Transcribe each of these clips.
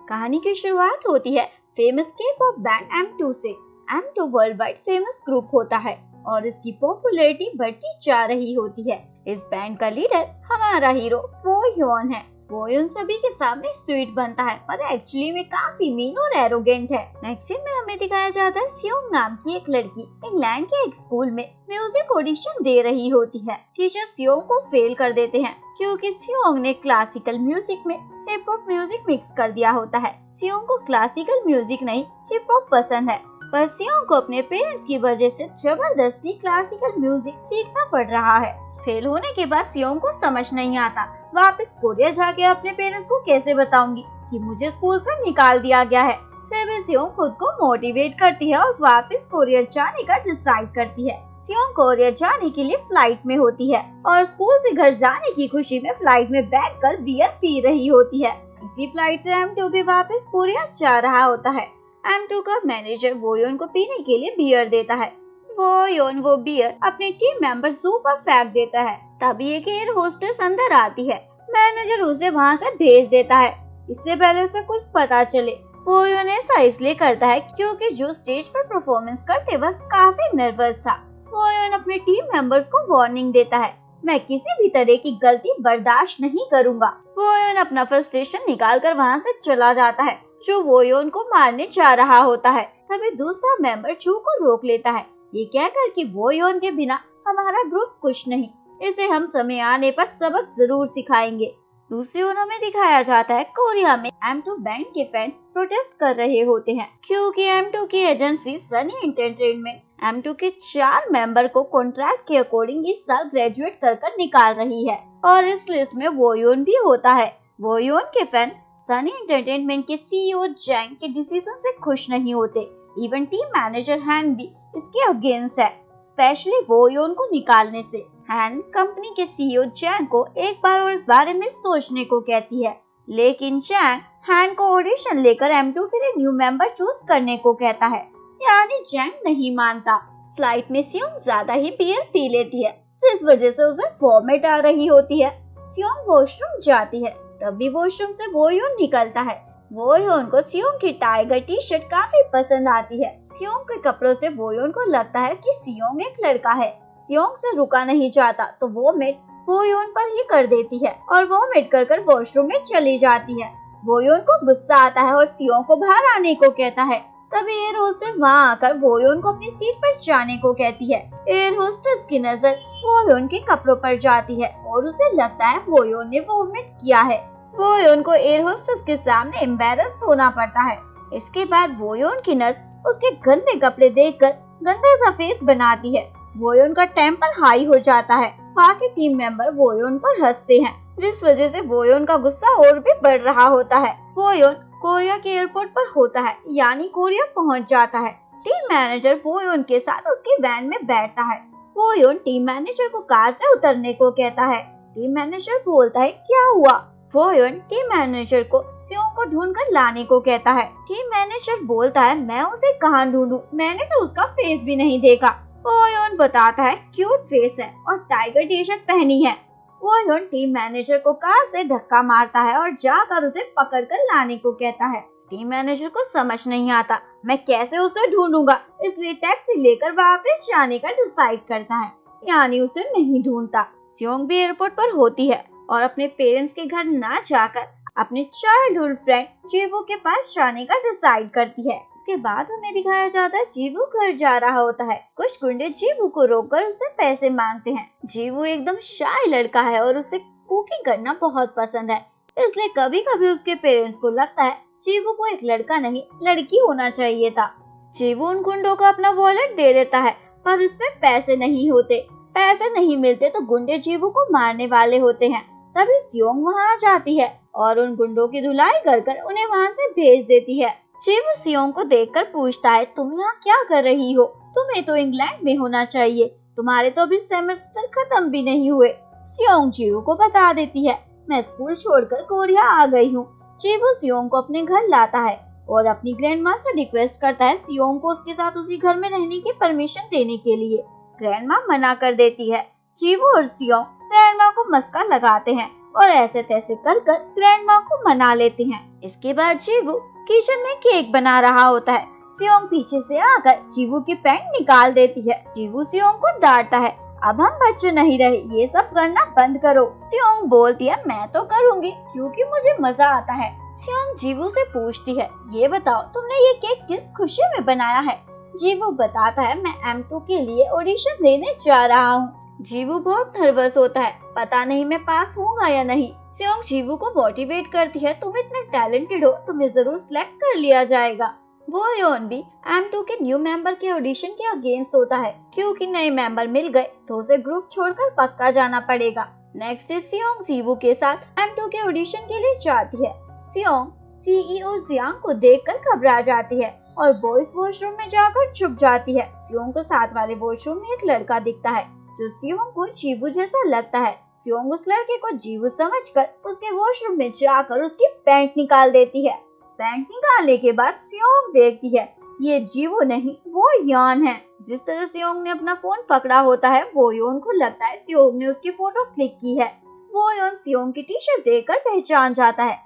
कहानी की शुरुआत होती है फेमस के-पॉप बैंड M2 से। M2 world wide famous group होता है और इसकी पॉपुलैरिटी बढ़ती जा रही होती है। इस बैंड का लीडर हमारा हीरो वोयोन है। वोयोन सभी के सामने स्वीट बनता है पर एक्चुअली में काफी मीन और एरोगेंट है। नेक्स्ट सीन में हमें दिखाया जाता है सियोंग नाम की एक लड़की इंग्लैंड के एक स्कूल में म्यूजिक ऑडिशन दे रही होती है। टीचर सियोंग को फेल कर देते हैं क्योंकि सियोंग ने क्लासिकल म्यूजिक में हिप हॉप म्यूजिक मिक्स कर दिया होता है। सियोंग को क्लासिकल म्यूजिक नहीं हिप हॉप पसंद है, पर सियोंग को अपने पेरेंट्स की वजह से जबरदस्ती क्लासिकल म्यूजिक सीखना पड़ रहा है। फेल होने के बाद सियोंग को समझ नहीं आता वापस कोरिया जाके अपने पेरेंट्स को कैसे बताऊंगी कि मुझे स्कूल से निकाल दिया गया है। फिर भी सियोंग खुद को मोटिवेट करती है और वापस कोरिया जाने का डिसाइड करती है। सियोंग कोरिया जाने के लिए फ्लाइट में होती है और स्कूल से घर जाने की खुशी में फ्लाइट में बैठकर बियर पी रही होती है। इसी फ्लाइट से M2 भी वापस कोरिया जा रहा होता है। M2 का मैनेजर वोयोन को पीने के लिए बियर देता है। वोयोन वो बियर अपने टीम मेंबर जू पर फेंक देता है। तभी एक एयर होस्टेस अंदर आती है। मैनेजर उसे वहाँ से भेज देता है इससे पहले उसे कुछ पता चले। वोयोन ऐसा इसलिए करता है क्योंकि जो स्टेज पर परफॉर्मेंस करते वक्त काफी नर्वस था। वोयोन अपने टीम मेंबर्स को वार्निंग देता है, मैं किसी भी तरह की गलती बर्दाश्त नहीं करूंगा। वोयोन अपना फ्रस्ट्रेशन निकाल कर वहाँ से चला जाता है जो वोयोन को मारने जा रहा होता है। तभी दूसरा मेंबर चू को रोक लेता है, ये कहकर कि वोयोन के बिना हमारा ग्रुप कुछ नहीं, इसे हम समय आने पर सबक जरूर सिखाएंगे। दूसरी ओर हमें दिखाया जाता है कोरिया में M2 बैंड के फैंस प्रोटेस्ट कर रहे होते हैं क्योंकि M2 की एजेंसी सनी एंटरटेनमेंट M2 के 4 मेंबर को कॉन्ट्रैक्ट के अकॉर्डिंग इस साल ग्रेजुएट कर निकाल रही है और इस लिस्ट में वोयोन भी होता है। वोयोन के फैन सनी एंटरटेनमेंट के CEO जैंग के डिसीजन से खुश नहीं होते। इवन टीम मैनेजर हैन भी इसके अगेंस्ट है, स्पेशली वोयोन को निकालने से। हैन कंपनी के CEO जैंग को एक बार और इस बारे में सोचने को कहती है, लेकिन जैंग हैन को ऑडिशन लेकर M2 के लिए न्यू मेंबर चूज करने को कहता है, यानी जैंग नहीं मानता। फ्लाइट में सियोंग ज्यादा ही बियर पी लेती है जिस वजह से उसे वॉमिट आ रही होती है। सियोंग वॉशरूम जाती है, तभी वॉशरूम से वोयोन निकलता है। वोयोन को सियोंग की टाइगर टी शर्ट काफी पसंद आती है। सियोंग के कपड़ों से वोयोन को लगता है कि सियोंग एक लड़का है। सियोंग से रुका नहीं जाता तो वोमिट वोयोन पर ही कर देती है और वोमिट कर वॉशरूम में चली जाती है। वोयोन को गुस्सा आता है और सियोंग को बाहर आने को कहता है। तभी एयर होस्टेस वहाँ आकर वोयोन को अपनी सीट पर जाने को कहती है। एयर होस्टेस की नजर वोयोन के कपड़ों पर जाती है और उसे लगता है वोयोन ने वोमिट किया है। वोयोन को एयर होस्टेस के सामने एम्बैरस होना पड़ता है। इसके बाद वोयोन की नर्स उसके गंदे कपड़े देखकर गंदा सा फेस बनाती है। वोयोन का टेम्पर हाई हो जाता है। बाकी टीम मेंबर वोयोन पर हंसते हैं जिस वजह से वोयोन का गुस्सा और भी बढ़ रहा होता है। वोयोन कोरिया के एयरपोर्ट पर होता है, यानी कोरिया पहुंच जाता है। टीम मैनेजर वोयोन के साथ उसके वैन में बैठता है। वोयोन टीम मैनेजर को कार से उतरने को कहता है। टीम मैनेजर बोलता है क्या हुआ। वोयोन टीम मैनेजर को सियोंग को ढूंढ कर लाने को कहता है। टीम मैनेजर बोलता है मैं उसे कहाँ ढूंढूं, मैंने तो उसका फेस भी नहीं देखा। वोयोन बताता है क्यूट फेस है और टाइगर टी शर्ट पहनी है। वोयोन टीम मैनेजर को कार से धक्का मारता है और जाकर उसे पकड़कर लाने को कहता है। टीम मैनेजर को समझ नहीं आता मैं कैसे उसे ढूंढूंगा, इसलिए टैक्सी लेकर वापस जाने का डिसाइड करता है, यानी उसे नहीं ढूंढता। सियोंग भी एयरपोर्ट पर होती है और अपने पेरेंट्स के घर ना जाकर अपने चाइल्डहुड फ्रेंड जीवू के पास जाने का डिसाइड करती है। इसके बाद हमें दिखाया जाता है जीवू घर जा रहा होता है। कुछ गुंडे जीवू को रोककर उससे पैसे मांगते हैं। जीवू एकदम शाय लड़का है और उसे कुकिंग करना बहुत पसंद है, इसलिए कभी कभी उसके पेरेंट्स को लगता है जीवू को एक लड़का नहीं लड़की होना चाहिए था। जीवू उन गुंडों को अपना वॉलेट दे देता है पर उसमें पैसे नहीं होते। पैसे नहीं मिलते तो गुंडे जीवू को मारने वाले होते हैं। तभी सियोंग वहाँ आ जाती है और उन गुंडों की धुलाई कर उन्हें वहाँ से भेज देती है। जीवू सियोंग को देखकर पूछता है तुम यहाँ क्या कर रही हो, तुम्हें तो इंग्लैंड में होना चाहिए, तुम्हारे तो अभी सेमेस्टर खत्म भी नहीं हुए। सियोंग जीवू को बता देती है मैं स्कूल छोड़कर कोरिया आ गई हूँ। जीवू सियोंग को अपने घर लाता है और अपनी ग्रैंडमा से रिक्वेस्ट करता है सियोंग को उसके साथ उसी घर में रहने की परमिशन देने के लिए। ग्रैंडमा मना कर देती है। जीवू और सियोंग ग्रैंडमा को मस्का लगाते हैं और ऐसे तैसे कर ग्रैंड माँ को मना लेते हैं। इसके बाद जीवू किचन में केक बना रहा होता है। सियोंग पीछे से आकर जीवू की पैंट निकाल देती है। जीवू सियोंग को डांटता है, अब हम बच्चे नहीं रहे, ये सब करना बंद करो। सियोंग बोलती है, मैं तो करूँगी क्योंकि मुझे मजा आता है। सियोंग जीवू से पूछती है, ये बताओ तुमने ये केक किस खुशी में बनाया है? जीवू बताता है, मैं M2 के लिए ऑडिशन देने जा रहा हूँ। जीवू बहुत नर्वस होता है, पता नहीं मैं पास होऊंगा या नहीं। सियोंग जीवू को मोटिवेट करती है, तुम इतने टैलेंटेड हो, तुम्हें जरूर सिलेक्ट कर लिया जाएगा। वो योन भी M2 के न्यू मेंबर के ऑडिशन के अगेंस्ट होता है, क्योंकि नए मेंबर मिल गए तो उसे ग्रुप छोड़कर पक्का जाना पड़ेगा। नेक्स्ट डे सियोंग जीवू के साथ M2 के ऑडिशन के लिए जाती है। सियोंग CEO जियांग को देखकर घबरा जाती है और बॉयज वॉशरूम में जाकर छुप जाती है। सियोंग को साथ वाले वॉशरूम में एक लड़का दिखता है जो सियोंग को जीवू जैसा लगता है। सियोंग उस लड़के को जीवू समझकर उसके वॉशरूम में जाकर उसकी पैंट निकाल देती है। पैंट निकालने के बाद सियोंग देखती है ये जीवू नहीं, वो योन है। जिस तरह सियोंग ने अपना फोन पकड़ा होता है वो योन को लगता है सियोंग ने उसकी फोटो क्लिक की है। वो योन सियोंग की टी-शर्ट देखकर पहचान जाता है,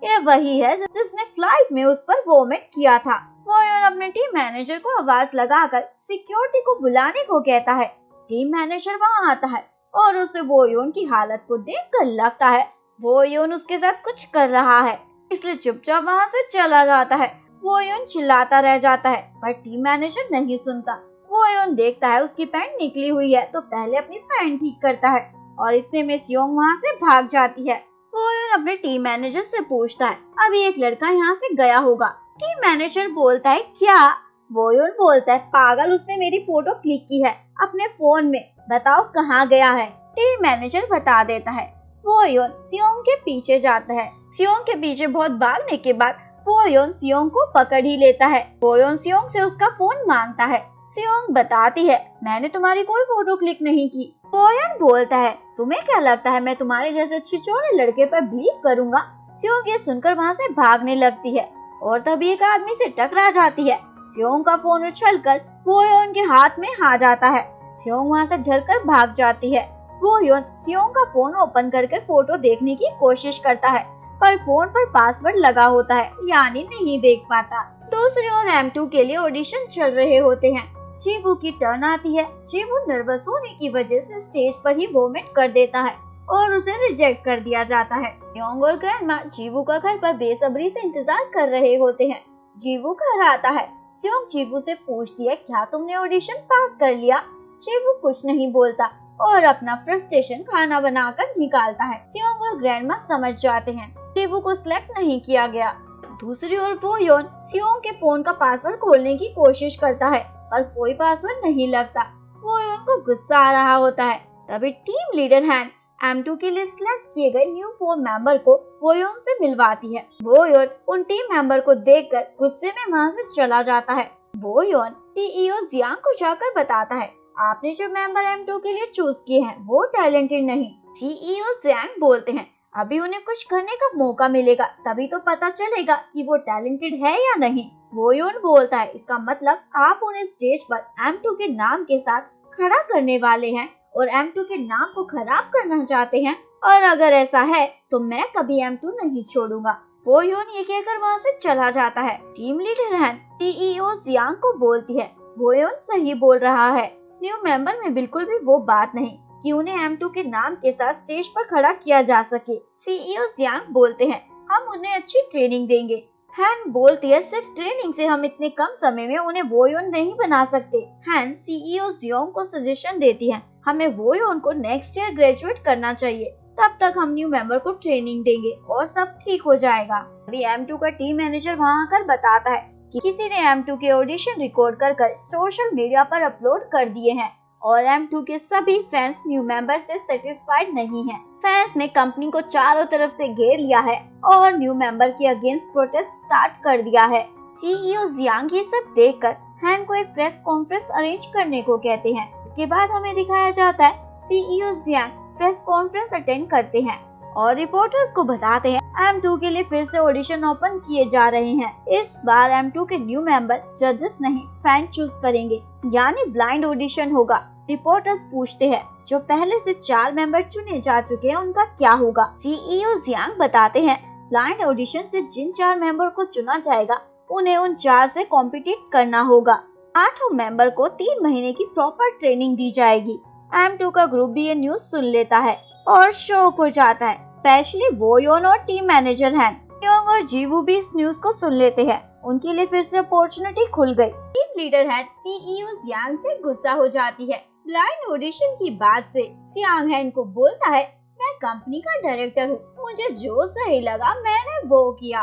ये वही है जिसने फ्लाइट में उस पर वोमिट किया था। वो योन अपने टीम मैनेजर को आवाज लगाकर सिक्योरिटी को बुलाने को कहता है। टीम मैनेजर वहाँ आता है और उसे वो योन की हालत को देखकर लगता है वो योन उसके साथ कुछ कर रहा है, इसलिए चुपचाप वहाँ से चला जाता है। वो योन चिल्लाता रह जाता है पर टीम मैनेजर नहीं सुनता। वो योन देखता है उसकी पैंट निकली हुई है तो पहले अपनी पैंट ठीक करता है और इतने में सियोंग वहाँ से भाग जाती है। वो योन अपने टीम मैनेजर से पूछता है, अभी एक लड़का यहाँ से गया होगा। टीम मैनेजर बोलता है, क्या? वो योन बोलता है, पागल, उसने मेरी फोटो क्लिक की है अपने फोन में, बताओ कहाँ गया है। टीम मैनेजर बता देता है। वो योन सियोंग के पीछे जाता है। सियोंग के पीछे बहुत भागने के बाद वो योन सियोंग को पकड़ ही लेता है। वो योन सियोंग से उसका फोन मांगता है। सियोंग बताती है, मैंने तुम्हारी कोई फोटो क्लिक नहीं की। वो योन बोलता है, तुम्हें क्या लगता है मैं तुम्हारे जैसे छिछोरे लड़के पर बिलीव करूंगा? सियोंग ये सुनकर वहाँ से भागने लगती है और तभी एक आदमी से टकरा जाती है। सियोंग का फोन उछलकर वो योन के हाथ में आ जाता है। सियोंग वहाँ से डरकर भाग जाती है। वो योन सियोंग का फोन ओपन करके फोटो देखने की कोशिश करता है पर फोन पर पासवर्ड लगा होता है, यानी नहीं देख पाता। दूसरी ओर M2 के लिए ऑडिशन चल रहे होते हैं। जीवू की टर्न आती है। जीवू नर्वस होने की वजह से स्टेज पर ही वोमिट कर देता है और उसे रिजेक्ट कर दिया जाता है। सियोंग और ग्रैंडमा जीवू का घर पर बेसब्री से इंतजार कर रहे होते हैं। जीवू घर आता है। सियोंग जीवू से पूछती है, क्या तुमने ऑडिशन पास कर लिया? जीवू कुछ नहीं बोलता और अपना फ्रस्ट्रेशन खाना बनाकर निकालता है। सियोंग और ग्रैंडमा समझ जाते हैं जीवू को सिलेक्ट नहीं किया गया। दूसरी ओर वो योन सियोंग के फोन का पासवर्ड खोलने की कोशिश करता है पर कोई पासवर्ड नहीं लगता। वो योन को गुस्सा आ रहा होता है। तभी टीम लीडर हैन M2 के लिए सिलेक्ट किए गए न्यू 4 मेंबर को वो योन से मिलवाती है। वो योन उन टीम मेंबर को देखकर गुस्से में वहाँ से चला जाता है। वो योन CEO जियांग को जाकर बताता है, आपने जो मेंबर M2 के लिए चूज किए हैं वो टैलेंटेड नहीं। CEO जियांग बोलते हैं, अभी उन्हें कुछ करने का मौका मिलेगा तभी तो पता चलेगा कि वो टैलेंटेड है या नहीं। वो योन बोलता है, इसका मतलब आप उन्हें स्टेज पर M2 के नाम के साथ खड़ा करने वाले हैं और M2 के नाम को खराब करना चाहते हैं, और अगर ऐसा है तो मैं कभी M2 नहीं छोड़ूंगा। वो योन ये कहकर वहाँ से चला जाता है। टीम लीडर हैन CEO जियांग को बोलती है, वो योन सही बोल रहा है, न्यू मेंबर में बिल्कुल भी वो बात नहीं कि उन्हें M2 के नाम के साथ स्टेज पर खड़ा किया जा सके। CEO जियांग बोलते हैं, हम उन्हें अच्छी ट्रेनिंग देंगे। हैन बोलती है, सिर्फ ट्रेनिंग से हम इतने कम समय में उन्हें वो योन नहीं बना सकते। हैन CEO जियांग को सजेशन देती है, हमें वो योन को नेक्स्ट ईयर ग्रेजुएट करना चाहिए, तब तक हम न्यू मेंबर को ट्रेनिंग देंगे और सब ठीक हो जाएगा। अभी M2 का टीम मैनेजर वहाँ आकर बताता है कि किसी ने M2 के ऑडिशन रिकॉर्ड कर सोशल मीडिया पर अपलोड कर दिए हैं और M2 के सभी फैंस न्यू मेंबर से सेटिस्फाइड नहीं हैं। फैंस ने कंपनी को चारों तरफ से घेर लिया है और न्यू मेंबर के अगेंस्ट प्रोटेस्ट स्टार्ट कर दिया है। CEO जियांग ये सब देखकर हैन को एक प्रेस कॉन्फ्रेंस अरेंज करने को कहते हैं। इसके बाद हमें दिखाया जाता है CEO Jiang press conference attend करते हैं और रिपोर्टर्स को बताते हैं M2 के लिए फिर से ऑडिशन ओपन किए जा रहे हैं। इस बार M2 के न्यू मेंबर जजेस नहीं फैन चूज करेंगे, यानी ब्लाइंड ऑडिशन होगा। रिपोर्टर्स पूछते हैं जो पहले से 4 मेंबर चुने जा चुके हैं उनका क्या होगा। सीईओ जियांग बताते हैं ब्लाइंड ऑडिशन से जिन 4 मेंबर को चुना जाएगा उन्हें उन 4 से कॉम्पिटिट करना होगा। 8 मेंबर को 3 महीने की प्रॉपर ट्रेनिंग दी जाएगी। M2 का ग्रुप भी ये न्यूज सुन लेता है और शॉक हो जाता है, स्पेशली वोयोन और टीम मैनेजर हैं। योंग और जीवू भी इस न्यूज को सुन लेते हैं, उनके लिए फिर से अपॉर्चुनिटी खुल गई। टीम लीडर है सीईओ जियांग से गुस्सा हो जाती है। ब्लाइंड ऑडिशन की बात से जियांग हैन को बोलता है मैं कंपनी का डायरेक्टर हूँ, मुझे जो सही लगा मैंने वो किया।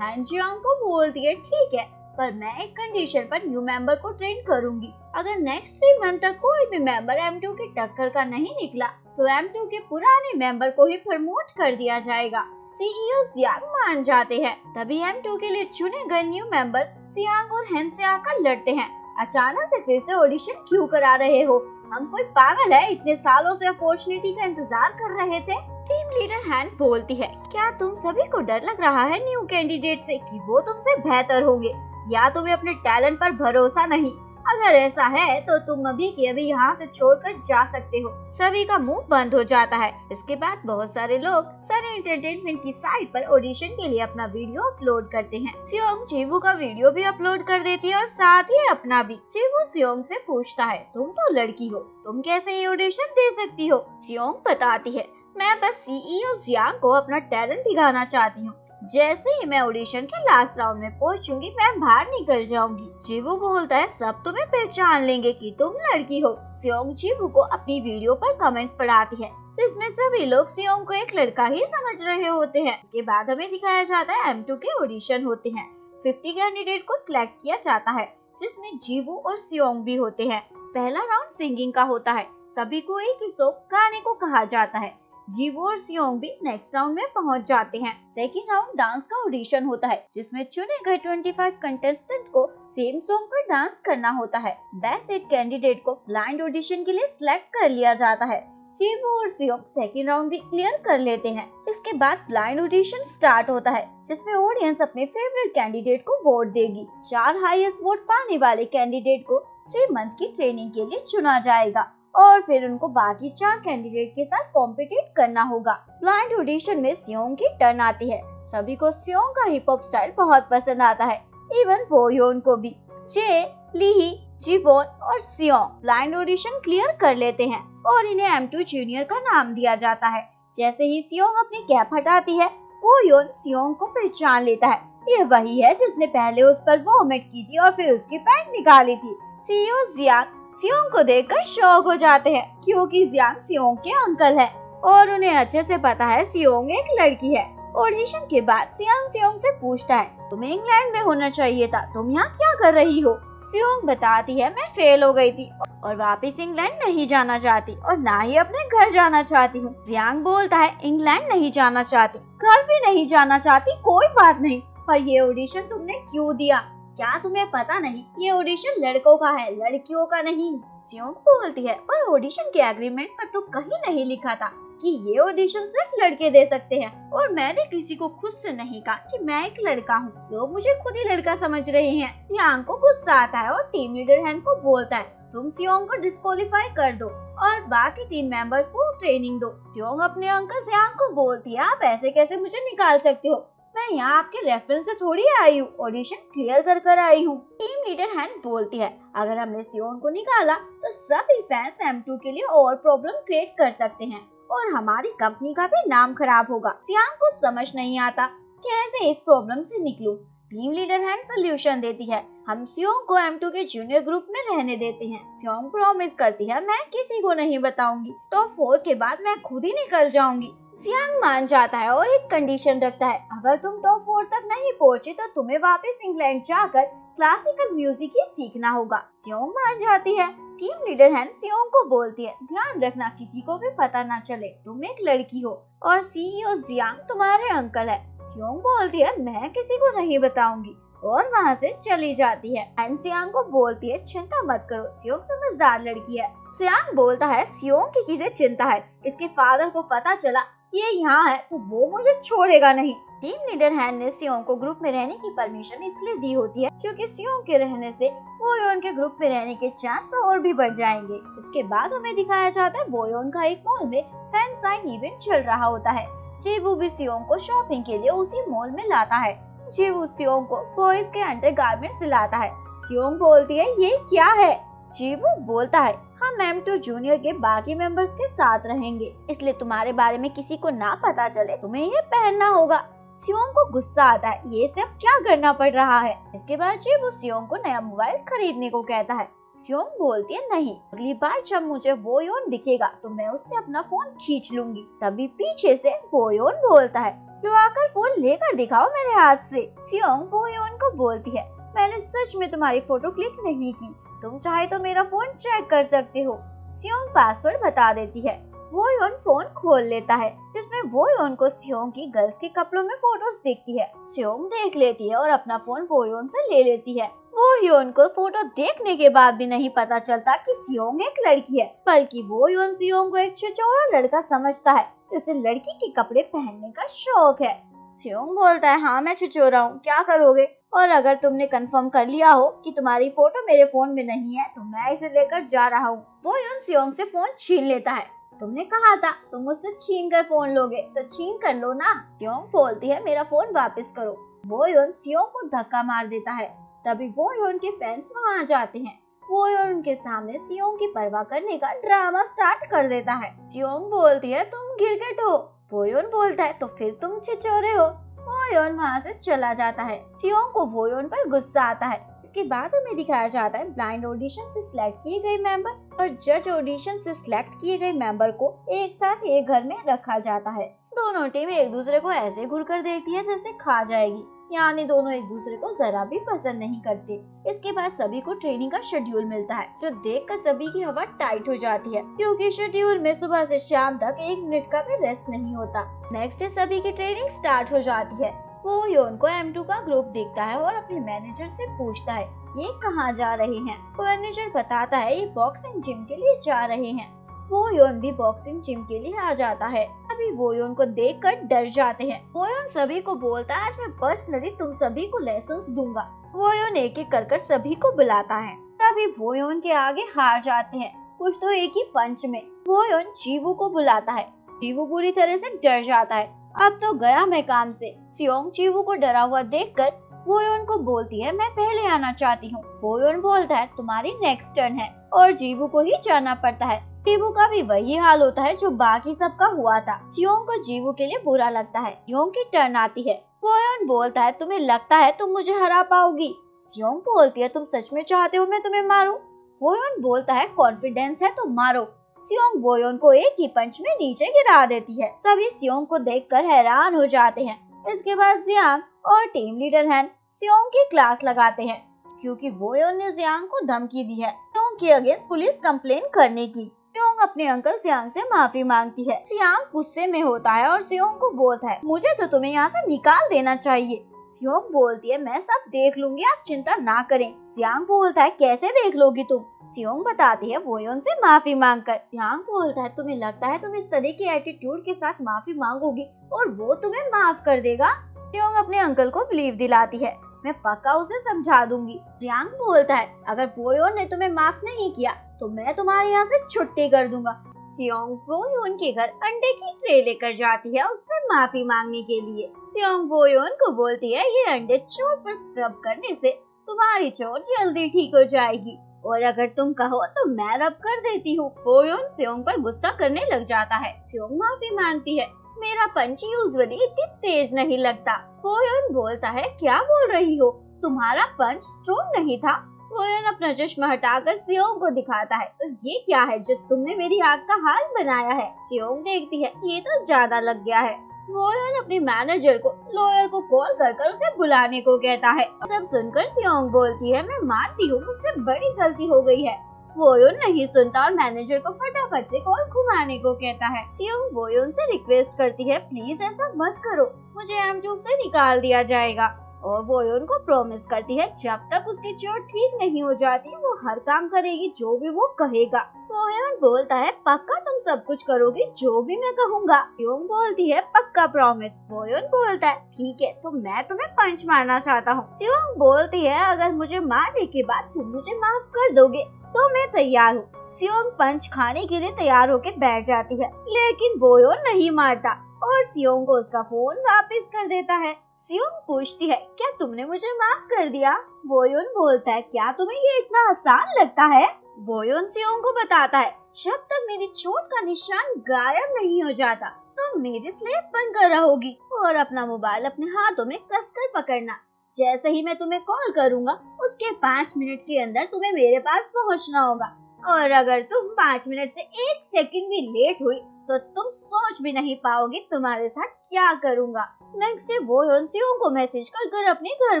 हैन जियांग को बोलती है ठीक है, पर मैं एक कंडीशन पर न्यू मेंबर को ट्रेन करूंगी। अगर नेक्स्ट 3 मंथ तक कोई भी मेंबर M2 की टक्कर का नहीं निकला तो M2 के पुराने मेंबर को ही प्रमोट कर दिया जाएगा। सीईओ जियांग मान जाते हैं। तभी M2 के लिए चुने गए न्यू मेंबर्स जियांग और हैन से आकर लड़ते हैं। अचानक से फिर से ऑडिशन क्यों करा रहे हो? हम कोई पागल है? इतने सालों से अपॉर्चुनिटी का इंतजार कर रहे थे। टीम लीडर हैन बोलती है क्या तुम सभी को डर लग रहा है न्यू कैंडिडेट से कि वो तुमसे बेहतर होंगे, या तुम्हें अपने टैलेंट पर भरोसा नहीं? अगर ऐसा है तो तुम अभी के अभी यहाँ से छोड़कर जा सकते हो। सभी का मुंह बंद हो जाता है। इसके बाद बहुत सारे लोग सनी एंटरटेनमेंट की साइट पर ऑडिशन के लिए अपना वीडियो अपलोड करते हैं। सियोंग जीवू का वीडियो भी अपलोड कर देती है और साथ ही अपना भी। जीवू सियोंग से पूछता है तुम तो लड़की हो, तुम कैसे ये ऑडिशन दे सकती हो? सियोंग बताती है मैं बस सीईओ जियांग को अपना टैलेंट दिखाना चाहती हूँ। जैसे ही मैं ऑडिशन के लास्ट राउंड में पहुंचूंगी मैं बाहर निकल जाऊंगी। जीवू बोलता है सब तुम्हें पहचान लेंगे कि तुम लड़की हो। सियोंग जीवू को अपनी वीडियो पर कमेंट्स पढ़ाती है जिसमें सभी लोग सियोंग को एक लड़का ही समझ रहे होते हैं। इसके बाद हमें दिखाया जाता है M2 के ऑडिशन होते हैं। 50 कैंडिडेट को सिलेक्ट किया जाता है जिसमें जीवू और सियोंग भी होते हैं। पहला राउंड सिंगिंग का होता है, सभी को एक ही सॉन्ग गाने को कहा जाता है। जीवू और सियोंग भी नेक्स्ट राउंड में पहुंच जाते हैं। सेकंड राउंड डांस का ऑडिशन होता है जिसमें चुने गए 25 कंटेस्टेंट को सेम सॉन्ग पर डांस करना होता है। बेस्ट 8 कैंडिडेट को ब्लाइंड ऑडिशन के लिए सिलेक्ट कर लिया जाता है। जीवू और सियोंग सेकंड राउंड भी क्लियर कर लेते हैं। इसके बाद ब्लाइंड ऑडिशन स्टार्ट होता है जिसमें ऑडियंस अपने फेवरेट कैंडिडेट को वोट देगी। 4 हाईएस्ट वोट पाने वाले कैंडिडेट को 3 मंथ की ट्रेनिंग के लिए चुना जाएगा और फिर उनको बाकी 4 कैंडिडेट के साथ कॉम्पिटिट करना होगा। ब्लाइंड ऑडिशन में सियोंग की टर्न आती है। सभी को सियोंग का हिप हॉप स्टाइल बहुत पसंद आता है, इवन वोयोन को भी। जे, लीही, जीवोन और सियोंग ब्लाइंड ऑडिशन क्लियर कर लेते हैं और इन्हें M2 जूनियर का नाम दिया जाता है। जैसे ही सियोंग अपनी कैप हटाती है वोयोन सियोंग को पहचान लेता है। ये वही है जिसने पहले उस पर वोमिट की थी और फिर उसकी पैंट निकाली थी। सीईओ जियांग सियोंग को देखकर शॉक हो जाते हैं क्योंकि जियांग सियोंग के अंकल है और उन्हें अच्छे से पता है सियोंग एक लड़की है। ऑडिशन के बाद जियांग सियोंग से पूछता है तुम्हें इंग्लैंड में होना चाहिए था, तुम यहाँ क्या कर रही हो? सियोंग बताती है मैं फेल हो गई थी और वापस इंग्लैंड नहीं जाना चाहती और ना ही अपने घर जाना चाहती हूँ। जियांग बोलता है इंग्लैंड नहीं जाना चाहती, घर भी नहीं जाना चाहती, कोई बात नहीं, पर ये ऑडिशन तुमने क्यों दिया? क्या तुम्हें पता नहीं ये ऑडिशन लड़कों का है, लड़कियों का नहीं? सियोंग बोलती है पर ऑडिशन के एग्रीमेंट पर तो कहीं नहीं लिखा था कि ये ऑडिशन सिर्फ लड़के दे सकते हैं और मैंने किसी को खुद से नहीं कहा कि मैं एक लड़का हूँ। लोग मुझे खुद ही लड़का समझ रहे हैं। जियांग को गुस्सा आता है और टीम लीडर हैन को बोलता है तुम सियोंग को डिस्क्वालीफाई कर दो और बाकी 3 मेंबर्स को ट्रेनिंग दो। सियोंग अपने अंकल जियांग को बोलती है आप ऐसे कैसे मुझे निकाल सकते हो, मैं यहाँ आपके रेफरेंस से थोड़ी आई हूँ, ऑडिशन क्लियर कर कर आई हूँ। टीम लीडर हैन बोलती है अगर हमने सियोंग को निकाला तो सभी फैंस M2 के लिए और प्रॉब्लम क्रिएट कर सकते हैं और हमारी कंपनी का भी नाम खराब होगा। जियांग को समझ नहीं आता कैसे इस प्रॉब्लम से निकलूं। टीम लीडर हैन सोल्यूशन देती है हम सियोंग को M2 के जूनियर ग्रुप में रहने देते हैं। सियोंग प्रॉमिस करती है मैं किसी को नहीं बताऊंगी, टॉप 4 के बाद मैं खुद ही निकल जाऊंगी। जियांग मान जाता है और एक कंडीशन रखता है अगर तुम टॉप 4 तक नहीं पहुंचे तो तुम्हें वापस इंग्लैंड जाकर क्लासिकल म्यूजिक ही सीखना होगा। सियोंग मान जाती है। टीम लीडर हैन सियोंग को बोलती है ध्यान रखना किसी को भी पता ना चले तुम एक लड़की हो और सीईओ जियांग तुम्हारे अंकल है। सियोंग बोलती है मैं किसी को नहीं बताऊंगी और वहाँ से चली जाती है। हैन सियांग को बोलती है चिंता मत करो, सियोंग समझदार लड़की है। सियांग बोलता है सियोंग की किसे चिंता है, इसके फादर को पता चला ये यहाँ है तो वो मुझे छोड़ेगा नहीं। टीम लीडर हैन ने सियोंग को ग्रुप में रहने की परमिशन इसलिए दी होती है क्योंकि सियोंग के रहने से वोयोन के ग्रुप में रहने के चांस और भी बढ़ जाएंगे। इसके बाद हमें दिखाया जाता है वोयोन का एक मॉल में फैन साइन इवेंट चल रहा होता है। जीवू भी सियोंग को शॉपिंग के लिए उसी मॉल में लाता है। जीवू सियोंग को बॉयज के अंडर गारमेंट सिलाता है। सियोंग बोलती है ये क्या है? जीवू बोलता है हम M2 जूनियर के बाकी मेंबर्स के साथ रहेंगे, इसलिए तुम्हारे बारे में किसी को ना पता चले तुम्हें ये पहनना होगा। सियोंग को गुस्सा आता है, ये सब क्या करना पड़ रहा है। इसके बाद जीवू सियोंग को नया मोबाइल खरीदने को कहता है। सियोंग बोलती है नहीं, अगली बार जब मुझे वोयोन दिखेगा तो मैं उससे अपना फोन खींच लूंगी। तभी पीछे से वोयोन बोलता है लो आकर फोन लेकर दिखाओ मेरे हाथ से। सियोंग वोयोन को बोलती है मैंने सच में तुम्हारी फोटो क्लिक नहीं की, तुम चाहे तो मेरा फोन चेक कर सकते हो। सियोंग पासवर्ड बता देती है। वोयोन फोन खोल लेता है जिसमें वोयोन को सियोंग की गर्ल्स के कपड़ों में फोटोज दिखती है। सियोंग देख लेती है और अपना फोन वोयोन से ले लेती है। वोयोन को फोटो देखने के बाद भी नहीं पता चलता कि सियोंग एक लड़की है, बल्कि वोयोन सियोंग को एक छिछोरा लड़का समझता है जिसे लड़की के कपड़े पहनने का शौक है। सियोंग बोलता है हाँ मैं छिछोरा हूँ, क्या करोगे? और अगर तुमने कंफर्म कर लिया हो कि तुम्हारी फोटो मेरे फोन में नहीं है तो मैं इसे लेकर जा रहा हूँ। वोयोन सियोंग से फोन छीन लेता है। तुमने कहा था तुम मुझसे छीन कर फोन लोगे तो छीन कर लो ना। सियोंग बोलती है मेरा फोन वापस करो। वोयोन सियोंग को धक्का मार देता है। तभी वोयोन के फैंस वहाँ आ जाते हैं। वोयोन उनके सामने सियोंग की परवाह करने का ड्रामा स्टार्ट कर देता है। सियोंग बोलती है तुम गिरगिट हो। वोयोन बोलता है तो फिर तुम छिछोरे हो। वोयोन वहाँ से चला जाता है। सियोंग को वोयोन पर गुस्सा आता है। इसके बाद हमें दिखाया जाता है ब्लाइंड ऑडिशन से सिलेक्ट किए गए मेंबर और जज ऑडिशन से सिलेक्ट किए गए मेंबर को एक साथ एक घर में रखा जाता है। दोनों टीम एक दूसरे को ऐसे घूर कर देखती है जैसे खा जाएगी, यानी दोनों एक दूसरे को जरा भी पसंद नहीं करते। इसके बाद सभी को ट्रेनिंग का शेड्यूल मिलता है जो देखकर सभी की हवा टाइट हो जाती है क्योंकि शेड्यूल में सुबह से शाम तक 1 मिनट का भी रेस्ट नहीं होता। नेक्स्ट डे सभी की ट्रेनिंग स्टार्ट हो जाती है। वोयोन को M2 का ग्रुप देखता है और अपने मैनेजर से पूछता है ये कहाँ जा रहे हैं। मैनेजर बताता है ये बॉक्सिंग जिम के लिए जा रहे हैं। वोयोन भी बॉक्सिंग जिम के लिए आ जाता है। अभी वोयोन को देखकर डर जाते हैं। वोयोन सभी को बोलता है आज मैं पर्सनली तुम सभी को लेसन्स दूंगा। वोयोन एक एक कर सभी को बुलाता है। तभी वोयोन के आगे हार जाते हैं, कुछ तो एक ही पंच में। वोयोन जीवू को बुलाता है। जीवू पूरी तरह से डर जाता है, अब तो गया मैं काम से। सियोंग जीवू को डरा हुआ देखकर वोयोन को बोलती है मैं पहले आना चाहती हूँ। वोयोन बोलता है तुम्हारी नेक्स्ट टर्न है और जीवू को ही जाना पड़ता है। जीवू का भी वही हाल होता है जो बाकी सबका हुआ था। सियोंग को जीवू के लिए बुरा लगता है। सियोंग की टर्न आती है। वोयोन बोलता है तुम्हें लगता है तुम मुझे हरा पाओगी? सियोंग बोलती है तुम सच में चाहते हो मैं तुम्हें मारूं? वोयोन बोलता है कॉन्फिडेंस है तो मारो। सियोंग वोयोन को एक ही पंच में नीचे गिरा देती है। सभी सियोंग को देखकर हैरान हो जाते हैं। इसके बाद जियांग और टीम लीडर हैन सियोंग की क्लास लगाते हैं क्योंकि वोयोन ने जियांग को धमकी दी है सियोंग के अगेंस्ट पुलिस कंप्लेन करने की। सियोंग अपने अंकल जियांग से माफी मांगती है। जियांग गुस्से में होता है और सियोंग को बोलता है मुझे तो तुम्हें यहाँ से निकाल देना चाहिए। सियोंग बोलती है मैं सब देख लूंगी, आप चिंता ना करें। जियांग बोलता है कैसे देख लोगी तुम? सियोंग बताती है वोयोन से माफी मांगकर। जियांग बोलता है तुम्हें लगता है तुम इस तरह के एटीट्यूड के साथ माफी मांगोगी और वो तुम्हें माफ कर देगा? सियोंग अपने अंकल को बिलीव दिलाती है मैं पक्का उसे समझा दूंगी। जियांग बोलता है अगर वोयोन ने तुम्हें माफ नहीं किया तो मैं तुम्हारे यहाँ से छुट्टी कर दूंगा। सियोंग वोयोन के घर अंडे की ट्रे लेकर जाती है उससे माफी मांगने के लिए। सियोंग वोयोन को बोलती है ये अंडे चोट पर स्क्रब करने से तुम्हारी चोट जल्दी ठीक हो जाएगी और अगर तुम कहो तो मैं रब कर देती हूँ। वोयोन सियोंग पर गुस्सा करने लग जाता है। सियोंग माफी मांगती है मेरा पंच यूजुअली इतनी तेज नहीं लगता। वोयोन बोलता है क्या बोल रही हो, तुम्हारा पंच स्ट्रॉन्ग नहीं था? वोयोन अपना चश्मा हटाकर सियोंग को दिखाता है तो ये क्या है जो तुमने मेरी आंख का हाल बनाया है? सियोंग देखती है ये तो ज्यादा लग गया है। वोयोन अपने मैनेजर को लॉयर को कॉल कर उसे बुलाने को कहता है। सब सुनकर सियोंग बोलती है मैं मानती हूँ मुझसे बड़ी गलती हो गई है। वोयोन नहीं सुनता और मैनेजर को फटाफट से कॉल घुमाने को कहता है। सियोंग वोयोन से रिक्वेस्ट करती है प्लीज ऐसा मत करो, मुझे M2 से निकाल दिया जाएगा। और वो उनको प्रॉमिस करती है जब तक उसकी चोट ठीक नहीं हो जाती वो हर काम करेगी जो भी वो कहेगा। वो बोलता है पक्का तुम सब कुछ करोगी जो भी मैं कहूँगा। सियोंग बोलती है पक्का प्रॉमिस। वो बोलता है ठीक है तो मैं तुम्हें पंच मारना चाहता हूँ। सियोंग बोलती है अगर मुझे मारने के बाद तुम मुझे माफ कर दोगे तो मैं तैयार हूँ। सियोंग पंच खाने के लिए तैयार होकर बैठ जाती है लेकिन वो नहीं मारता और सियोंग को उसका फोन वापस कर देता है। सियोंग पूछती है क्या तुमने मुझे माफ कर दिया? वोयुन बोलता है क्या तुम्हें ये इतना आसान लगता है? वोयुन सियोंग को बताता है जब तक मेरी चोट का निशान गायब नहीं हो जाता तो मेरी स्लेब बनकर रहोगी और अपना मोबाइल अपने हाथों में कसकर पकड़ना। जैसे ही मैं तुम्हें कॉल करूंगा उसके 5 मिनट के अंदर तुम्हें मेरे पास पहुंचना होगा और अगर तुम 5 मिनट से 1 सेकंड भी लेट हुई तो तुम सोच भी नहीं पाओगे तुम्हारे साथ क्या करूंगा। नेक्स्ट डे वो सियोंग को मैसेज कर अपने घर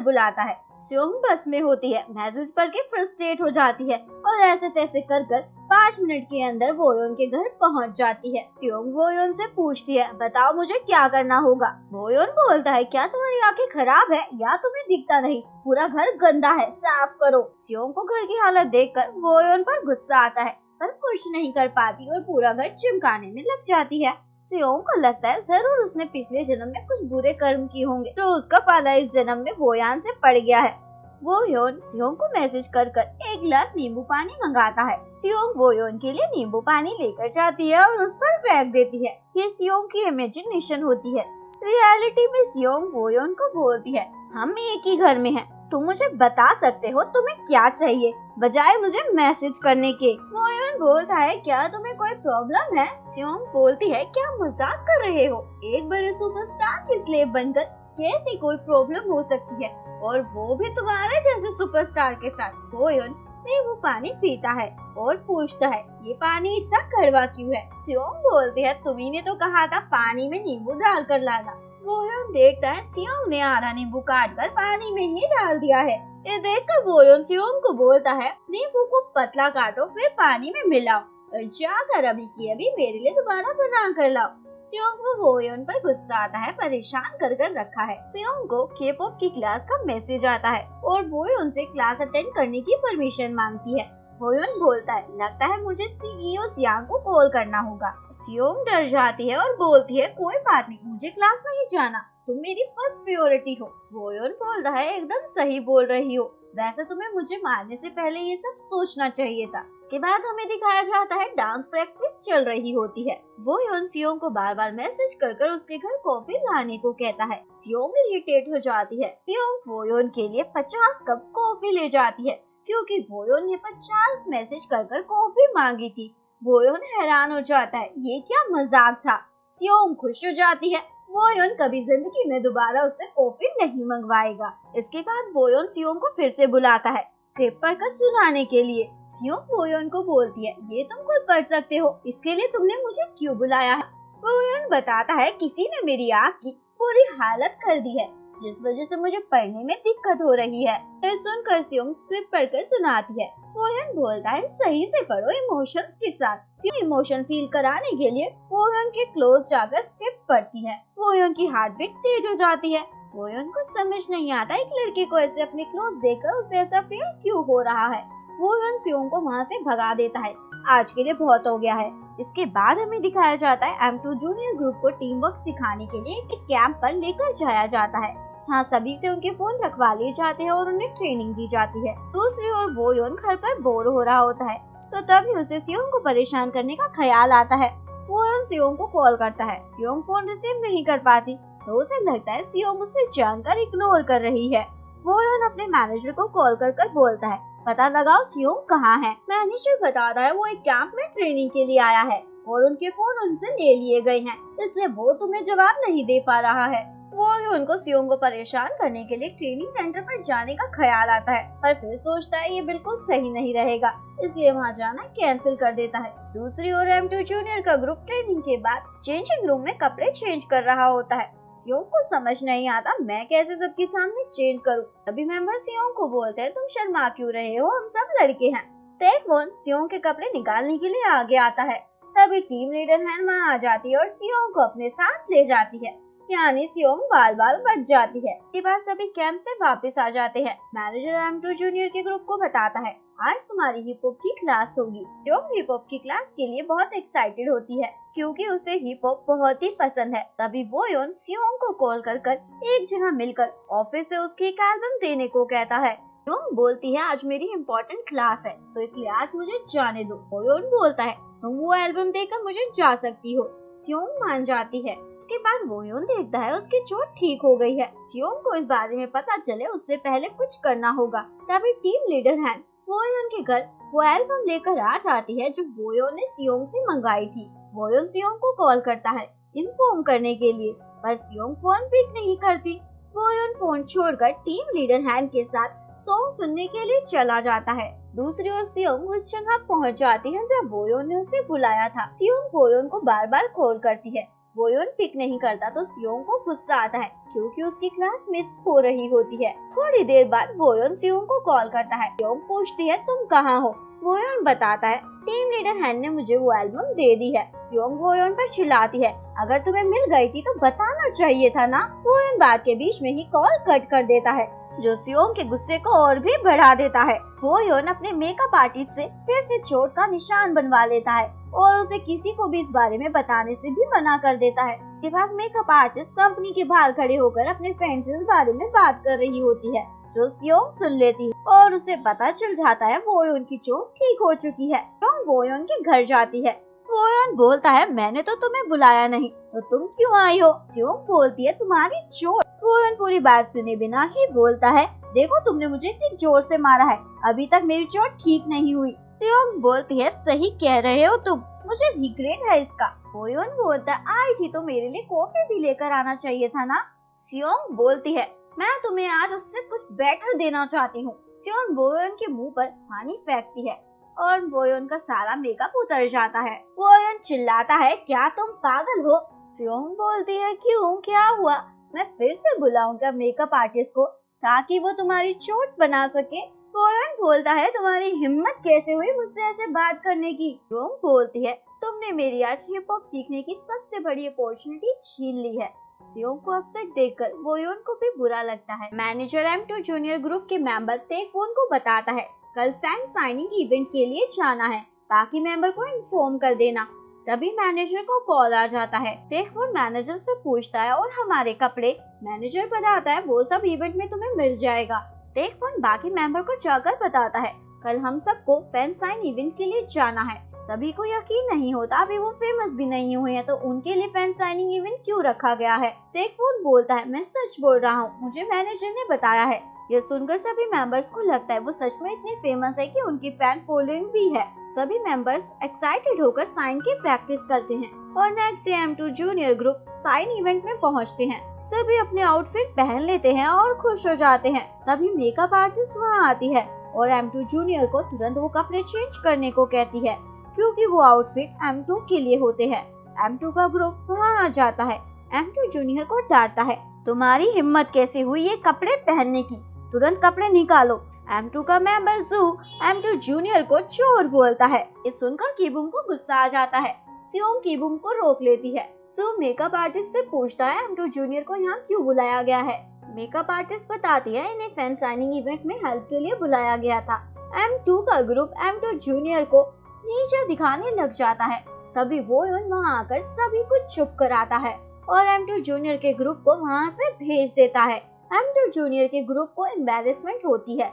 बुलाता है। सियोंग बस में होती है, मैसेज पढ़ के फ्रस्ट्रेट हो जाती है और ऐसे तैसे कर 5 मिनट के अंदर वोयोन के घर पहुंच जाती है। सियोंग वोयोन से पूछती है बताओ मुझे क्या करना होगा। वोयोन बोलता है क्या तुम्हारी आंखें खराब है या तुम्हें दिखता नहीं? पूरा घर गंदा है, साफ करो। सियोंग को घर की हालत देखकर वोयोन पर गुस्सा आता है पर कुछ नहीं कर पाती और पूरा घर चिमकाने में लग जाती है। सियोंग को लगता है जरूर उसने पिछले जन्म में कुछ बुरे कर्म किए होंगे तो उसका पाला इस जन्म में वोयान से पड़ गया है। वोयोन सियोंग को मैसेज कर एक गिलास नींबू पानी मंगाता है। सियोंग वोयोन के लिए नींबू पानी लेकर जाती है और उस पर फेंक देती है। ये सियोंग की इमेजिनेशन होती है। रियलिटी में सियोंग वोयोन को बोलती है हम एक ही घर में हैं, तुम मुझे बता सकते हो तुम्हें क्या चाहिए बजाय मुझे मैसेज करने के। वोयोन बोलता है क्या तुम्हें कोई प्रॉब्लम है? सियोंग बोलती है क्या मजाक कर रहे हो? एक बड़े सुपरस्टार की स्लेव बनकर कैसी कोई प्रॉब्लम हो सकती है और वो भी तुम्हारे जैसे सुपरस्टार के साथ। वोयोन नींबू पानी पीता है और पूछता है ये पानी इतना कड़वा क्यों है? सियोंग बोलती है तुम्ही ने तो कहा था पानी में नींबू डालकर लाना। वोयोन देखता है सियोंग ने आधा नींबू काट कर पानी में ही डाल दिया है। ये देखकर वोयोन सियोंग को बोलता है नींबू को पतला काटो फिर पानी में मिलाओ और जाकर अभी की अभी मेरे लिए दोबारा बना कर लाओ। सियोंग को वोयोन पर गुस्सा आता है, परेशान कर रखा है। सियोंग को के-पॉप की क्लास का मैसेज आता है और वोयोन से क्लास अटेंड करने की परमिशन मांगती है। वोयोन बोलता है लगता है मुझे सीईओ जियांग को कॉल करना होगा। सियोंग डर जाती है और बोलती है कोई बात नहीं, मुझे क्लास नहीं जाना, तुम मेरी फर्स्ट प्रायोरिटी हो। वोयोन बोल रहा है एकदम सही बोल रही हो, वैसे तुम्हें मुझे मारने से पहले ये सब सोचना चाहिए था। इसके बाद हमें दिखाया जाता है डांस प्रैक्टिस चल रही होती है। वोयोन सियोंग को बार बार मैसेज कर उसके घर कॉफी लाने को कहता है। सियोंग इरिटेट हो जाती है। सियोंग वोयोन के लिए 50 कप कॉफी ले जाती है क्योंकि वोयोन ने 50 मैसेज कर कॉफी मांगी थी। वोयोन हैरान हो जाता है, ये क्या मजाक था। सियोंग खुश हो जाती है, वोयोन कभी जिंदगी में दोबारा उससे कॉफी नहीं मंगवाएगा। इसके बाद वोयोन सियोंग को फिर से बुलाता है स्क्रिप्ट पढ़कर सुनाने के लिए। सियोंग वोयोन को बोलती है ये तुम खुद पढ़ सकते हो, इसके लिए तुमने मुझे क्यों बुलाया है? वोयोन बताता है किसी ने मेरी आँख की पूरी हालत कर दी है जिस वजह से मुझे पढ़ने में दिक्कत हो रही है। फिर सुनकर सियोंग स्क्रिप्ट पढ़कर सुनाती है। वोयोन बोलता है सही से पढ़ो इमोशंस के साथ। सियोंग इमोशन फील कराने के लिए वोयोन के क्लोज जाकर स्क्रिप्ट पढ़ती है। वोयोन की हार्ट बीट तेज हो जाती है। वोयोन को समझ नहीं आता एक लड़के को ऐसे अपने क्लोज देखकर उसे ऐसा फील क्यों हो रहा है। वोयोन सियोंग को वहाँ से भगा देता है, आज के लिए बहुत हो गया है। इसके बाद हमें दिखाया जाता है M2 जूनियर ग्रुप को टीम वर्क सिखाने के लिए एक कैंप पर लेकर जाया जाता है जहाँ सभी से उनके फोन रखवा लिए जाते हैं और उन्हें ट्रेनिंग दी जाती है। दूसरी ओर वोयोन घर पर बोर हो रहा होता है तो तभी उसे सियोंग को परेशान करने का ख्याल आता है। वोयोन सियोंग को कॉल करता है। सियोंग फोन रिसीव नहीं कर पाती तो उसे लगता है सियोंग उसे जानकर इग्नोर कर रही है। वोयोन अपने मैनेजर को कॉल कर बोलता है पता लगाओ सियोंग कहाँ है। मैनेजर बताता है वो एक कैंप में ट्रेनिंग के लिए आया है और उनके फोन उनसे ले लिए गए हैं, इसलिए वो तुम्हें जवाब नहीं दे पा रहा है। वोयोन को सियोंग को परेशान करने के लिए ट्रेनिंग सेंटर पर जाने का ख्याल आता है पर फिर सोचता है ये बिल्कुल सही नहीं रहेगा, इसलिए वहाँ जाना कैंसिल कर देता है। दूसरी ओर M2 जूनियर का ग्रुप ट्रेनिंग के बाद चेंजिंग रूम में कपड़े चेंज कर रहा होता है। सियोंग को समझ नहीं आता मैं कैसे सबके सामने चेंज करूं। तभी मेंबर सियोंग को बोलते हैं तुम शर्मा क्यों रहे हो, हम सब लड़के हैं। टेकवॉन सियोंग के कपड़े निकालने के लिए आगे आता है। तभी टीम लीडर हैनमा आ जाती है और सियोंग को अपने साथ ले जाती है। यानी सियोंग बाल बाल बच जाती है। इसके बाद सभी कैंप से वापस आ जाते हैं। मैनेजर M2 जूनियर के ग्रुप को बताता है, आज तुम्हारी हिप हॉप की क्लास होगी। सियोंग हिप हॉप की क्लास के लिए बहुत एक्साइटेड होती है क्योंकि उसे हिप हॉप बहुत ही पसंद है। तभी वो योन सियोंग को कॉल कर एक जगह मिलकर ऑफिस से उसकी एक एल्बम देने को कहता है। सियोंग बोलती है, आज मेरी इम्पोर्टेंट क्लास है तो इसलिए आज मुझे जाने दो। वोयोन बोलता है, तुम वो एल्बम देकर मुझे जा सकती हो। सियोंग मान जाती है। इसके बाद वोयोन देखता है उसकी चोट ठीक हो गई है। सियोंग को इस बारे में पता चले उससे पहले कुछ करना होगा। तभी टीम लीडर हैन वोयोन के घर वो एल्बम लेकर आ जाती है जो वोयोन ने सियोंग से मंगाई थी। वोयोन सियोंग को कॉल करता है इन्फॉर्म करने के लिए, पर सियोंग फोन पिक नहीं करती। वोयोन फोन छोड़कर टीम लीडर हैन के साथ सॉन्ग सुनने के लिए चला जाता है। दूसरी ओर सियोंग उस जगह पहुंच जाती है जब वोयोन ने उसे बुलाया था। सियोंग वोयोन को बार बार कॉल करती है। वोयोन पिक नहीं करता तो सियोंग को गुस्सा आता है क्योंकि उसकी क्लास मिस हो रही होती है। थोड़ी देर बाद वोयोन सियोंग को कॉल करता है। सियोंग पूछती है, तुम कहाँ हो? वोयोन बताता है, टीम लीडर हैन ने मुझे वो एल्बम दे दी है। सियोंग वोयोन पर चिल्लाती है, अगर तुम्हें मिल गई थी तो बताना चाहिए था ना। वोयोन बात के बीच में ही कॉल कट कर देता है जो सियोंग के गुस्से को और भी बढ़ा देता है। वोयोन अपने मेकअप आर्टिस्ट से फिर से चोट का निशान बनवा लेता है और उसे किसी को भी इस बारे में बताने से भी मना कर देता है। इसके बाद मेकअप आर्टिस्ट कंपनी के बाहर खड़े होकर अपने फ्रेंड से इस बारे में बात कर रही होती है जो सियोंग सुन लेती है और उसे पता चल जाता है वोयोन की चोट ठीक हो चुकी है। सियोंग वोयोन के घर जाती है। वोयोन बोलता है, मैंने तो तुम्हें बुलाया नहीं तो तुम क्यों आई हो? सियोंग बोलती है, तुम्हारी चोट। वोयोन पूरी बात सुने बिना ही बोलता है, देखो तुमने मुझे इतनी जोर से मारा है, अभी तक मेरी चोट ठीक नहीं हुई। सियोंग बोलती है, सही कह रहे हो तुम, मुझे रिग्रेट है इसका। वोयोन बोलता है, आई थी तो मेरे लिए कॉफी भी लेकर आना चाहिए था ना। सियोंग बोलती है, मैं तुम्हें आज उससे कुछ बेटर देना चाहती हूँ। सियोंग वोयोन के मुंह पर पानी फेंकती है और वोयोन का सारा मेकअप उतर जाता है। वोयोन चिल्लाता है, क्या तुम पागल हो? सियोंग बोलती है, क्यों, क्या हुआ? मैं फिर से बुलाऊंगा मेकअप आर्टिस्ट को ताकि वो तुम्हारी चोट बना सके। वोयोन बोलता है, तुम्हारी हिम्मत कैसे हुई मुझसे ऐसे बात करने की? सियोंग बोलती है, तुमने मेरी आज हिप हॉप सीखने की सबसे बड़ी अपॉर्चुनिटी छीन ली है। सियोंग को अपसेट देखकर वोयोन को भी बुरा लगता है। मैनेजर M2 जूनियर ग्रुप के मेंबर तेकवोन को बताता है, कल फैन साइनिंग इवेंट के लिए जाना है, बाकी मेंबर को इन्फॉर्म कर देना। तभी मैनेजर को कॉल आ जाता है। तेकवोन मैनेजर से पूछता है, और हमारे कपड़े? मैनेजर बताता है, वो सब इवेंट में तुम्हें मिल जाएगा। तेकवोन बाकी मेंबर को जाकर बताता है, कल हम सबको फैन साइन इवेंट के लिए जाना है। सभी को यकीन नहीं होता, अभी वो फेमस भी नहीं हुए हैं तो उनके लिए फैन साइनिंग इवेंट क्यों रखा गया है। तेकवोन बोलता है, मैं सच बोल रहा हूँ, मुझे मैनेजर ने बताया है। यह सुनकर सभी मेंबर्स को लगता है वो सच में इतने फेमस है कि उनकी फैन फॉलोइंग भी है। सभी मेंबर्स एक्साइटेड होकर साइन की प्रैक्टिस करते हैं और next day M2 junior group sign event में पहुंचते हैं। सभी अपने आउटफिट पहन लेते हैं और खुश हो जाते हैं। तभी मेकअप आर्टिस्ट वहां आती है और M2 जूनियर को तुरंत वो कपड़े चेंज करने को कहती है क्योंकि वो आउटफिट M2 के लिए होते हैं। M2 का ग्रुप वहां आ जाता है। M2 जूनियर को डांटता है, तुम्हारी हिम्मत कैसे हुई ये कपड़े पहनने की, तुरंत कपड़े निकालो। M2 का मेंबर जू M2 जूनियर को चोर बोलता है। ये सुनकर कीबुम को गुस्सा आ जाता है। सियोंग कीबुम को रोक लेती है। सू मेकअप आर्टिस्ट से पूछता है, M2 जूनियर को यहाँ क्यों बुलाया गया है। मेकअप आर्टिस्ट बताती है, इन्हें फैन साइनिंग इवेंट में हेल्प के लिए बुलाया गया था। M2 का ग्रुप M2 जूनियर को नीचे दिखाने लग जाता है। तभी वो वहाँ आकर सभी को चुप कराता है और M2 जूनियर के ग्रुप को वहाँ से भेज देता है। M2 जूनियर के ग्रुप को एम्बैरेसमेंट होती है।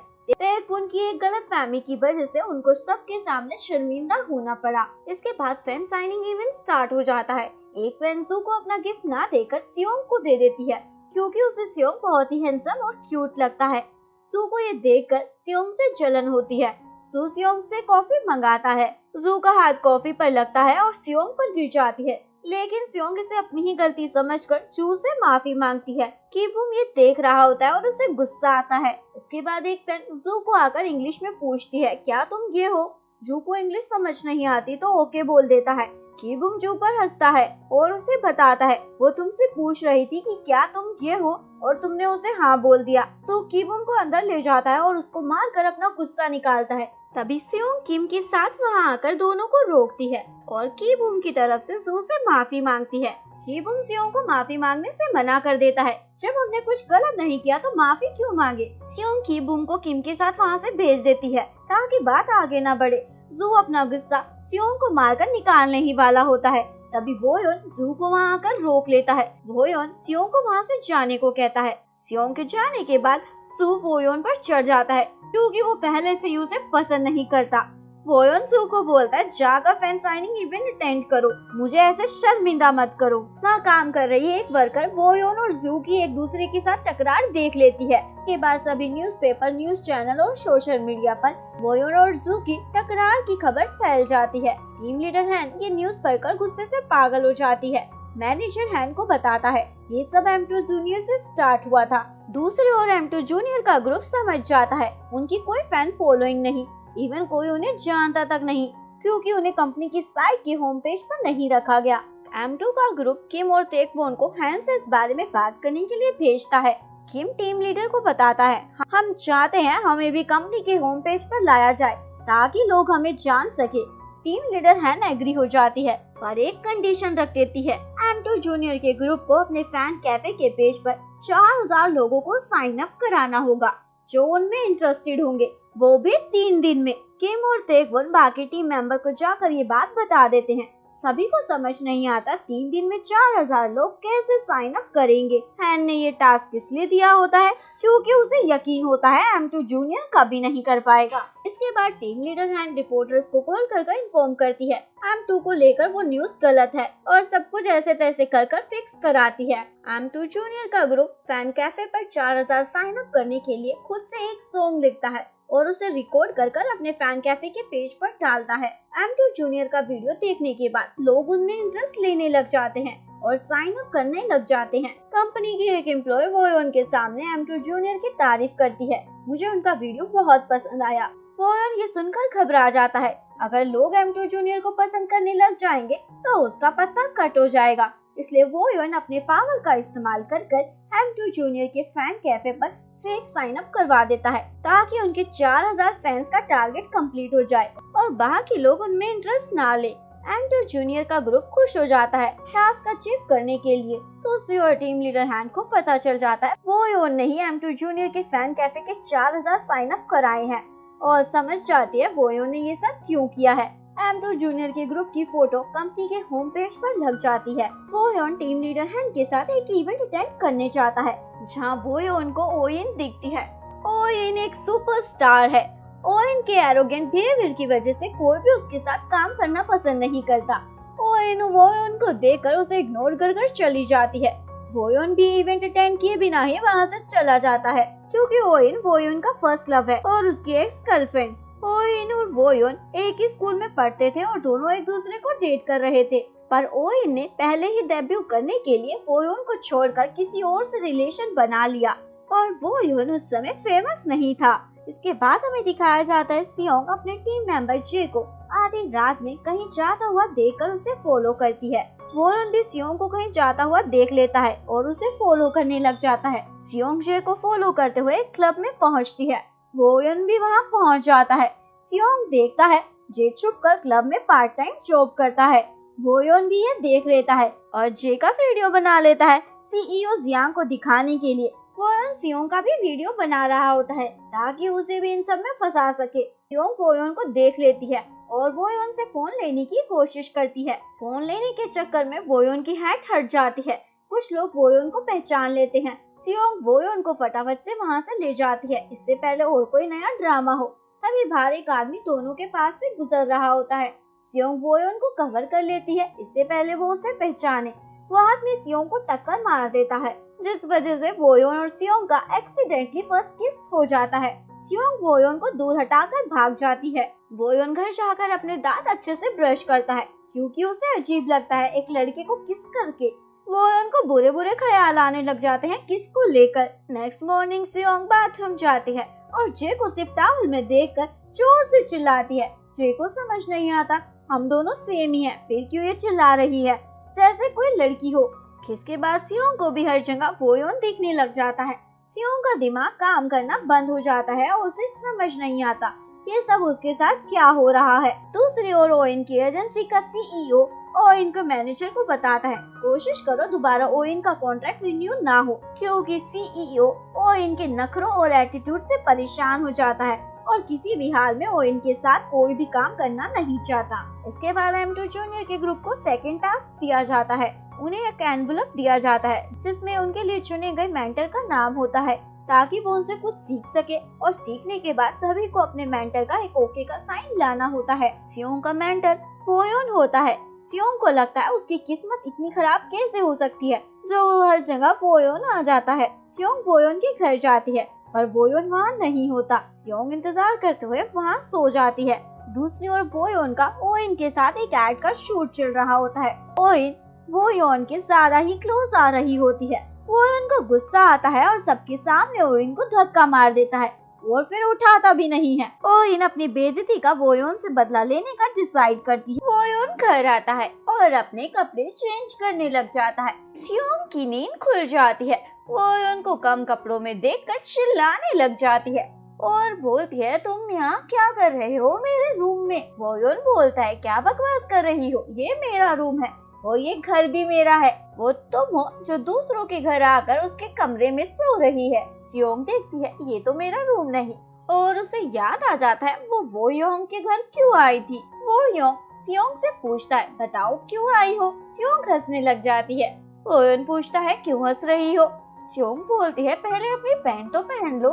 उनकी एक गलतफहमी की वजह से उनको सबके सामने शर्मिंदा होना पड़ा। इसके बाद फैन साइनिंग इवेंट स्टार्ट हो जाता है। एक फैन सू को अपना गिफ्ट ना देकर सियोंग को दे देती है क्योंकि उसे सियोंग बहुत ही हैंडसम और क्यूट लगता है। सू को ये देखकर सियोंग से जलन होती है। सू सियोंग से कॉफी मंगाता है। जू का हाथ कॉफी पर लगता है और सियोंग पर गिर जाती है, लेकिन सियोंग इसे अपनी ही गलती समझकर जू से माफी मांगती है। कीबुम ये देख रहा होता है और उसे गुस्सा आता है। इसके बाद एक फैन जू को आकर इंग्लिश में पूछती है, क्या तुम गे हो? जू को इंग्लिश समझ नहीं आती तो ओके बोल देता है। कीबुम जू पर हंसता है और उसे बताता है, वो तुमसे पूछ रही थी कि क्या तुम गे हो और तुमने उसे हाँ बोल दिया। तो कीबुम को अंदर ले जाता है और उसको मार कर अपना गुस्सा निकालता है। तभी सियोंग किम के साथ वहाँ आकर दोनों को रोकती है और कीबुम की तरफ से जू से माफी मांगती है। कीबुम सियोंग को माफी मांगने से मना कर देता है। जब हमने कुछ गलत नहीं किया तो माफी क्यों मांगे। सियोंग कीबुम को किम के साथ वहाँ से भेज देती है ताकि बात आगे न बढ़े। जू अपना गुस्सा सियोंग को मारकर निकालने ही वाला होता है। तभी वोयोन जू को वहाँ आकर रोक लेता है। वोयोन सियोंग को वहाँ से जाने को कहता है। सियोंग के जाने के बाद सू वोयोन पर चढ़ जाता है क्योंकि वो पहले से ही उसे पसंद नहीं करता। वोयोन सू को बोलता है जाकर फैन साइनिंग इवेंट अटेंड करो, मुझे ऐसे शर्मिंदा मत करो। वहाँ काम कर रही एक वर्कर वोयोन और जू की एक दूसरे के साथ टकरार देख लेती है। के बाद सभी न्यूज़पेपर, न्यूज चैनल और सोशल मीडिया पर वोयोन और जू की टकरार की खबर फैल जाती है। टीम लीडर हैन ये न्यूज पढ़कर गुस्से से पागल हो जाती है। मैनेजर हैन को बताता है ये सब M2 जूनियर से स्टार्ट हुआ था। दूसरी ओर M2 जूनियर का ग्रुप समझ जाता है उनकी कोई फैन फॉलोइंग नहीं, इवन कोई उन्हें जानता तक नहीं क्योंकि उन्हें कंपनी की साइट के होम पेज पर नहीं रखा गया। M2 का ग्रुप किम और तेकवोन को हैन से इस बारे में बात करने के लिए भेजता है। किम टीम लीडर को बताता है हम चाहते हैं हमें भी कंपनी के होम पेज पर लाया जाए ताकि लोग हमें जान सके। टीम लीडर हैन एग्री हो जाती है पर एक कंडीशन रख देती है। M2 जूनियर के ग्रुप को अपने फैन कैफे के पेज पर 4000 लोगों को साइन अप कराना होगा जो उनमें इंटरेस्टेड होंगे, वो भी 3 दिन में। किम और तेकवोन बाकी टीम मेंबर को जाकर ये बात बता देते हैं। सभी को समझ नहीं आता 3 दिन में 4000 लोग कैसे साइन अप करेंगे। हैन ने ये टास्क इसलिए दिया होता है क्योंकि उसे यकीन होता है M2 जूनियर कभी नहीं कर पाएगा। इसके बाद टीम लीडर हैन रिपोर्टर्स को कॉल कर इन्फॉर्म करती है M2 को लेकर वो न्यूज गलत है और सब कुछ ऐसे तैसे कर फिक्स कराती है। M2 जूनियर का ग्रुप फैन कैफे पर 4000 साइन अप करने के लिए खुद से एक सॉन्ग लिखता है और उसे रिकॉर्ड कर अपने फैन कैफे के पेज पर डालता है। M2 जूनियर का वीडियो देखने के बाद लोग उनमें इंटरेस्ट लेने लग जाते हैं और साइन अप करने लग जाते हैं। कंपनी की एक एम्प्लॉय वोयोन के सामने M2 जूनियर की तारीफ करती है, मुझे उनका वीडियो बहुत पसंद आया। वोयोन ये सुनकर घबरा जाता है, अगर लोग M2 जूनियर को पसंद करने लग जाएंगे तो उसका पत्ता कट हो जाएगा। इसलिए वोयोन अपने पावर का इस्तेमाल कर M2 जूनियर के फैन कैफे पर फेक साइन अप करवा देता है ताकि उनके 4000 फैंस का टारगेट कंप्लीट हो जाए और बाकी लोग उनमें इंटरेस्ट ना ले। M2 जूनियर का ग्रुप खुश हो जाता है टास्क अचीव करने के लिए। दूसरी ओर टीम लीडर हैन को पता चल जाता है वोयोन ने ही M2 जूनियर के फैन कैफे के 4000 साइन अप कराए हैं और समझ जाती है वोयोन ने ये सब क्यों किया है। M2 जूनियर के ग्रुप की फोटो कंपनी के होम पेज पर लग जाती है। वोयोन टीम लीडर हैन के साथ एक इवेंट अटेंड करने जाता है जहां वोयोन को ओइन दिखती है। ओइन एक सुपरस्टार है। ओइन के एरोगेंट बिहेवियर की वजह से कोई भी उसके साथ काम करना पसंद नहीं करता। ओइन वोयोन को देखकर उसे इग्नोर कर चली जाती है। वोयोन भी इवेंट अटेंड किए बिना ही वहाँ से चला जाता है क्योंकि ओइन वोयोन का फर्स्ट लव है और उसकी एक्स गर्लफ्रेंड। ओइन और वोयोन एक ही स्कूल में पढ़ते थे और दोनों एक दूसरे को डेट कर रहे थे, पर ओइन ने पहले ही डेब्यू करने के लिए वोयोन को छोड़कर किसी और से रिलेशन बना लिया और वोयोन उस समय फेमस नहीं था। इसके बाद हमें दिखाया जाता है सियोंग अपने टीम मेंबर जे को आधी रात में कहीं जाता हुआ देखकर उसे फॉलो करती है। वोयोन भी सियोंग को कहीं जाता हुआ देख लेता है और उसे फॉलो करने लग जाता है। सियोंग जे को फॉलो करते हुए एक क्लब में पहुंचती है। वोयोन भी वहां पहुंच जाता है। सियोंग देखता है जे छुपकर क्लब में पार्ट टाइम जॉब करता है। वोयोन भी ये देख लेता है और जे का वीडियो बना लेता है CEO जियांग को दिखाने के लिए। वोयोन सियोंग का भी वीडियो बना रहा होता है ताकि उसे भी इन सब में फंसा सके। सियोंग वोयोन को देख लेती है और वोयोन से फोन लेने की कोशिश करती है। फोन लेने के चक्कर में वोयोन की हैट हट जाती है। कुछ लोग वोयोन को पहचान लेते हैं। सियोंग वोयोन को फटाफट से वहाँ से ले जाती है, इससे पहले और कोई नया ड्रामा हो। तभी बाहर एक आदमी दोनों के पास से गुजर रहा होता है। सियोंग वोयोन को कवर कर लेती है, इससे पहले वो उसे पहचाने। वो आदमी सियोंग को टक्कर मार देता है, जिस वजह से वोयोन और सियोंग का एक्सीडेंटली फर्स्ट किस हो जाता है। सियोंग वोयोन को दूर हटाकर भाग जाती है। वोयोन घर जाकर अपने दांत अच्छे से ब्रश करता है क्योंकि उसे अजीब लगता है एक लड़के को किस करके। वोयोन को बुरे बुरे ख्याल आने लग जाते हैं किस को लेकर। नेक्स्ट मॉर्निंग सियोंग बाथरूम जाती है और जे को सिर्फ टॉवल में देखकर जोर से चिल्लाती है। जे को समझ नहीं आता हम दोनों सेम ही हैं, फिर क्यों ये चिल्ला रही है जैसे कोई लड़की हो। इसके बाद सियोंग को भी हर जगह वोयोन दिखने लग जाता है। सियोंग का दिमाग काम करना बंद हो जाता है और उसे समझ नहीं आता ये सब उसके साथ क्या हो रहा है। दूसरी ओर ओइन की एजेंसी का सीईओ ओइन को मैनेजर को बताता है, कोशिश करो दोबारा ओइन का कॉन्ट्रैक्ट रिन्यू ना हो, क्योंकि सीईओ ओइन के नखरों और एटीट्यूड से परेशान हो जाता है और किसी भी हाल में ओइन के साथ कोई भी काम करना नहीं चाहता। इसके बाद M2 जूनियर के ग्रुप को सेकंड टास्क दिया जाता है। उन्हें एक एनवलप दिया जाता है जिसमें उनके लिए चुने गए मेंटर का नाम होता है, ताकि वो उनसे कुछ सीख सके, और सीखने के बाद सभी को अपने मेंटर का एक ओके का साइन लाना होता है। सियोंग का मेंटर वोयोन होता है। सियोंग को लगता है उसकी किस्मत इतनी खराब कैसे हो सकती है जो हर जगह वोयोन आ जाता है। सियोंग वोयोन के घर जाती है पर वोयोन वहाँ नहीं होता। सियोंग इंतजार करते हुए वहाँ सो जाती है। दूसरी ओर वोयोन का ओइन के साथ एक एड का शूट चल रहा होता है। ओइन वोयोन के ज्यादा ही क्लोज आ रही होती है। वोयोन को गुस्सा आता है और सबके सामने ओइन को धक्का मार देता है और फिर उठाता भी नहीं है। ओइन अपनी बेइज्जती का वोयोन से बदला लेने का डिसाइड करती है। वोयोन घर आता है और अपने कपड़े चेंज करने लग जाता है। सियोंग की नींद खुल जाती है। वोयोन को कम कपड़ों में देखकर चिल्लाने लग जाती है और बोलती है, तुम यहाँ क्या कर रहे हो मेरे रूम में। वोयोन बोलता है, क्या बकवास कर रही हो, ये मेरा रूम है और ये घर भी मेरा है। वो तुम हो जो दूसरों के घर आकर उसके कमरे में सो रही है। सियोंग देखती है ये तो मेरा रूम नहीं, और उसे याद आ जाता है वो वोयोंग के घर क्यों आई थी। वोयोंग सियोंग से पूछता है, बताओ क्यों आई हो। सियोंग हंसने लग जाती है। वोयोन पूछता है, क्यों हंस रही हो। सियोंग बोलती है, पहले अपनी पैंट तो पहन लो।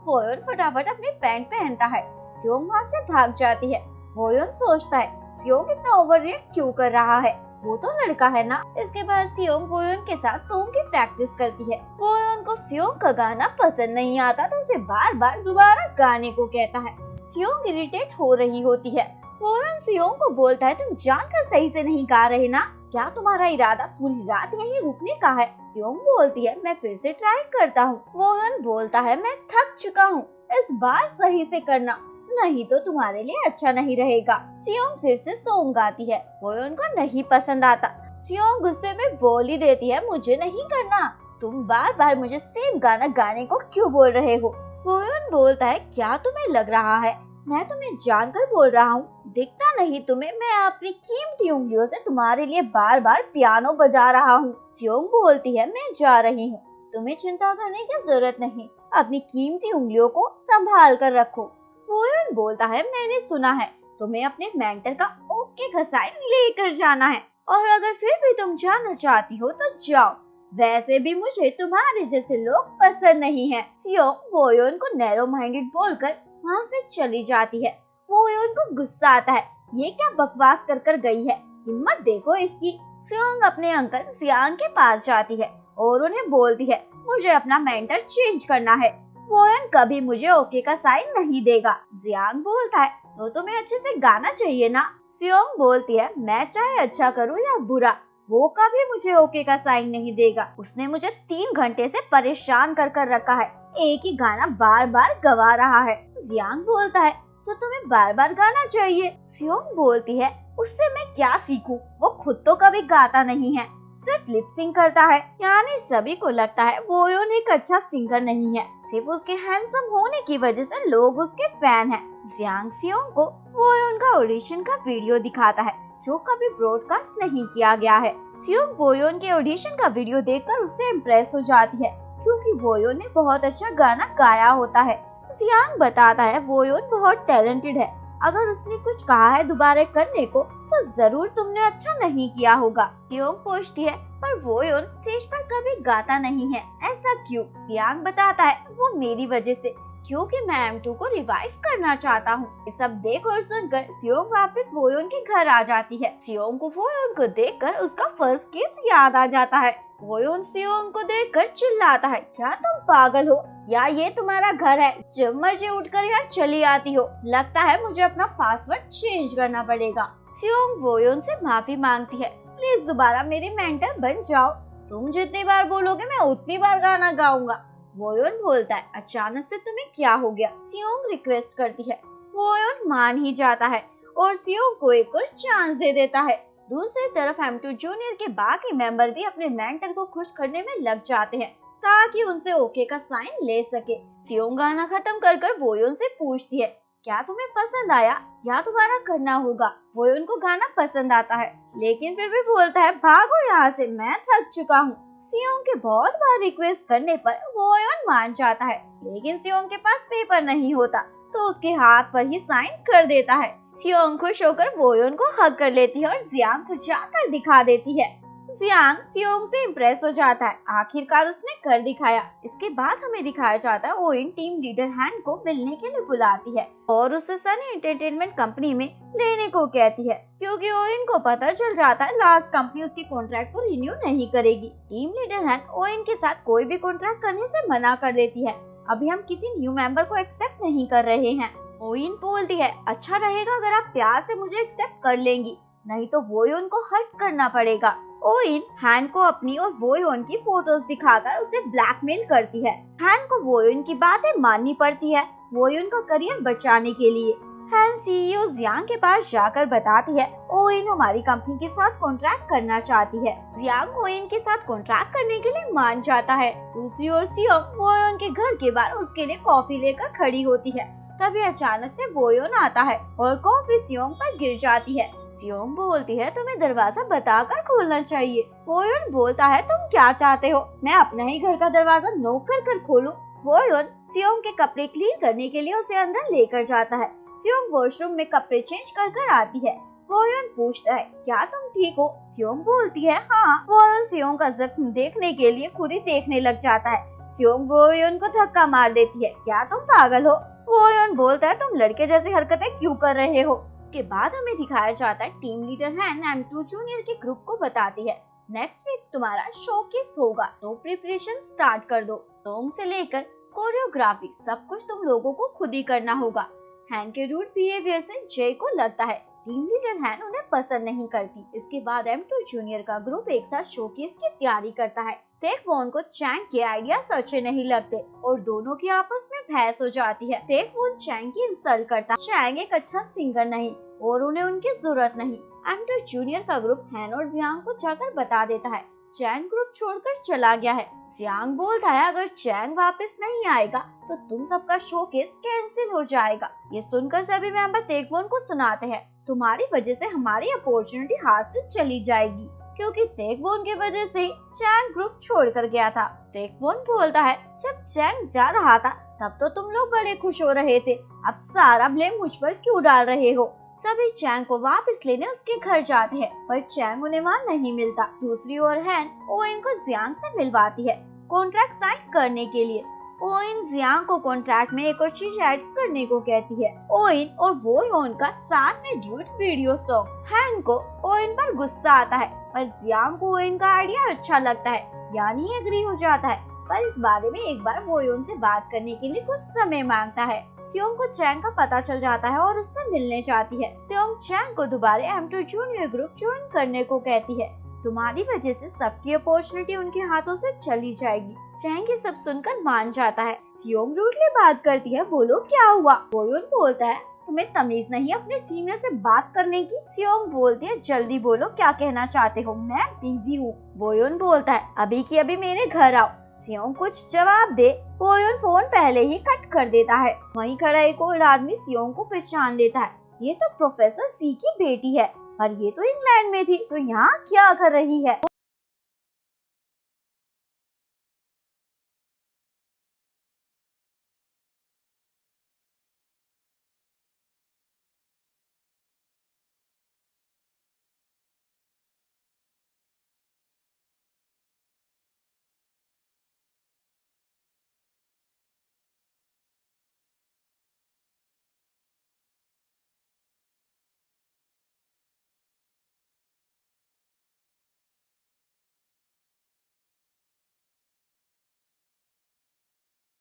वोयोन फटाफट अपनी पैंट पहनता है। सियोंग वहाँ से भाग जाती है। वोयोन सोचता है, सियोंग इतना ओवररिएक्ट क्यों कर रहा है, वो तो लड़का है ना। इसके बाद सियोंग वोयोन के साथ सॉन्ग की प्रैक्टिस करती है। वोयोन को सियोंग का गाना पसंद नहीं आता तो उसे बार बार दोबारा गाने को कहता है। सियोंग इरिटेट हो रही होती है। वोयोन सियोंग को बोलता है, तुम जानकर सही से नहीं गा रहे ना, क्या तुम्हारा इरादा पूरी रात यहीं रुकने का है। सियोंग बोलती है, मैं फिर से ट्राई करता हूँ। वोयोन बोलता है, मैं थक चुका हूँ, इस बार सही से करना, नहीं तो तुम्हारे लिए अच्छा नहीं रहेगा। सियोंग फिर से सॉन्ग गाती है। वोयोन को नहीं पसंद आता। सियोंग गुस्से में बोल ही देती है, मुझे नहीं करना, तुम बार बार मुझे सेम गाना गाने को क्यों बोल रहे हो। वोयोन बोलता है, क्या तुम्हें लग रहा है मैं तुम्हें जानकर बोल रहा हूँ, दिखता नहीं तुम्हें मैं अपनी कीमती उंगलियों से तुम्हारे लिए बार बार पियानो बजा रहा हूँ। सियोंग बोलती है, मैं जा रही हूँ, तुम्हें चिंता करने की जरूरत नहीं, अपनी कीमती उंगलियों को संभाल कर रखो। वोयोन बोलता है, मैंने सुना है तुम्हें अपने मेंटर का ओके का साइन लेकर जाना है, और अगर फिर भी तुम जाना चाहती हो तो जाओ, वैसे भी मुझे तुम्हारे जैसे लोग पसंद नहीं है। सियोंग वोयोन को नैरो माइंडेड बोलकर वहाँ से चली जाती है। वोयोन को गुस्सा आता है, ये क्या बकवास कर कर गई है, हिम्मत देखो इसकी। सियोंग अपने अंकल जियांग के पास जाती है और उन्हें बोलती है, मुझे अपना मेंटर चेंज करना है, वोयोन कभी मुझे ओके का साइन नहीं देगा। जियांग बोलता है, तो तुम्हें अच्छे से गाना चाहिए ना। सियोंग बोलती है, मैं चाहे अच्छा करूँ या बुरा, वो कभी मुझे ओके का साइन नहीं देगा। उसने मुझे 3 घंटे से परेशान कर कर रखा है, एक ही गाना बार बार गवा रहा है। जियांग बोलता है, तो तुम्हें बार बार गाना चाहिए। सियोंग बोलती है, उससे मैं क्या सीखूं, वो खुद तो कभी गाता नहीं है, सिर्फ लिप सिंग करता है। यानी सभी को लगता है वोयोन एक अच्छा सिंगर नहीं है, सिर्फ उसके हैंडसम होने की वजह से लोग उसके फैन हैं। जियांग सियोंग को वोयोन का ऑडिशन का वीडियो दिखाता है जो कभी ब्रॉडकास्ट नहीं किया गया है। सियोंग वोयोन के ऑडिशन का वीडियो देखकर उससे इम्प्रेस हो जाती है, क्योंकि वोयोन ने बहुत अच्छा गाना गाया होता है। जियांग बताता है, वोयोन बहुत टैलेंटेड है, अगर उसने कुछ कहा है दोबारा करने को तो जरूर तुमने अच्छा नहीं किया होगा। सियोंग पूछती है, पर वोयोन स्टेज पर कभी गाता नहीं है, ऐसा क्यों। जियांग बताता है, वो मेरी वजह से, क्योंकि मैं M2 को रिवाइव करना चाहता हूँ। ये सब देख और सुनकर सियोंग वापस वोयोन के घर आ जाती है। सियोंग को वोयोन को देखकर उसका फर्स्ट किस याद आ जाता है। वोयोन सियोंग को देखकर चिल्लाता है, क्या तुम पागल हो, या ये तुम्हारा घर है, जब मर्जी उठकर यहाँ चली आती हो, लगता है मुझे अपना पासवर्ड चेंज करना पड़ेगा। सियोंग वोयोन से माफी मांगती है, प्लीज दोबारा मेरी मेंटर बन जाओ, तुम जितनी बार बोलोगे मैं उतनी बार गाना गाऊंगा। वोयोन बोलता है, अचानक से तुम्हें क्या हो गया। सियोंग रिक्वेस्ट करती है। वोयोन मान ही जाता है और सियोंग को एक और चांस दे देता है। दूसरी तरफ M2 जूनियर के बाकी मेंबर भी अपने मेंटर को खुश करने में लग जाते हैं ताकि उनसे ओके का साइन ले सके। सियोंग गाना खत्म कर वोयोन से पूछती है, क्या तुम्हें पसंद आया या दोबारा करना होगा। वो उनको गाना पसंद आता है, लेकिन फिर भी बोलता है भागो यहाँ से, मैं थक चुका हूँ। सियोंग के बहुत बार रिक्वेस्ट करने पर वोयोन मान जाता है, लेकिन सियोंग के पास पेपर नहीं होता तो उसके हाथ पर ही साइन कर देता है। सियोंग खुश होकर वोयोन को हग कर लेती है और जियांग को जाकर दिखा देती है। जियांग सियोंग से इम्प्रेस हो जाता है, आखिरकार उसने कर दिखाया। इसके बाद हमें दिखाया जाता है ओइन टीम लीडर हैन को मिलने के लिए बुलाती है और उसे सनी एंटरटेनमेंट कंपनी में लेने को कहती है, क्योंकि ओइन को पता चल जाता है लास्ट कंपनी उसके कॉन्ट्रैक्ट को रिन्यू नहीं करेगी। टीम लीडर हैन ओइन के साथ कोई भी कॉन्ट्रैक्ट करने से मना कर देती है। अभी हम किसी न्यू मेंबर को एक्सेप्ट नहीं कर रहे हैं। ओइन बोलती है अच्छा रहेगा अगर आप प्यार से मुझे एक्सेप्ट कर लेंगी, नहीं तो वोयोन को हर्ट करना पड़ेगा। ओइन हैन को अपनी और वोयोन की फोटोज दिखाकर उसे ब्लैकमेल करती है। हैन को वोयोन की बातें माननी पड़ती है वोयोन का करियर बचाने के लिए। हैन सीईओ जियांग के पास जाकर बताती है ओइन हमारी कंपनी के साथ कॉन्ट्रैक्ट करना चाहती है। जियांग ओइन के साथ कॉन्ट्रैक्ट करने के लिए मान जाता है। दूसरी ओर सियोंग वोयोन के घर के बाहर उसके लिए कॉफी लेकर खड़ी होती है। तभी अचानक से वोयोन आता है और कॉफी सियोंग पर गिर जाती है। सियोंग बोलती है तुम्हें दरवाजा बताकर खोलना चाहिए। वोयोन बोलता है तुम क्या चाहते हो, मैं अपना ही घर का दरवाजा नॉक कर खोलूं। वोयोन सियोंग के कपड़े क्लीन करने के लिए उसे अंदर लेकर जाता है। सियोंग वॉशरूम में कपड़े चेंज कर आती है। वोयोन पूछता है क्या तुम ठीक हो। सियोंग बोलती है हाँ। वोयोन सियोंग का जख्म देखने के लिए खुद ही देखने लग जाता है। सियोंग वोयोन को धक्का मार देती है क्या तुम पागल हो। वोयोन बोलता है तुम लड़के जैसी हरकतें क्यों कर रहे हो। इसके बाद हमें दिखाया जाता है टीम लीडर हैन M2 जूनियर के ग्रुप को बताती है नेक्स्ट वीक तुम्हारा शोकेस होगा तो प्रिपरेशन स्टार्ट कर दो। सॉन्ग से लेकर कोरियोग्राफी सब कुछ तुम लोगों को खुद ही करना होगा। हैन के रूड बिहेवियर से जय को लगता है टीम लीडर हैन उन्हें पसंद नहीं करती। इसके बाद M2 जूनियर का ग्रुप एक साथ शोकेस की तैयारी करता है। टेकवोन को चैंग के आइडियाज अच्छे नहीं लगते और दोनों की आपस में बहस हो जाती है। टेकवोन चैंग की इंसल्ट करता है। चैंग एक अच्छा सिंगर नहीं और उन्हें उनकी जरूरत नहीं। M2 जूनियर का ग्रुप हैन और जियांग को जाकर बता देता है चैंग ग्रुप छोड़कर चला गया है। जियांग बोलता है अगर चैंग वापस नहीं आएगा तो तुम सबका शोकेस कैंसिल हो जाएगा। ये सुनकर सभी मेंबर टेकवोन को सुनाते हैं तुम्हारी वजह से हमारी अपॉर्चुनिटी हाथ से चली जाएगी, क्योंकि टेकवोन की वजह से चैंग ग्रुप छोड़कर गया था। टेकवोन बोलता है जब चैंग जा रहा था तब तो तुम लोग बड़े खुश हो रहे थे, अब सारा ब्लेम मुझ पर क्यों डाल रहे हो। सभी चैंग को वापस लेने उसके घर जाते हैं पर चैंग उन्हें वहाँ नहीं मिलता। दूसरी ओर हैन ओइन को जियांग से मिलवाती है कॉन्ट्रैक्ट साइन करने के लिए। ओइन जियांग को कॉन्ट्रैक्ट में एक और चीज ऐड करने को कहती है ओइन और वोयोन का साथ में ड्यूट वीडियो सॉन्ग। हैन को ओइन पर गुस्सा आता है पर जियांग को ओइन का आइडिया अच्छा लगता है यानी एग्री हो जाता है, पर इस बारे में एक बार वोयोन से बात करने के लिए कुछ समय मांगता है। सियोंग को चैंग का पता चल जाता है और उससे मिलने चाहती है। सियोंग चैंग को दोबारा M2 जूनियर ग्रुप ज्वाइन करने को कहती है तुम्हारी वजह से सबकी अपॉर्चुनिटी उनके हाथों से चली जाएगी। चैंग ये सब सुनकर मान जाता है। सियोंग रूडली बात करती है बोलो क्या हुआ। वोयोन बोलता है तुम्हें तमीज नहीं अपने सीनियर से बात करने की। सियोंग बोलती है जल्दी बोलो क्या कहना चाहते हो, मैं बिजी हूँ। वोयोन बोलता है अभी की अभी मेरे घर आओ। सियोंग कुछ जवाब दे वोयोन फोन पहले ही कट कर देता है। वहीं खड़ा एक और आदमी सियोंग को पहचान लेता है ये तो प्रोफेसर सी की बेटी है और ये तो इंग्लैंड में थी तो यहाँ क्या कर रही है।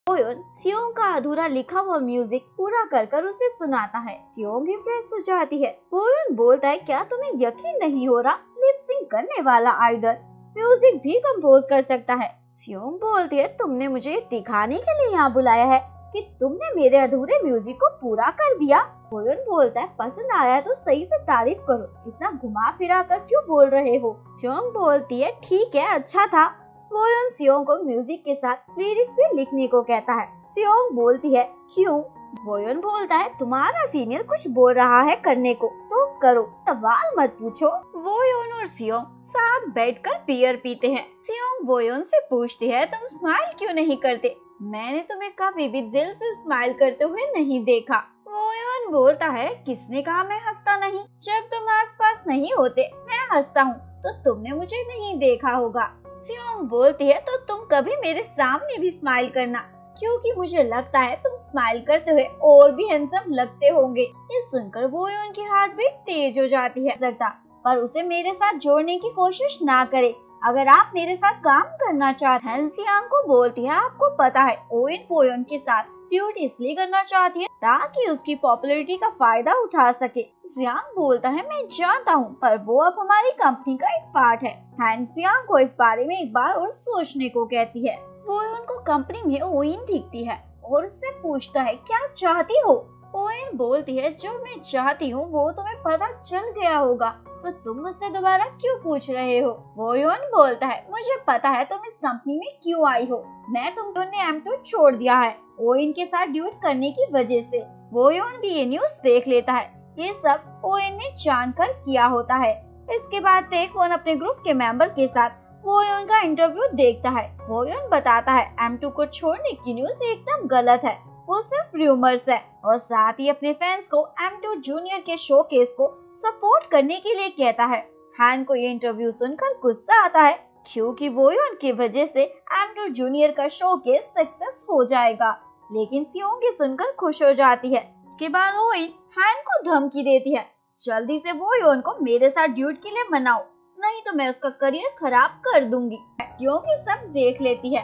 वोयोन सियोंग का अधूरा लिखा हुआ म्यूजिक पूरा कर उसे सुनाता है। सियोंग इम्प्रेस हो जाती है। वोयोन बोलता है क्या तुम्हें यकीन नहीं हो रहा, लिप सिंक करने वाला आइडल म्यूजिक भी कंपोज कर सकता है। सियोंग बोलती है तुमने मुझे ये दिखाने के लिए यहाँ बुलाया है कि तुमने मेरे अधूरे म्यूजिक को पूरा कर दिया। वोयोन बोलता है पसंद आया तो सही से तारीफ करो, इतना घुमा फिरा कर क्यों बोल रहे हो। सियोंग बोलती है ठीक है अच्छा था। वोयोन सियोंग को म्यूजिक के साथ लिरिक्स भी लिखने को कहता है। सियोंग बोलती है क्यों, वोयोन बोलता है तुम्हारा सीनियर कुछ बोल रहा है करने को तो करो, सवाल मत पूछो। वोयोन और सियोंग साथ बैठकर बियर पीते हैं। सियोंग वोयोन से पूछती है तुम स्माइल क्यों नहीं करते? मैंने तुम्हें कभी भी दिल से स्माइल करते हुए नहीं देखा। वोयोन बोलता है किसने कहा मैं हंसता नहीं? जब तुम आसपास नहीं होते मैं हंसता हूँ तो तुमने मुझे नहीं देखा होगा। सियोंग बोलती है तो तुम कभी मेरे सामने भी स्माइल करना, क्योंकि मुझे लगता है तुम स्माइल करते हुए और भी हैंडसम लगते होंगे। ये सुनकर वोयोन की हार्ट बीट तेज हो जाती है। सकता पर उसे मेरे साथ जोड़ने की कोशिश ना करे। अगर आप मेरे साथ काम करना चाहते हैं। सियांग को बोलती है आपको पता है ओइन वोयोन के साथ ड्यूट इसलिए करना चाहती है ताकि उसकी पॉपुलैरिटी का फायदा उठा सके। सियांग बोलता है मैं जानता हूँ पर वो अब हमारी कंपनी का एक पार्ट है। हैन सियांग को इस बारे में एक बार और सोचने को कहती है। वोयोन को कंपनी में ओइन दिखती है और उससे पूछता है क्या चाहती हो? ओइन बोलती है जो मैं चाहती हूँ वो तुम्हें पता चल गया होगा तो तुम मुझसे दोबारा क्यों पूछ रहे हो? वोयोन बोलता है मुझे पता है तुम इस कंपनी में क्यों आई हो। मैं तुमने M2 छोड़ दिया है ओइन के साथ ड्यूट करने की वजह से। वोयोन भी ये न्यूज देख लेता है। ये सब ओइन ने जानकर किया होता है। इसके बाद टेकवोन अपने ग्रुप के मेंबर के साथ वोयोन का इंटरव्यू देखता है। वोयोन बताता है M2 को छोड़ने की न्यूज एकदम गलत है, वो सिर्फ रूमर्स है और साथ ही अपने फैंस को M2 जूनियर के शोकेस को सपोर्ट करने के लिए कहता है। हैन को ये इंटरव्यू सुनकर गुस्सा आता है क्योंकि वोयोन की वजह से M2 जूनियर का शोकेस सक्सेस हो जाएगा, लेकिन सियोंग ये सुनकर खुश हो जाती है। इसके बाद वोइन हैन को धमकी देती है जल्दी से वोयोन को मेरे साथ ड्यूट के लिए मनाओ नहीं तो मैं उसका करियर खराब कर दूंगी। सियोंग ये सब देख लेती है।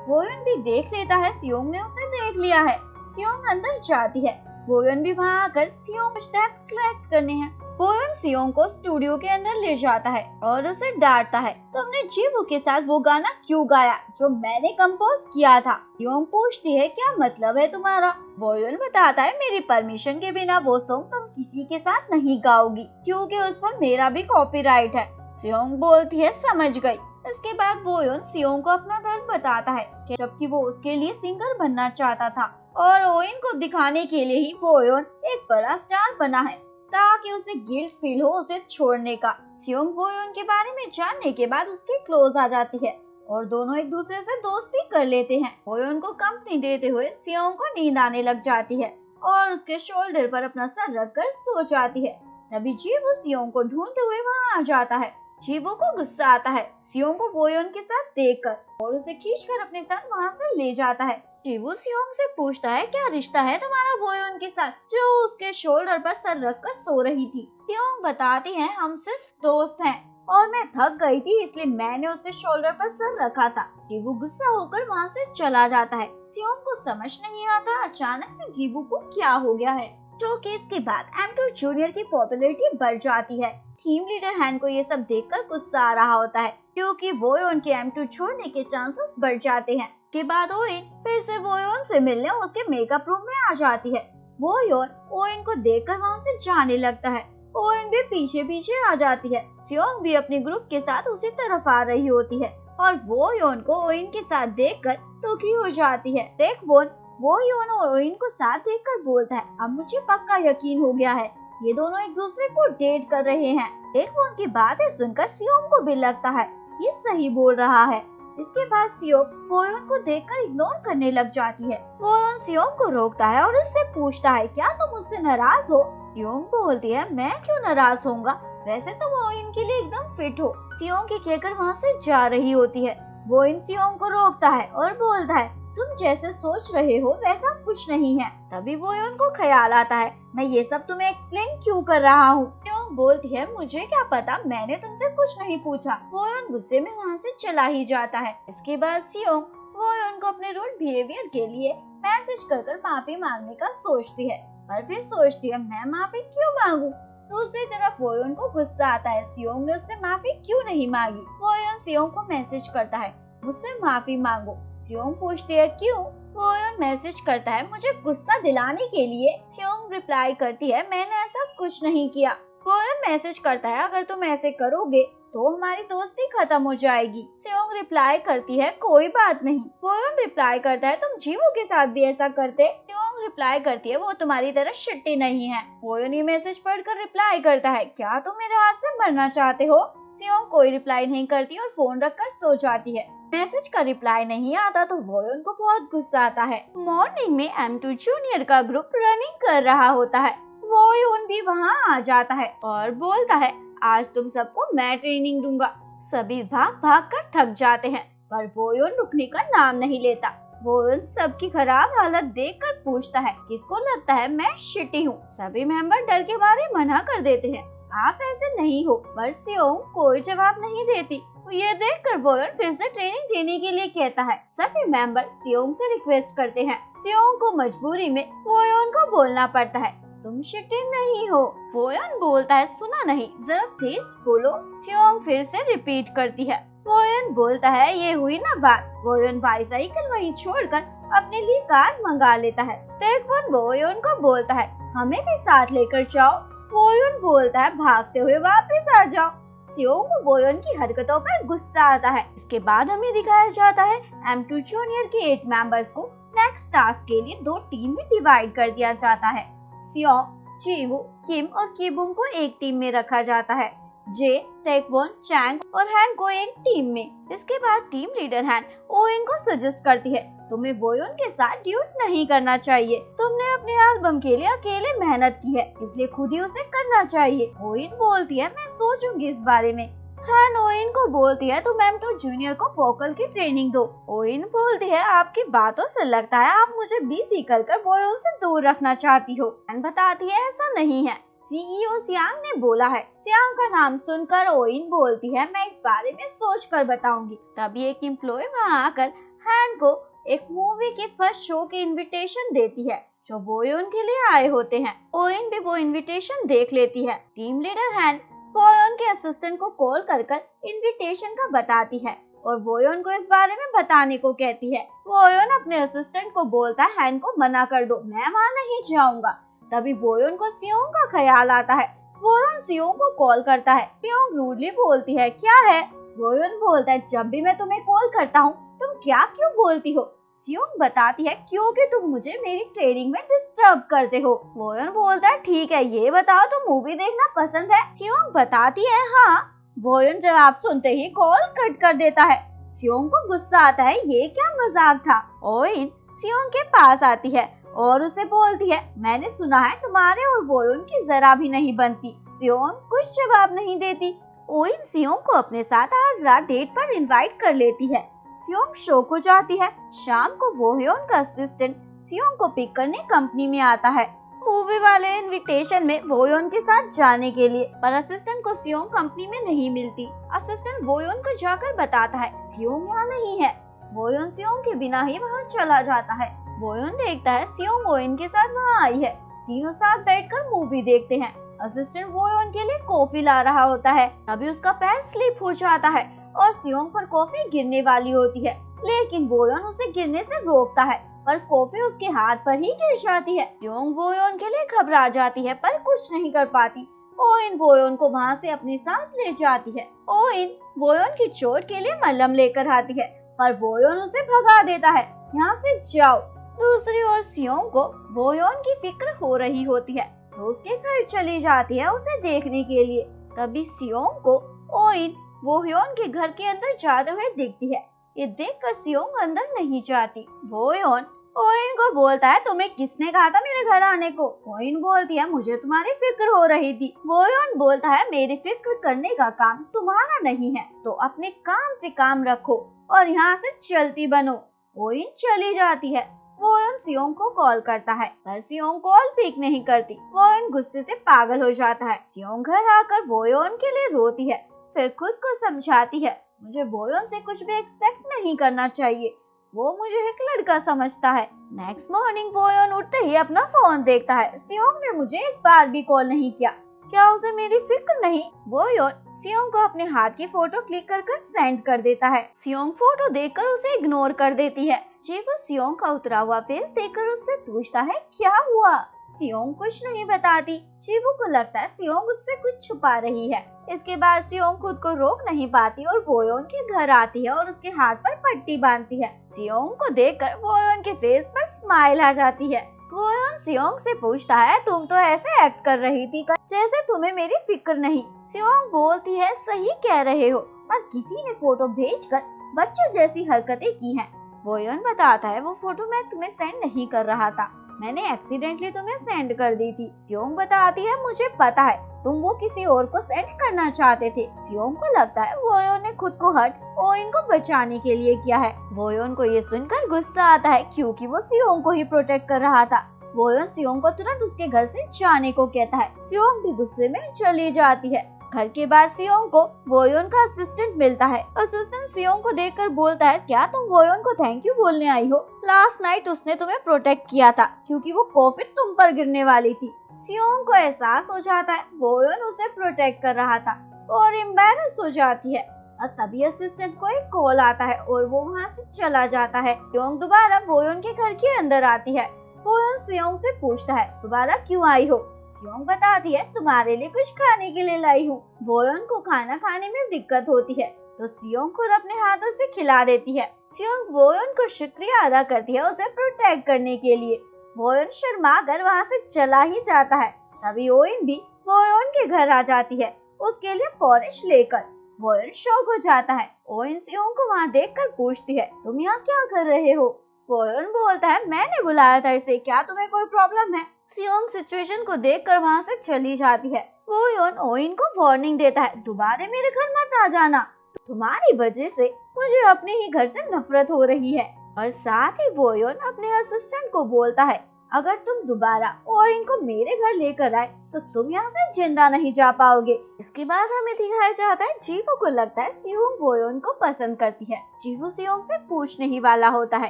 वोयोन भी देख लेता है सियोंग ने उसे देख लिया है। सियोंग अंदर जाती है। वोयोन भी वहाँ आकर सियोंग को स्टेप कलेक्ट करने हैं। वोयोन सियोंग को स्टूडियो के अंदर ले जाता है और उसे डांटता है तुमने जीवू के साथ वो गाना क्यों गाया जो मैंने कंपोज किया था? सियोंग पूछती है क्या मतलब है तुम्हारा? वोयोन बताता है मेरी परमिशन के बिना वो सॉन्ग तुम किसी के साथ नहीं गाओगी क्योंकि उस पर मेरा भी कॉपीराइट है। सियोंग बोलती है समझ गई। इसके बाद वोयोन सियोंग को अपना दर्द बताता है जबकि वो उसके लिए सिंगर बनना चाहता था और ओइन को दिखाने के लिए ही वोयोन एक बड़ा स्टार बना है ताकि उसे गिल्ट फील हो उसे छोड़ने का। सियोंग वोयोन के बारे में जानने के बाद उसके क्लोज आ जाती है और दोनों एक दूसरे से दोस्ती कर लेते हैं। वोयोन को कंपनी देते हुए सियोंग को नींद आने लग जाती है और उसके शोल्डर पर अपना सर रखकर सो जाती है। तभी जीवू सियोंग को ढूंढते हुए वहाँ आ जाता है। जीवू को गुस्सा आता है सियोंग को वोयोन के साथ देखकर और उसे खींचकर अपने साथ वहाँ से ले जाता है। जीवू सियोंग से पूछता है क्या रिश्ता है तुम्हारा वोयोन के साथ जो उसके शोल्डर पर सर रखकर सो रही थी? सियोंग बताती है हम सिर्फ दोस्त हैं और मैं थक गई थी इसलिए मैंने उसके शोल्डर पर सर रखा था। जीवू गुस्सा होकर वहाँ से चला जाता है। सियोंग को समझ नहीं आता अचानक से जीवू को क्या हो गया है। शोकेस के बाद M2 जूनियर की पॉपुलैरिटी बढ़ जाती है। टीम लीडर हैन को ये सब देखकर गुस्सा आ रहा होता है क्योंकि वोयोन के M2 छोड़ने के चांसेस बढ़ जाते हैं। के बाद ओइन फिर से वोयोन से मिलने उसके मेकअप रूम में आ जाती है। वोयोन ओइन को देखकर वहाँ से जाने लगता है। ओइन भी पीछे पीछे आ जाती है। सियोंग भी अपने ग्रुप के साथ उसी तरफ आ रही होती है और वोयोन को ओइन के साथ देखकर दुखी हो जाती है। टेकवोन वोयोन और ओइन को साथ देखकर बोलता है अब मुझे पक्का यकीन हो गया है ये दोनों एक दूसरे को डेट कर रहे हैं। टेकवोन की बातें सुनकर सियोंग को भी लगता है ये सही बोल रहा है। इसके बाद सियोंग वोयोन को देखकर इग्नोर करने लग जाती है। वोयोन सियोंग को रोकता है और उससे पूछता है क्या तुम मुझसे नाराज हो? सियोंग बोलती है मैं क्यों नाराज होऊंगा, वैसे तो वोयोन के लिए एकदम फिट हो। सियोंग के कहकर वहाँ से जा रही होती है। वोयोन सियोंग को रोकता है और बोलता है तुम जैसे सोच रहे हो वैसा कुछ नहीं है। तभी वोयोन को ख्याल आता है मैं ये सब तुम्हें एक्सप्लेन क्यों कर रहा हूँ। सियोंग बोलती है मुझे क्या पता, मैंने तुमसे कुछ नहीं पूछा। वोयोन गुस्से में वहाँ से चला ही जाता है। इसके बाद सियोंग वोयोन को अपने रूड बिहेवियर के लिए मैसेज कर माफी मांगने का सोचती है पर फिर सोचती है मैं माफी क्यों मांगू। दूसरी तरफ वोयोन को गुस्सा आता है सियोंग ने उससे माफी क्यों नहीं मांगी। वोयोन सियोंग को मैसेज करता है मुझसे माफी मांगो। सियोंग पूछती है क्यों? वोयोन मैसेज करता है मुझे गुस्सा दिलाने के लिए। सियोंग रिप्लाई करती है मैंने ऐसा कुछ नहीं किया। वोयोन मैसेज करता है अगर तुम ऐसे करोगे तो हमारी दोस्ती खत्म हो जाएगी। सियोंग रिप्लाई करती है कोई बात नहीं। वोयोन रिप्लाई करता है तुम जीवू के साथ भी ऐसा करते? सियोंग सियोंग रिप्लाई करती है वो तुम्हारी तरह शिट्टी नहीं है। वोयोन ये मैसेज पढ़कर रिप्लाई करता है क्या तुम मेरे हाथ से मरना चाहते हो। सियोंग कोई रिप्लाई नहीं करती और फोन रखकर सो जाती है। मैसेज का रिप्लाई नहीं आता तो वोयोन को बहुत गुस्सा आता है। मॉर्निंग में M2 जूनियर का ग्रुप रनिंग कर रहा होता है। वोयोन भी वहाँ आ जाता है और बोलता है आज तुम सबको मैं ट्रेनिंग दूंगा। सभी भाग भाग कर थक जाते हैं पर वोयोन रुकने का नाम नहीं लेता। वोयोन सबकी खराब हालत देखकर पूछता है किसको लगता है मैं शिटी हूँ। सभी मेंबर डर के मारे मना कर देते हैं आप ऐसे नहीं हो, पर सियोंग कोई जवाब नहीं देती। तो ये देखकर वोयोन फिर से ट्रेनिंग देने के लिए कहता है। सभी मेंबर सियोंग से रिक्वेस्ट करते हैं। सियोंग को मजबूरी में वोयोन को बोलना पड़ता है तुम शिटी नहीं हो। वोयोन बोलता है सुना नहीं जरा तेज बोलो। सियोंग फिर से रिपीट करती है। वोयोन बोलता है ये हुई ना बात। वोयोन बाईसाइकिल वहीं छोड़कर अपने लिए कार मंगा लेता है। तेकवन वोयोन को बोलता है हमें भी साथ लेकर जाओ। वोयोन बोलता है भागते हुए वापस आ जाओ। सियोंग को वोयोन की हरकतों पर गुस्सा आता है। इसके बाद हमें दिखाया जाता है M2 जूनियर के 8 मेंबर्स को नेक्स्ट टास्क के लिए 2 टीम में डिवाइड कर दिया जाता है। सियोंग, जीवू, किम और किबुम को एक टीम में रखा जाता है। जे, टेकवॉन, चैंग और हैन को एक टीम में। इसके बाद टीम लीडर हैन ओइन को सजेस्ट करती है तुम्हें वोयोन के साथ ड्यूट नहीं करना चाहिए। तुमने अपने एल्बम के लिए अकेले मेहनत की है इसलिए खुद ही उसे करना चाहिए। ओइन बोलती है मैं सोचूंगी इस बारे में। हैन ओइन को बोलती है तुम M2 जूनियर को वोकल की ट्रेनिंग दो। ओइन बोलती है आपकी बातों से लगता है आप मुझे बिजी कर वोयोन से दूर रखना चाहती हो। हैन बताती है ऐसा नहीं है। CEO सियांग ने बोला है। सियांग का नाम सुनकर ओइन बोलती है मैं इस बारे में सोच कर बताऊंगी। तभी एक एम्प्लॉय वहाँ आकर हैन को एक मूवी के फर्स्ट शो के इनविटेशन देती है जो वोयोन के लिए आए होते हैं। ओइन भी वो इनविटेशन देख लेती है। टीम लीडर हैन वोयोन के असिस्टेंट को कॉल कर इनविटेशन का बताती है और वोयोन को इस बारे में बताने को कहती है। वोयोन अपने असिस्टेंट को बोलता है हैन को मना कर दो मैं वहाँ नहीं जाऊंगा। तभी वोयोन को सियोंग का ख्याल आता है। वोयोन सियोंग को कॉल करता है। सियोंग रूडली बोलती है क्या है। वोयोन बोलता है जब भी मैं तुम्हें कॉल करता हूँ तुम क्या क्यों बोलती हो। सियोंग बताती है क्योंकि तुम मुझे मेरी ट्रेनिंग में डिस्टर्ब करते हो। वोयोन बोलता है ठीक है ये बताओ तुम मूवी देखना पसंद है। सियोंग बताती है हाँ। वोयोन जवाब सुनते ही कॉल कट कर देता है। सियोंग को गुस्सा आता है ये क्या मजाक था। ओइन सियोंग के पास आती है और उसे बोलती है मैंने सुना है तुम्हारे और वोयोन की जरा भी नहीं बनती। सियोंग कुछ जवाब नहीं देती। ओइन सियोंग को अपने साथ आज रात डेट पर इनवाइट कर लेती है। सियोंग शो को जाती है। शाम को वोयोन का असिस्टेंट सियोंग को पिक करने कंपनी में आता है मूवी वाले इनविटेशन में वोयोन के साथ जाने के लिए, पर असिस्टेंट को सियोंग कंपनी में नहीं मिलती। असिस्टेंट वोयोन को जाकर बताता है सियोंग यहाँ नहीं है। वोयोन सियोंग के बिना ही वहाँ चला जाता है। वोयोन देखता है सियोंग वोयोन के साथ वहाँ आई है। तीनों साथ बैठकर मूवी देखते हैं। असिस्टेंट वोयोन के लिए कॉफी ला रहा होता है। तभी उसका पैर स्लिप हो जाता है और सियोंग पर कॉफी गिरने वाली होती है, लेकिन वोयोन उसे गिरने से रोकता है, पर कॉफी उसके हाथ पर ही गिर जाती है। सियोंग वोयोन के लिए घबरा जाती है पर कुछ नहीं कर पाती। ओइन वोयोन को वहाँ से अपने साथ ले जाती है। ओइन वोयोन की चोट के लिए मलहम लेकर आती है, पर वोयोन उसे भगा देता है, यहाँ से जाओ। दूसरी ओर सियोंग को वोयोन की फिक्र हो रही होती है, तो उसके घर चली जाती है उसे देखने के लिए। तभी सियोंग को ओइन वोयोन के घर के अंदर जाते हुए दिखती है। ये देखकर सियोंग अंदर नहीं जाती। वोयोन ओइन को बोलता है तुम्हें किसने कहा था मेरे घर आने को। ओइन बोलती है मुझे तुम्हारी फिक्र हो रही थी। वोयोन बोलता है मेरी फिक्र करने का काम तुम्हारा नहीं है, तो अपने काम से काम रखो और यहाँ से चलती बनो। ओइन चली जाती है। वोयोन सियोंग को कॉल करता है, पर सियोंग कॉल पिक नहीं करती। वोयोन गुस्से से पागल हो जाता है। सियोंग घर आकर वोयोन के लिए रोती है, फिर खुद को समझाती है मुझे वोयोन से कुछ भी एक्सपेक्ट नहीं करना चाहिए, वो मुझे एक लड़का समझता है। नेक्स्ट मॉर्निंग वोयोन उठते ही अपना फोन देखता है। सियोंग ने मुझे एक बार भी कॉल नहीं किया, क्या उसे मेरी फिक्र नहीं। वोयोन सियोंग को अपने हाथ की फोटो क्लिक कर सेंड कर देता है। सियोंग फोटो देखकर उसे इग्नोर कर देती है। वो सियोंग का उतरा हुआ फेस देखकर उससे पूछता है क्या हुआ। सियोंग कुछ नहीं बताती। जीवू को लगता है सियोंग उससे कुछ छुपा रही है। इसके बाद सियोंग खुद को रोक नहीं पाती और वोयोन के घर आती है और उसके हाथ पर पट्टी बांधती है। सियोंग को देखकर वोयोन के फेस पर स्माइल आ जाती है। वोयोन सियोंग से पूछता है, तुम तो ऐसे एक्ट कर रही थी जैसे तुम्हें मेरी फिक्र नहीं। सियोंग बोलती है, सही कह रहे हो, पर किसी ने फोटो भेजकर बच्चों जैसी हरकतें की हैं। वोयोन बताता है, वो फोटो मैं तुम्हें सेंड नहीं कर रहा था, मैंने एक्सीडेंटली तुम्हें सेंड कर दी थी। सियोंग बताती है, मुझे पता है तुम वो किसी और को सेंड करना चाहते थे। सियोंग को लगता है वोयोन ने खुद को हर्ट ओइन को बचाने के लिए किया है। वोयोन को ये सुनकर गुस्सा आता है क्योंकि वो सियोंग को ही प्रोटेक्ट कर रहा था। वोयोन सियोंग को तुरंत उसके घर से जाने को कहता है। सियोंग भी गुस्से में चली जाती है। घर के बाहर सियोंग को वोयोन का असिस्टेंट मिलता है। असिस्टेंट सियोंग को देखकर बोलता है, क्या तुम वोयोन को थैंक यू बोलने आई हो? लास्ट नाइट उसने तुम्हें प्रोटेक्ट किया था क्योंकि वो कॉफी तुम पर गिरने वाली थी। सियोंग को एहसास हो जाता है वोयोन उसे प्रोटेक्ट कर रहा था और एम्बैरेस हो जाती है। और तभी असिस्टेंट को एक कॉल आता है और वो वहाँ से चला जाता है। सियोंग दोबारा वोयोन के घर के अंदर आती है। वोयोन सियोंग से पूछता है, दोबारा क्यों आई हो? सियोंग बताती है, तुम्हारे लिए कुछ खाने के लिए लाई हूँ। वोयोन को खाना खाने में दिक्कत होती है तो सियोंग खुद अपने हाथों से खिला देती है। सियोंग वोयोन को शुक्रिया अदा करती है उसे प्रोटेक्ट करने के लिए। वोयोन शर्मा कर वहाँ से चला ही जाता है। तभी ओइन भी वोयोन के घर आ जाती है उसके लिए पॉलिश लेकर। वोयोन शॉक हो जाता है। ओइन सियोंग को वहाँ देखकर पूछती है, तुम यहाँ क्या कर रहे हो? वोयोन बोलता है, मैंने बुलाया था इसे, क्या तुम्हें कोई प्रॉब्लम है? सियोंग सिचुएशन को देखकर वहाँ से चली जाती है। वोयोन ओइन को वार्निंग देता है, दोबारा मेरे घर मत आ जाना, तुम्हारी वजह से मुझे अपने ही घर से नफरत हो रही है। और साथ ही वोयोन अपने असिस्टेंट को बोलता है, अगर तुम दोबारा ओइन को मेरे घर लेकर आए तो तुम यहाँ से जिंदा नहीं जा पाओगे। इसके बाद हमें दिखाया जाता है जीवू को लगता है सियोंग वोयोन को पसंद करती है। जीवू सियोंग से पूछने ही वाला होता है,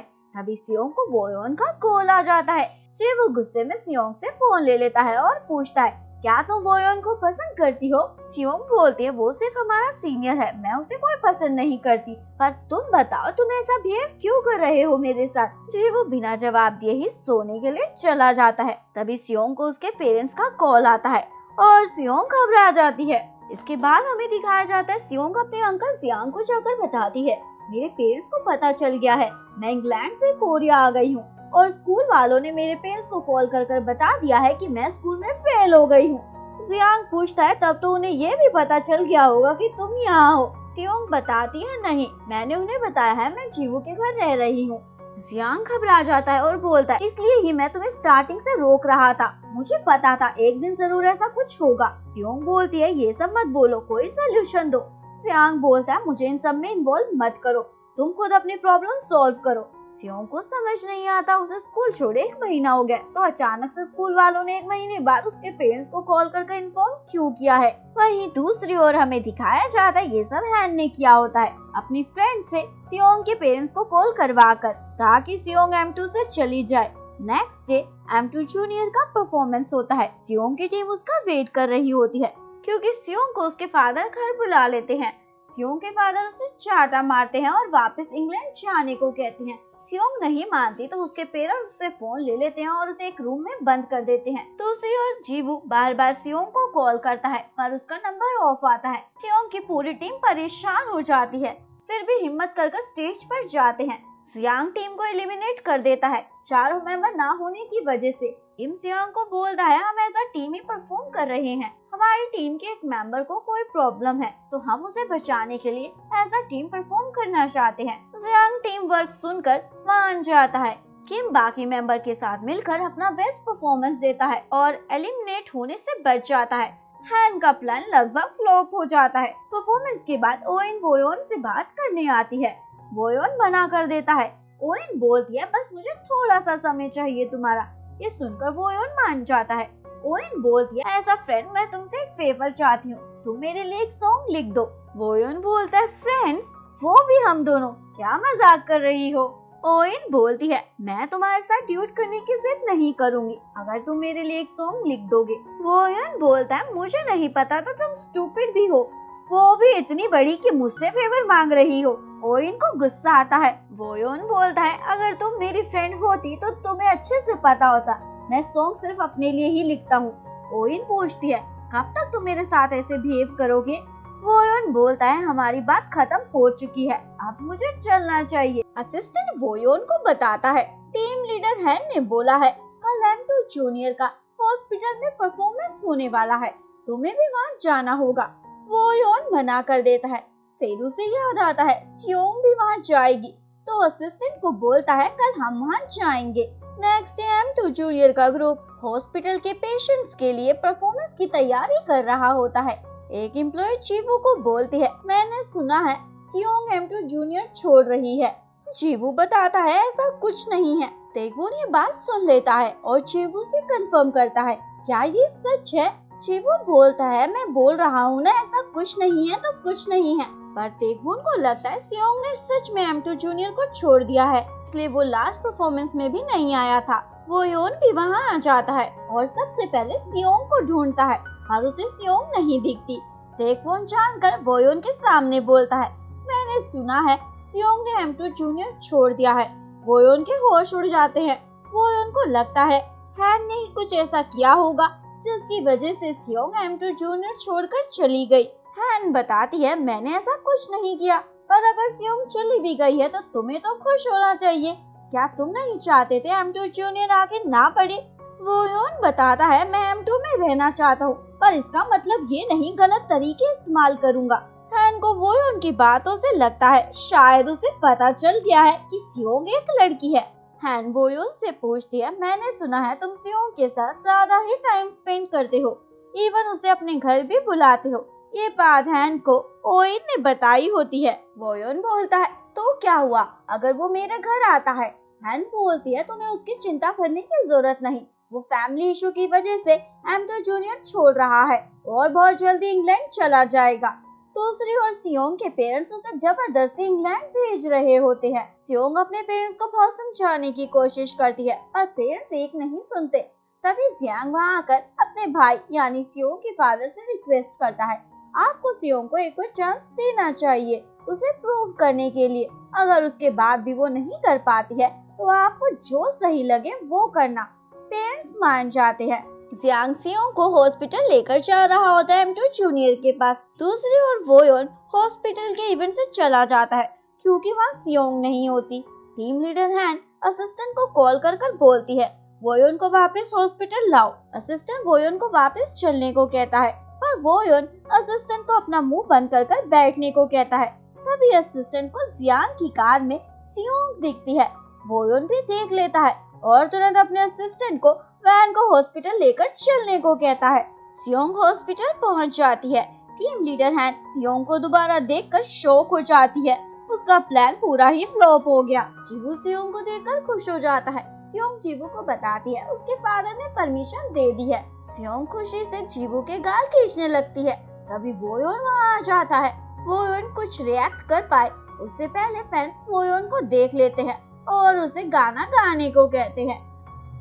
तभी सियोंग को वोयोन का कॉल आ जाता है। जीवू गुस्से में सियोंग से फोन ले लेता है और पूछता है, क्या तुम वोयोन को पसंद करती हो? सियोंग बोलती है, वो सिर्फ हमारा सीनियर है, मैं उसे कोई पसंद नहीं करती, पर तुम बताओ तुम ऐसा बिहेव क्यों कर रहे हो मेरे साथ? जीवू बिना जवाब दिए ही सोने के लिए चला जाता है। तभी सियोंग को उसके पेरेंट्स का कॉल आता है और सियोंग घबरा जाती है। इसके बाद हमें दिखाया जाता है सियोंग अपने अंकल जियांग को जाकर बताती है, मेरे पेरेंट्स को पता चल गया है, मैं इंग्लैंड से कोरिया आ गई हूँ और स्कूल वालों ने मेरे पेरेंट्स को कॉल कर बता दिया है कि मैं स्कूल में फेल हो गई हूँ। जियांग पूछता है, तब तो उन्हें ये भी पता चल गया होगा कि तुम यहाँ हो? सियोंग बताती है, नहीं, मैंने उन्हें बताया है मैं जीवू के घर रह रही हूँ। जियांग घबरा जाता है और बोलता है, इसलिए ही मैं तुम्हें स्टार्टिंग से रोक रहा था, मुझे पता था एक दिन जरूर ऐसा कुछ होगा। सियोंग बोलती है, ये सब मत बोलो, कोई सोल्यूशन दो। जियांग बोलता है, मुझे इन सब में इन्वॉल्व मत करो, तुम खुद अपनी प्रॉब्लम सॉल्व करो। सियोंग को समझ नहीं आता, उसे स्कूल छोड़े 1 महीना हो गया तो अचानक से स्कूल वालों ने 1 महीने बाद उसके पेरेंट्स को कॉल करके इन्फॉर्म क्यों किया है। वहीं दूसरी ओर हमें दिखाया जाता है ये सब हैन ने किया होता है अपनी फ्रेंड से सियोंग के पेरेंट्स को कॉल करवा कर, ताकि सियोंग M2 से चली जाए। नेक्स्ट डे M2 जूनियर का परफॉर्मेंस होता है। सियोंग की टीम उसका वेट कर रही होती है क्योंकि सियोंग को उसके फादर घर बुला लेते हैं। सियोंग के फादर उसे चाटा मारते हैं और वापस इंग्लैंड जाने को कहते हैं। सियोंग नहीं मानती तो उसके पेरेंट्स उससे फोन ले लेते हैं और उसे एक रूम में बंद कर देते हैं। दूसरी ओर जीवू बार बार सियोंग को कॉल करता है पर उसका नंबर ऑफ आता है। सियोंग की पूरी टीम परेशान हो जाती है, फिर भी हिम्मत कर स्टेज पर जाते हैं। जियांग टीम को एलिमिनेट कर देता है 4 मेंबर ना होने की वजह से। किम सियोंग को बोलता है, हम एज अ टीम ही परफॉर्म कर रहे हैं, हमारी टीम के एक मेंबर को कोई प्रॉब्लम है तो हम उसे बचाने के लिए एज अ टीम परफॉर्म करना चाहते हैं। जियांग टीम वर्क सुनकर मान जाता है। किम बाकी मेंबर के साथ मिलकर अपना बेस्ट परफॉर्मेंस देता है और एलिमिनेट होने से बच जाता है। हैन का प्लान लगभग फ्लॉप हो जाता है। परफॉर्मेंस के बाद ओइन वोयोन से बात करने आती है। वोयोन मना कर देता है। ओइन बोलती है, बस मुझे थोड़ा सा समय चाहिए तुम्हारा। ये सुनकर वोयोन मान जाता है। ओइन बोलती है, एज अ फ्रेंड मैं तुमसे एक फेवर चाहती हूँ, तुम मेरे लिए एक सॉन्ग लिख दो। वोयोन बोलता है, फ्रेंड्स, वो भी हम दोनों, क्या मजाक कर रही हो? ओइन बोलती है, मैं तुम्हारे साथ ड्यूट करने की जिद नहीं करूंगी अगर तुम मेरे लिए एक सॉन्ग लिख दोगे। वोयोन बोलता है, मुझे नहीं पता था तुम स्टूपिड भी हो, वो भी इतनी बड़ी कि मुझसे फेवर मांग रही हो। ओइन को गुस्सा आता है। वोयोन बोलता है, अगर तुम मेरी फ्रेंड होती तो तुम्हें अच्छे से पता होता मैं सॉन्ग सिर्फ अपने लिए ही लिखता हूँ। ओइन पूछती है, कब तक तुम मेरे साथ ऐसे बिहेव करोगे? वोयोन बोलता है, हमारी बात खत्म हो चुकी है, अब मुझे चलना चाहिए। असिस्टेंट वोयोन को बताता है, टीम लीडर हैन ने बोला है कल M2 जूनियर का हॉस्पिटल में परफॉर्मेंस होने वाला है, तुम्हें भी वहाँ जाना होगा। वो योन मना कर देता है। फिर उसे याद आता है सियोंग भी वहाँ जाएगी, तो असिस्टेंट को बोलता है कल हम वहाँ जाएंगे। नेक्स्ट डे M2 जूनियर का ग्रुप हॉस्पिटल के पेशेंट्स के लिए परफॉर्मेंस की तैयारी कर रहा होता है। एक एम्प्लॉय चीवू को बोलती है, मैंने सुना है सियोंग M2 जूनियर छोड़ रही है। चीवू बताता है ऐसा कुछ नहीं है। तेगवून ये बात सुन लेता है और चीवू से कंफर्म करता है, क्या ये सच है? चीवू बोलता है, मैं बोल रहा हूँ ना, ऐसा कुछ नहीं है तो कुछ नहीं है। पर तेगवून को लगता है सियोंग ने सच में M2 जूनियर को छोड़ दिया है, इसलिए वो लास्ट परफॉर्मेंस में भी नहीं आया था। वो योन भी वहाँ आ जाता है और सबसे पहले सियोंग को ढूंढता है, पर उसे सियोंग नहीं दिखती। तेगवून जानकर वो योन के सामने बोलता है, मैंने सुना है सियोंग ने M2 जूनियर छोड़ दिया है। वो योन के होश उड़ जाते हैं। वो योन को लगता है हैन ने कुछ ऐसा किया होगा जिसकी वजह से सियोंग M2 जूनियर छोड़कर चली गई। हैन बताती है, मैंने ऐसा कुछ नहीं किया, पर अगर सियोंग चली भी गई है तो तुम्हें तो खुश होना चाहिए। क्या तुम नहीं चाहते थे M2 जूनियर आगे ना पड़े? वो योन बताता है, मैं M2 में रहना चाहता हूँ, पर इसका मतलब ये नहीं गलत तरीके इस्तेमाल करूँगा। हैन को वो उनकी बातों से लगता है शायद उसे पता चल गया है कि सियोंग एक लड़की है। हैन वो से पूछती है, मैंने सुना है तुम सियोंग के साथ ज्यादा ही टाइम स्पेंड करते हो, इवन उसे अपने घर भी बुलाते हो। ये बात हैन को ओइन ने बताई होती है। वोयोन बोलता है, तो क्या हुआ अगर वो मेरे घर आता है? हैन बोलती है, तुम्हें उसकी चिंता करने की जरूरत नहीं, वो फैमिली इशू की वजह से M2 जूनियर छोड़ रहा है और बहुत जल्दी इंग्लैंड चला जाएगा। दूसरी ओर सियोंग के पेरेंट्स उसे जबरदस्ती इंग्लैंड भेज रहे होते हैं। सियोंग अपने पेरेंट्स को बहुत समझाने की कोशिश करती है, पर पेरेंट्स एक नहीं सुनते। तभी जियांग वहाँ आकर अपने भाई यानी सियोंग के फादर से रिक्वेस्ट करता है, आपको सियोंग को एक और चांस देना चाहिए उसे प्रूव करने के लिए। अगर उसके बाद भी वो नहीं कर पाती है तो आपको जो सही लगे वो करना। पेरेंट्स मान जाते हैं। जियांग सियोंग को हॉस्पिटल लेकर जा रहा होता है M2 जूनियर के पास। दूसरी ओर वोयोन हॉस्पिटल के इवेंट से चला जाता है क्योंकि वहाँ सियोंग नहीं होती। टीम लीडर हैन असिस्टेंट को कॉल कर बोलती है, वोयोन को वापस हॉस्पिटल लाओ। असिस्टेंट वोयोन को वापस चलने को कहता है, पर वोयोन असिस्टेंट को अपना मुंह बंद कर बैठने को कहता है। तभी असिस्टेंट को जियांग की कार में सियोंग दिखती है। वोयोन भी देख लेता है और तुरंत अपने असिस्टेंट को वैन को हॉस्पिटल लेकर चलने को कहता है। सियोंग हॉस्पिटल पहुंच जाती है। टीम लीडर हैन सियोंग को दोबारा देखकर शॉक हो जाती है, उसका प्लान पूरा ही फ्लॉप हो गया। जीवू सियोंग को देखकर खुश हो जाता है। सियोंग जीवू को बताती है उसके फादर ने परमिशन दे दी है। सियोंग खुशी से जीवू के गाल खींचने लगती है। तभी वोयोन वहाँ आ जाता है। वोयोन कुछ रिएक्ट कर पाए उससे पहले फैंस वोयोन को देख लेते हैं और उसे गाना गाने को कहते हैं।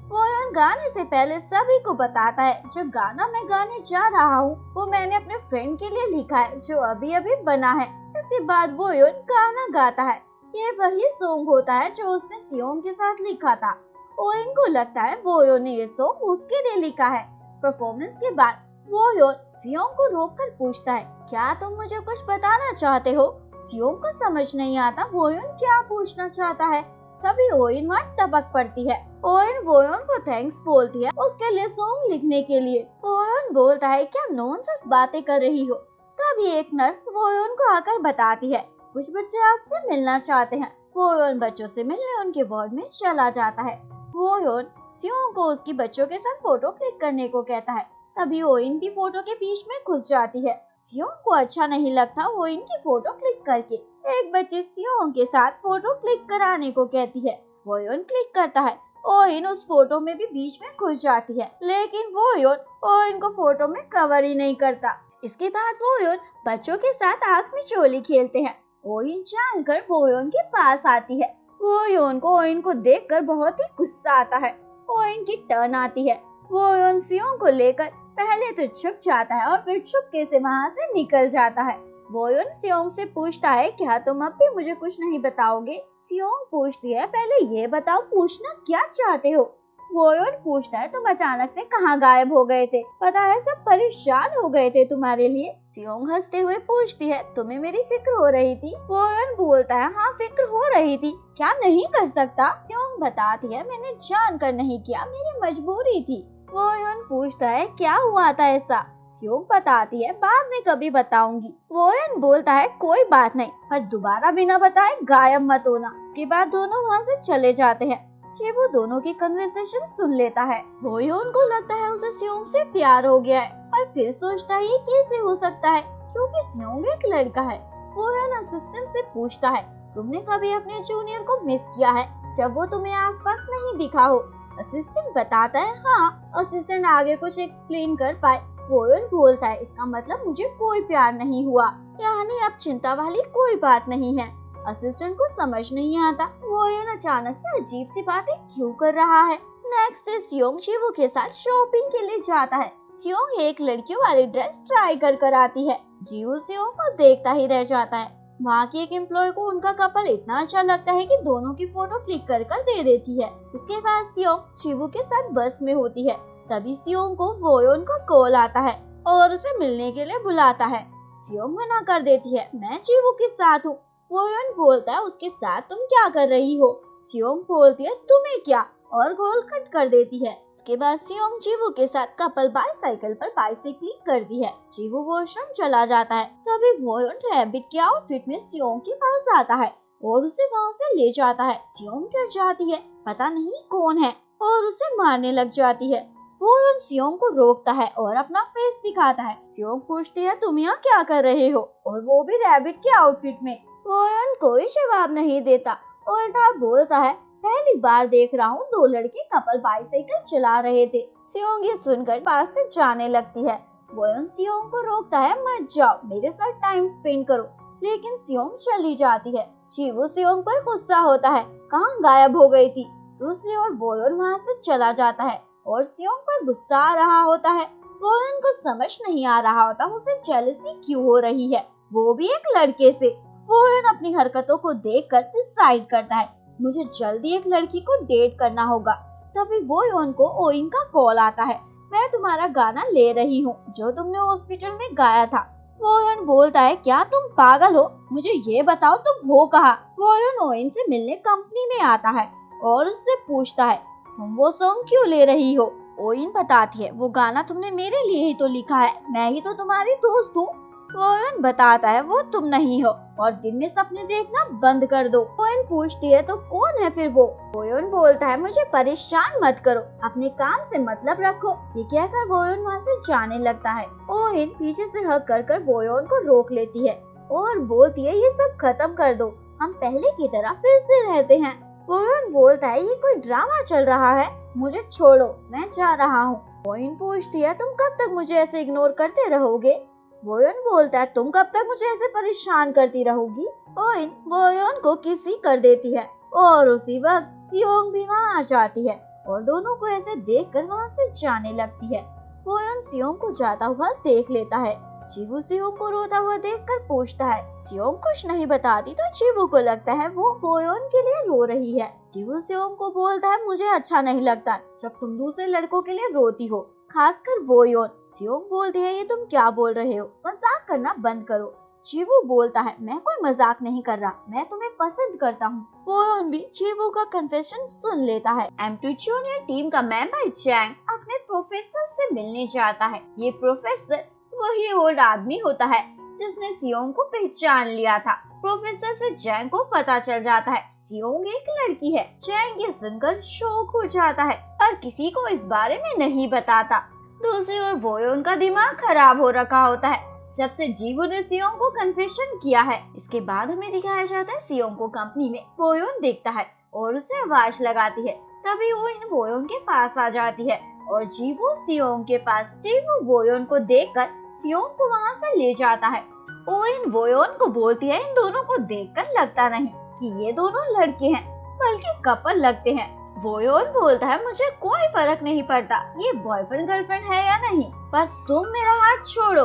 वोयोन गाने से पहले सभी को बताता है, जो गाना मैं गाने जा रहा हूँ वो मैंने अपने फ्रेंड के लिए लिखा है जो अभी अभी बना है। इसके बाद वोयोन गाना गाता है। ये वही सॉन्ग होता है जो उसने सियोंग के साथ लिखा था। ओइन को लगता है वोयोन ने ये सॉन्ग उसके लिए लिखा है। परफॉर्मेंस के बाद वोयोन सियोंग को रोककर पूछता है, क्या तुम मुझे कुछ बताना चाहते हो? सियोंग को समझ नहीं आता वोयोन क्या पूछना चाहता है। तभी ओइन वहाँ टपक पड़ती है। ओइन वोयोन को थैंक्स बोलती है उसके लिए सॉन्ग लिखने के लिए। वोयोन बोलता है, क्या नॉनसेंस बातें कर रही हो? तभी एक नर्स वोयोन को आकर बताती है, कुछ बच्चे आपसे मिलना चाहते हैं। वोयोन बच्चों से मिलने उनके वार्ड में चला जाता है। वोयोन सियोंग को उसकी बच्चों के साथ फोटो क्लिक करने को कहता है। तभी ओइन भी फोटो के बीच में घुस जाती है। सियोंग को अच्छा नहीं लगता ओइन की फोटो क्लिक करके। एक बच्ची सियोंग के साथ फोटो क्लिक कराने को कहती है। वोयोन क्लिक करता है। ओइन उस फोटो में भी बीच में घुस जाती है, लेकिन वोयोन ओइन को फोटो में कवर ही नहीं करता। इसके बाद वोयोन बच्चों के साथ आँख में चोली खेलते हैं। ओइन जानकर वोयोन के पास आती है। वोयोन को ओइन को देखकर बहुत ही गुस्सा आता है। ओइन की टर्न आती है। वोयोन सियोंग को लेकर पहले तो छुप जाता है और फिर चुपके से वहाँ से निकल जाता है। वोयोन सियोंग से पूछता है, क्या तुम अब भी मुझे कुछ नहीं बताओगे? सियोंग पूछती है, पहले ये बताओ पूछना क्या चाहते हो? वोयोन पूछता है तुम अचानक से कहाँ गायब हो गए थे? पता है सब परेशान हो गए थे तुम्हारे लिए। सियोंग हंसते हुए पूछती है तुम्हें मेरी फिक्र हो रही थी? वोयोन बोलता है हाँ फिक्र हो रही थी, क्या नहीं कर सकता? सियोंग बताती है मैंने जानकर नहीं किया, मेरी मजबूरी थी। वोयोन पूछता है क्या हुआ था ऐसा? सियोंग बताती है बाद में कभी बताऊंगी। वोयोन बोलता है कोई बात नहीं, पर दोबारा बिना बताए गायब मत होना। के बाद दोनों वहाँ से चले जाते हैं। चीवू दोनों की कन्वर्सेशन सुन लेता है। वोयोन को लगता है उसे सियोंग से प्यार हो गया है, पर फिर सोचता है ये कैसे हो सकता है क्योंकि सियोंग एक लड़का है। वोयोन असिस्टेंट से पूछता है तुमने कभी अपने जूनियर को मिस किया है जब वो तुम्हें आसपास नहीं दिखा हो? असिस्टेंट बताता है हाँ। असिस्टेंट आगे कुछ एक्सप्लेन कर पाए। वोयोन बोलता है इसका मतलब मुझे कोई प्यार नहीं हुआ, यानी अब चिंता वाली कोई बात नहीं है। असिस्टेंट को समझ नहीं आता वोयोन अचानक से अजीब सी बातें क्यों कर रहा है। नेक्स्ट सियोंग चीवू के साथ शॉपिंग के लिए जाता है। सियोंग एक लड़कियों वाली ड्रेस ट्राई कर आती है। जीवू सियोंग को देखता ही रह जाता है। वहाँ की एक एम्प्लॉय को उनका कपल इतना अच्छा लगता है कि दोनों की फोटो क्लिक कर दे देती है। इसके बाद सियोंग चीवू के साथ बस में होती है। तभी सियोंग को वोयोन का कॉल आता है और उसे मिलने के लिए बुलाता है। सियोंग मना कर देती है मैं चीवू के साथ हूँ। वोयोन बोलता है उसके साथ तुम क्या कर रही हो? सियोंग बोलती है तुम्हें क्या, और कॉल कट कर देती है। इसके बाद सियोंग चीवू के साथ कपल बाईसाइकिल पर बाइसिकलिंग करती है। चीवू वॉशरूम चला जाता है। तभी वोयोन रैबिट के आउटफिट में सियोंग के पास आता है और उसे वहाँ से ले जाता है। सियोंग डर जाती है, पता नहीं कौन है, और उसे मारने लग जाती है। वोयोन सियोंग को रोकता है और अपना फेस दिखाता है। सियोंग पूछती है तुम यहाँ क्या कर रहे हो, और वो भी रैबिट के आउटफिट में। वोयोन कोई जवाब नहीं देता, उल्टा बोलता है पहली बार देख रहा हूँ दो लड़के कपल बाइसाइकिल चला रहे थे। सियोंग ये सुनकर पास से जाने लगती है। वोयोन सियोंग को रोकता है मत जाओ, मेरे साथ टाइम स्पेंड करो, लेकिन सियोंग चली जाती है। चीवू सियोंग पर गुस्सा होता है कहाँ गायब हो गई थी। दूसरी ओर वोयोन वहाँ से चला जाता है और सियोंग पर गुस्सा आ रहा होता है। वोयोन को समझ नहीं आ रहा होता उसे जेलसी क्यों हो रही है, वो भी एक लड़के से। वोयोन अपनी हरकतों को देखकर डिसाइड करता है मुझे जल्दी एक लड़की को डेट करना होगा। तभी वोयोन को ओइन का कॉल आता है मैं तुम्हारा गाना ले रही हूँ जो तुमने हॉस्पिटल में गाया था। वोयोन बोलता है क्या तुम पागल हो, मुझे ये बताओ तुम हो कहाँ। वोयोन ओइन से मिलने कंपनी में आता है और उससे पूछता है तुम वो सॉन्ग क्यों ले रही हो। ओइन बताती है वो गाना तुमने मेरे लिए ही तो लिखा है, मैं ही तो तुम्हारी दोस्त हूँ। वोयोन बताता है वो तुम नहीं हो और दिन में सपने देखना बंद कर दो। वोयोन पूछती है तो कौन है फिर वो। वोयोन बोलता है मुझे परेशान मत करो, अपने काम से मतलब रखो। ये कहकर वोयोन वहाँ से जाने लगता है। ओइन पीछे से हक कर वोयोन को रोक लेती है और बोलती है ये सब खत्म कर दो, हम पहले की तरह फिर से रहते हैं। वोयोन बोलता है ये कोई ड्रामा चल रहा है, मुझे छोड़ो मैं जा रहा हूँ। वोयोन पूछती है तुम कब तक मुझे ऐसे इग्नोर करते रहोगे। वोयोन बोलता है तुम कब तक मुझे ऐसे परेशान करती रहोगी। ओइन वोयोन को किसी कर देती है और उसी वक्त सियोंग भी वहाँ आ जाती है और दोनों को ऐसे देखकर वहाँ से जाने लगती है। वोयोन सियोंग को जाता हुआ देख लेता है। चीवू सियोंग को रोता हुआ देखकर पूछता है। सियोंग कुछ नहीं बताती तो चीवू को लगता है वो वोयोन के लिए रो रही है। चीवू सियोंग को बोलता है मुझे अच्छा नहीं लगता जब तुम दूसरे लड़कों के लिए रोती हो, खासकर वोयोन। सियोंग बोलती है ये तुम क्या बोल रहे हो, मजाक करना बंद करो। चीवू बोलता है मैं कोई मजाक नहीं कर रहा, मैं तुम्हें पसंद करता हूँ। वोयोन भी चीवू का कन्फेशन सुन लेता है। M2 जूनियर टीम का मेंबर चैंग अपने प्रोफेसर से मिलने जाता है। ये प्रोफेसर वही ओल्ड आदमी होता है जिसने सियोंग को पहचान लिया था। प्रोफेसर से चैंग को पता चल जाता है सियोंग एक लड़की है। चैंग ये सुनकर शॉक हो जाता है पर किसी को इस बारे में नहीं बताता। दूसरी ओर वोयोन का दिमाग खराब हो रखा होता है जब से जीवू ने सियोंग को कन्फेशन किया है। इसके बाद हमें दिखाया जाता है सियोंग को कंपनी में वोयोन देखता है और उसे आवाज लगाती है। तभी ओइन वोयोन के पास आ जाती है और जीवू सियोंग के पास। जीवू वोयोन को देखकर सियोंग को वहाँ से ले जाता है। ओइन वोयोन को बोलती है इन दोनों को देखकर लगता नहीं कि ये दोनों लड़के हैं बल्कि कपल लगते हैं। वोयोन बोलता है मुझे कोई फर्क नहीं पड़ता ये बॉयफ्रेंड गर्लफ्रेंड है या नहीं, पर तुम मेरा हाथ छोड़ो।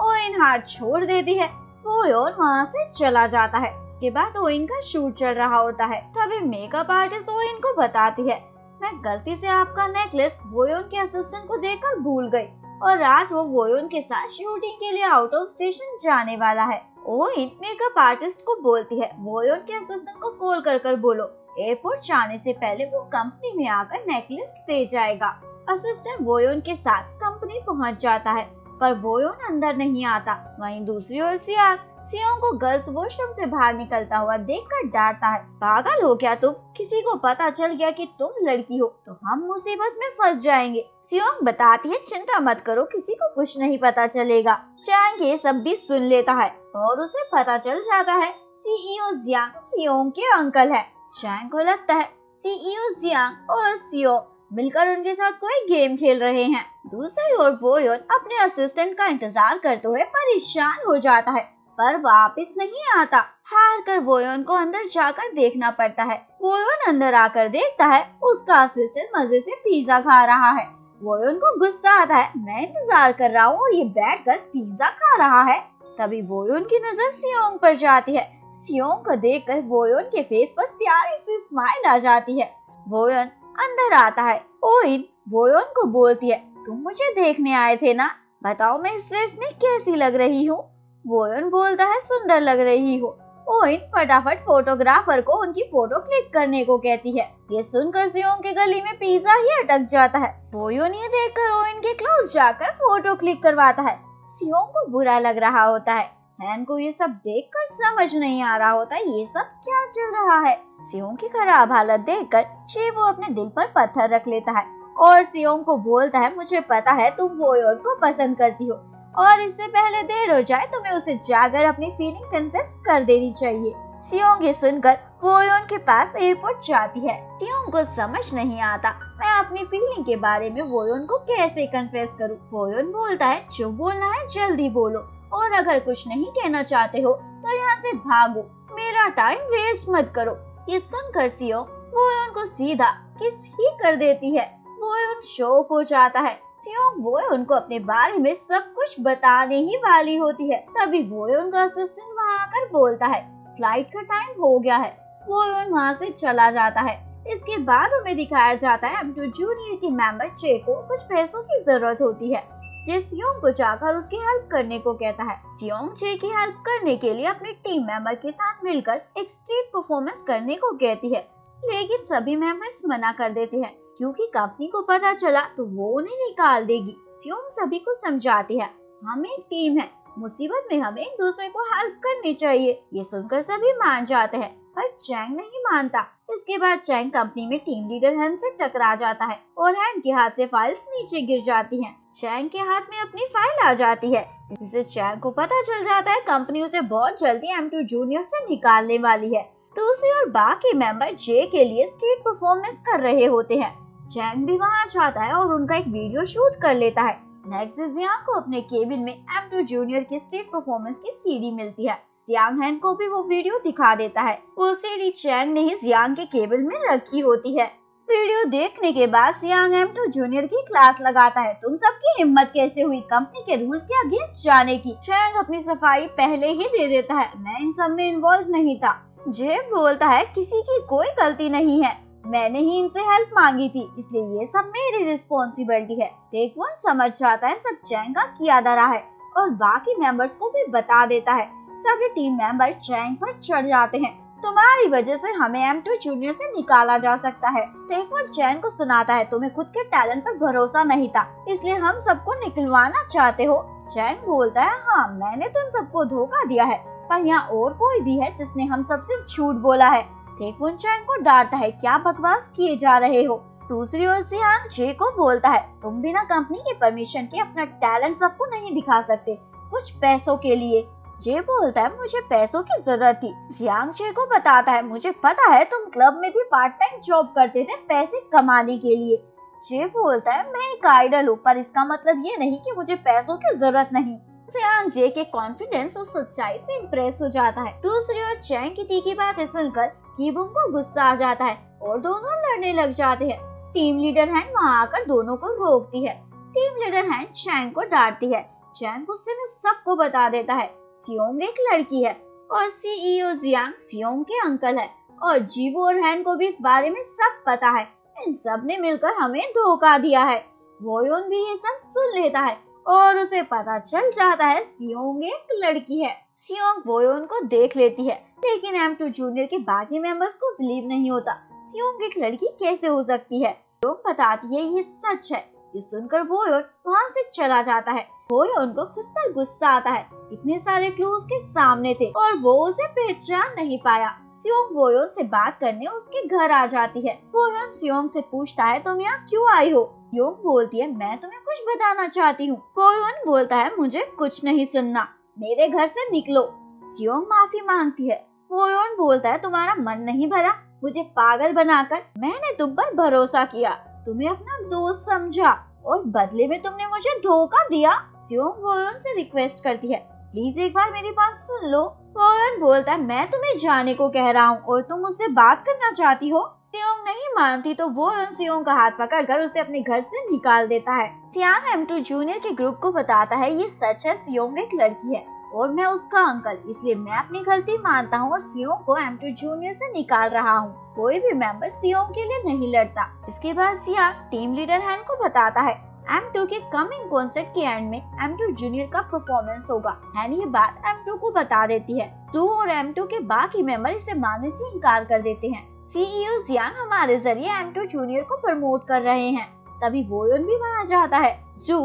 ओइन हाथ छोड़ देती है। वोयोन वहाँ से चला जाता है। के बाद ओइन का शूट चल रहा होता है। तभी मेकअप आर्टिस्ट ओइन को बताती है मैं गलती से आपका नेकलेस वोयोन के असिस्टेंट को देकर भूल गई और आज वो वोयोन के साथ शूटिंग के लिए आउट ऑफ स्टेशन जाने वाला है। ओइन मेकअप आर्टिस्ट को बोलती है वोयोन के असिस्टेंट को कॉल कर बोलो एयरपोर्ट जाने से पहले वो कंपनी में आकर नेकलेस दे जाएगा। असिस्टेंट वोयोन के साथ कंपनी पहुंच जाता है पर वोयोन अंदर नहीं आता। वहीं दूसरी ओर सियोंग को गर्ल्स वॉशरूम से बाहर निकलता हुआ देखकर डांटता है, पागल हो क्या तुम? किसी को पता चल गया कि तुम लड़की हो तो हम मुसीबत में फंस जाएंगे। सियोंग बताती है चिंता मत करो, किसी को कुछ नहीं पता चलेगा। चैंग ये सब भी सुन लेता है और उसे पता चल जाता है सीईओ जियांग सियोंग के अंकल है। चैंग को लगता है सीईओ जियांग और सियोंग मिलकर उनके साथ कोई गेम खेल रहे हैं। दूसरी ओर वोयोन अपने असिस्टेंट का इंतजार करते हुए परेशान हो जाता है पर वापस नहीं आता। हार कर वोयोन को अंदर जाकर देखना पड़ता है। वोयोन अंदर आकर देखता है उसका असिस्टेंट मजे से पिज्जा खा रहा है। वोयोन को गुस्सा आता है, मैं इंतजार कर रहा हूँ और ये बैठकर पिज्जा खा रहा है। तभी वोयोन की नजर सियोंग पर जाती है। सियोंग को देखकर वोयोन के फेस पर प्यारी सी स्माइल आ जाती है। वोयोन अंदर आता है। ओइन वोयोन को बोलती है, तुम मुझे देखने आए थे ना, बताओ मैं इस ड्रेस में कैसी लग रही हूँ? वोयोन बोलता है, सुंदर लग रही हो। ओइन फटाफट फोटोग्राफर को उनकी फोटो क्लिक करने को कहती है। ये सुनकर सियोंग के गली में पिज्जा ही अटक जाता है। वोयोन ये देखकर ओइन के क्लोज जाकर फोटो क्लिक करवाता है। सियोंग को बुरा लग रहा होता है। हैन को ये सब देखकर समझ नहीं आ रहा होता ये सब क्या चल रहा है। सियोंग की खराब हालत देखकर चेवो अपने दिल पर पत्थर रख लेता है और सियोंग को बोलता है, मुझे पता है तुम वोयोन को पसंद करती हो और इससे पहले देर हो जाए तुम्हें उसे जाकर अपनी फीलिंग कन्फेस कर देनी चाहिए। सियोंग ये सुनकर वोयोन के पास एयरपोर्ट जाती है। सियोंग को समझ नहीं आता मैं अपनी फीलिंग के बारे में वोयोन को कैसे कन्फेस करूं। वोयोन बोलता है, जो बोलना है जल्दी बोलो और अगर कुछ नहीं कहना चाहते हो तो यहाँ से भागो, मेरा टाइम वेस्ट मत करो। ये सुनकर सियोंग वोयोन को सीधा किस ही कर देती है। वोयोन शॉक हो जाता है। सियोंग वोयोन को अपने बारे में सब कुछ बताने ही वाली होती है। तभी वोयोन का असिस्टेंट वहाँ आकर बोलता है, फ्लाइट का टाइम हो गया है। वोयोन वहाँ से चला जाता है। इसके बाद हमें दिखाया जाता है M2 जूनियर की मेंबर चे को कुछ पैसों की जरूरत होती है। जे सियोंग को जाकर उसकी हेल्प करने को कहता है। सियोंग चे की हेल्प करने के लिए अपनी टीम मेंबर के साथ मिलकर एक स्ट्रीट परफॉर्मेंस करने को कहती है, लेकिन सभी मेंबर्स मना कर देते हैं क्योंकि कंपनी को पता चला तो वो उन्हें निकाल देगी। सियोंग सभी को समझाती है, हम एक टीम है, मुसीबत में हमें एक दूसरे को हेल्प करनी चाहिए। ये सुनकर सभी मान जाते हैं पर चैंग नहीं मानता। इसके बाद चैंग कंपनी में टीम लीडर हैन से टकरा जाता है और हैन के हाथ से फाइल्स नीचे गिर जाती हैं। चैंग के हाथ में अपनी फाइल आ जाती है जिससे चैंग को पता चल जाता है कंपनी उसे बहुत जल्दी M2 जूनियर से निकालने वाली है। दूसरी ओर बाकी मेंबर जे के लिए स्ट्रीट परफॉर्मेंस कर रहे होते हैं। चैंग भी वहाँ जाता है और उनका एक वीडियो शूट कर लेता है। नेक्स्ट जियांग को अपने केबिन में M2 जूनियर की स्ट्रीट परफॉर्मेंस की सीडी मिलती है। जियांग हैन को भी वो वीडियो दिखा देता है। वो सीडी चैंग ने ही जियांग के केबिन में रखी होती है। वीडियो देखने के बाद जियांग M2 जूनियर की क्लास लगाता है, तुम सबकी हिम्मत कैसे हुई कंपनी के रूल्स के अगेंस्ट जाने की। चैंग अपनी सफाई पहले ही दे देता है, मैं इन सब में इन्वॉल्व नहीं था। जे बोलता है, किसी की कोई गलती नहीं है, मैंने ही इनसे हेल्प मांगी थी, इसलिए ये सब मेरी रिस्पॉन्सिबिलिटी है। टेकवन समझ जाता है सब चैंग का किया धरा है और बाकी मेंबर्स को भी बता देता है। सभी टीम मेंबर चैंग पर चढ़ जाते हैं, तुम्हारी वजह से हमें M2 जूनियर से निकाला जा सकता है। टेकवन चैंग को सुनाता है, तुम्हें खुद के टैलेंट पर भरोसा नहीं था इसलिए हम सबको निकलवाना चाहते हो। चैंग बोलता है, हाँ मैंने तुम सबको धोखा दिया है पर यहाँ और कोई भी है जिसने हम सबसे झूठ बोला है। टेकवन चैंग को डांटता है, क्या बकवास किए जा रहे हो। दूसरी ओर जियांग जे को बोलता है, तुम बिना कंपनी के परमिशन के अपना टैलेंट सबको नहीं दिखा सकते, कुछ पैसों के लिए। जे बोलता है, मुझे पैसों की जरूरत थी। जियांग जे को बताता है, मुझे पता है तुम क्लब में भी पार्ट टाइम जॉब करते थे पैसे कमाने के लिए। जे बोलता है, मैं एक आइडल हूँ पर इसका मतलब ये नहीं कि मुझे पैसों की जरूरत नहीं। जियांग जे के कॉन्फिडेंस और सच्चाई से इम्प्रेस हो जाता है। दूसरी ओर चैंग की तीखी बातें सुनकर कीबुंग को गुस्सा आ जाता है और दोनों लड़ने लग जाते हैं। टीम लीडर हैन वहाँ आकर दोनों को रोकती है। टीम लीडर हैन चैंग को डांटती है। चैंग गुस्से में सबको बता देता है, सियोंग एक लड़की है और सीईओ जियांग सियोंग के अंकल है और जीवो और हैन को भी इस बारे में सब पता है। इन सब ने मिलकर हमें धोखा दिया है। वोयोन भी ये सब सुन लेता है और उसे पता चल जाता है सियोंग एक लड़की है। सियोंग वोयोन को देख लेती है, लेकिन M2 जूनियर के बाकी मेंबर्स को बिलीव नहीं होता। सियोंग एक लड़की कैसे हो सकती है? सियोंग बताती है ये सच है। ये सुनकर वोयोन वहाँ से चला जाता है। वोयोन को खुद पर गुस्सा आता है, इतने सारे क्लू उसके सामने थे और वो उसे पहचान नहीं पाया। सियोंग वोयोन से बात करने उसके घर आ जाती है। वोयोन सियोंग से पूछता है तुम यहाँ क्यों आई हो? सियोंग बोलती है मैं तुम्हें कुछ बताना चाहती हूँ। वोयोन बोलता है मुझे कुछ नहीं सुनना, मेरे घर से निकलो। सियोंग माफी मांगती है। वोयोन बोलता है तुम्हारा मन नहीं भरा? मुझे पागल बनाकर मैंने तुम पर भरोसा किया, तुम्हें अपना दोस्त समझा और बदले में तुमने मुझे धोखा दिया। सियोंग वोयोन से रिक्वेस्ट करती है प्लीज एक बार मेरी बात सुन लो। वोयोन बोलता है मैं तुम्हें जाने को कह रहा हूँ और तुम मुझसे बात करना चाहती हो। सियोंग नहीं मानती तो वोयोन सियोंग का हाथ पकड़कर उसे अपने घर से निकाल देता है। सियांग M2 जूनियर के ग्रुप को बताता है ये सच है, सियोंग एक लड़की है और मैं उसका अंकल, इसलिए मैं अपनी गलती मानता हूँ और सियोंग को M2 जूनियर से निकाल रहा हूँ। कोई भी मेंबर सियोंग के लिए नहीं लड़ता। इसके बाद सियांग टीम लीडर हैन को बताता है M2 के कमिंग कॉन्सर्ट के एंड में M2 जूनियर का परफॉर्मेंस होगा। हैन ये बात M2 को बता देती है। टू और M2 के बाकी मेंबर इसे मानने से इनकार कर देते हैं। CEO जियांग हमारे जरिए M2 जूनियर को प्रमोट कर रहे हैं। तभी वोयोन भी वहाँ जाता है। जू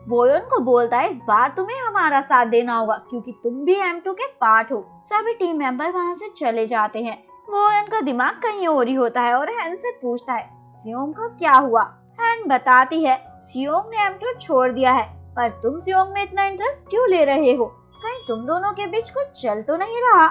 वोयोन को बोलता है इस बार तुम्हें हमारा साथ देना होगा क्योंकि तुम भी M2 के पार्ट हो। सभी टीम मेंबर वहाँ से चले जाते हैं। वोयोन का दिमाग कहीं और ही होता है और हैन से पूछता है सियोंग का क्या हुआ? हैन बताती है सियोंग ने M2 छोड़ दिया है, पर तुम सियोंग में इतना इंटरेस्ट क्यों ले रहे हो? कहीं तुम दोनों के बीच कुछ चल तो नहीं रहा?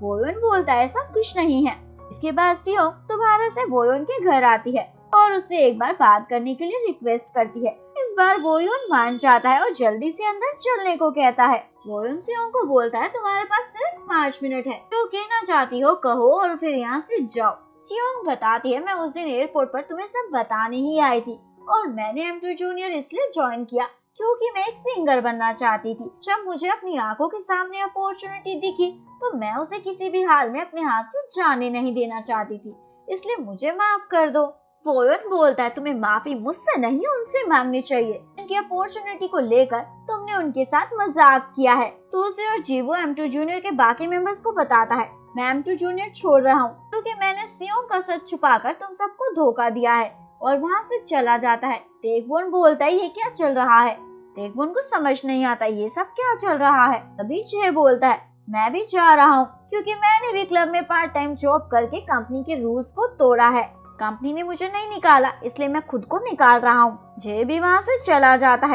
वोयोन बोलता है ऐसा कुछ नहीं है। इसके बाद सियोंग दोबारा से वोयोन के घर आती है और उससे एक बार बात करने के लिए रिक्वेस्ट करती है। इस बार वोयोन मान जाता है और जल्दी से अंदर चलने को कहता है। वोयोन सियोंग को बोलता है तुम्हारे पास सिर्फ 5 मिनट है, जो कहना चाहती हो कहो और फिर यहाँ से जाओ। सियोंग बताती है मैं उस दिन एयरपोर्ट पर तुम्हें सब बताने ही आई थी और मैंने M2 जूनियर इसलिए ज्वाइन किया क्योंकि मैं एक सिंगर बनना चाहती थी। जब मुझे अपनी आंखों के सामने अपॉर्चुनिटी दिखी तो मैं उसे किसी भी हाल में अपने हाथ से जाने नहीं देना चाहती थी, इसलिए मुझे माफ कर दो। वोयोन बोलता है तुम्हें माफी मुझसे नहीं उनसे मांगनी चाहिए, उनकी अपॉर्चुनिटी को लेकर तुमने उनके साथ मजाक किया है। दूसरी ओर जीवो M2 जूनियर के बाकी मेंबर्स को बताता है मैं M2 जूनियर छोड़ रहा हूँ क्योंकि मैंने सियोंग का सच छुपाकर तुम सबको धोखा दिया है और वहाँ से चला जाता है। टेकवोन बोलता है ये क्या चल रहा है? टेकवोन को समझ नहीं आता ये सब क्या चल रहा है। तभी जे बोलता है मैं भी जा रहा हूँ क्योंकि मैंने भी क्लब में पार्ट टाइम जॉब करके कंपनी के रूल्स को तोड़ा है। कंपनी ने मुझे नहीं निकाला इसलिए मैं खुद को निकाल रहा हूँ। जे भी वहाँ से चला जाता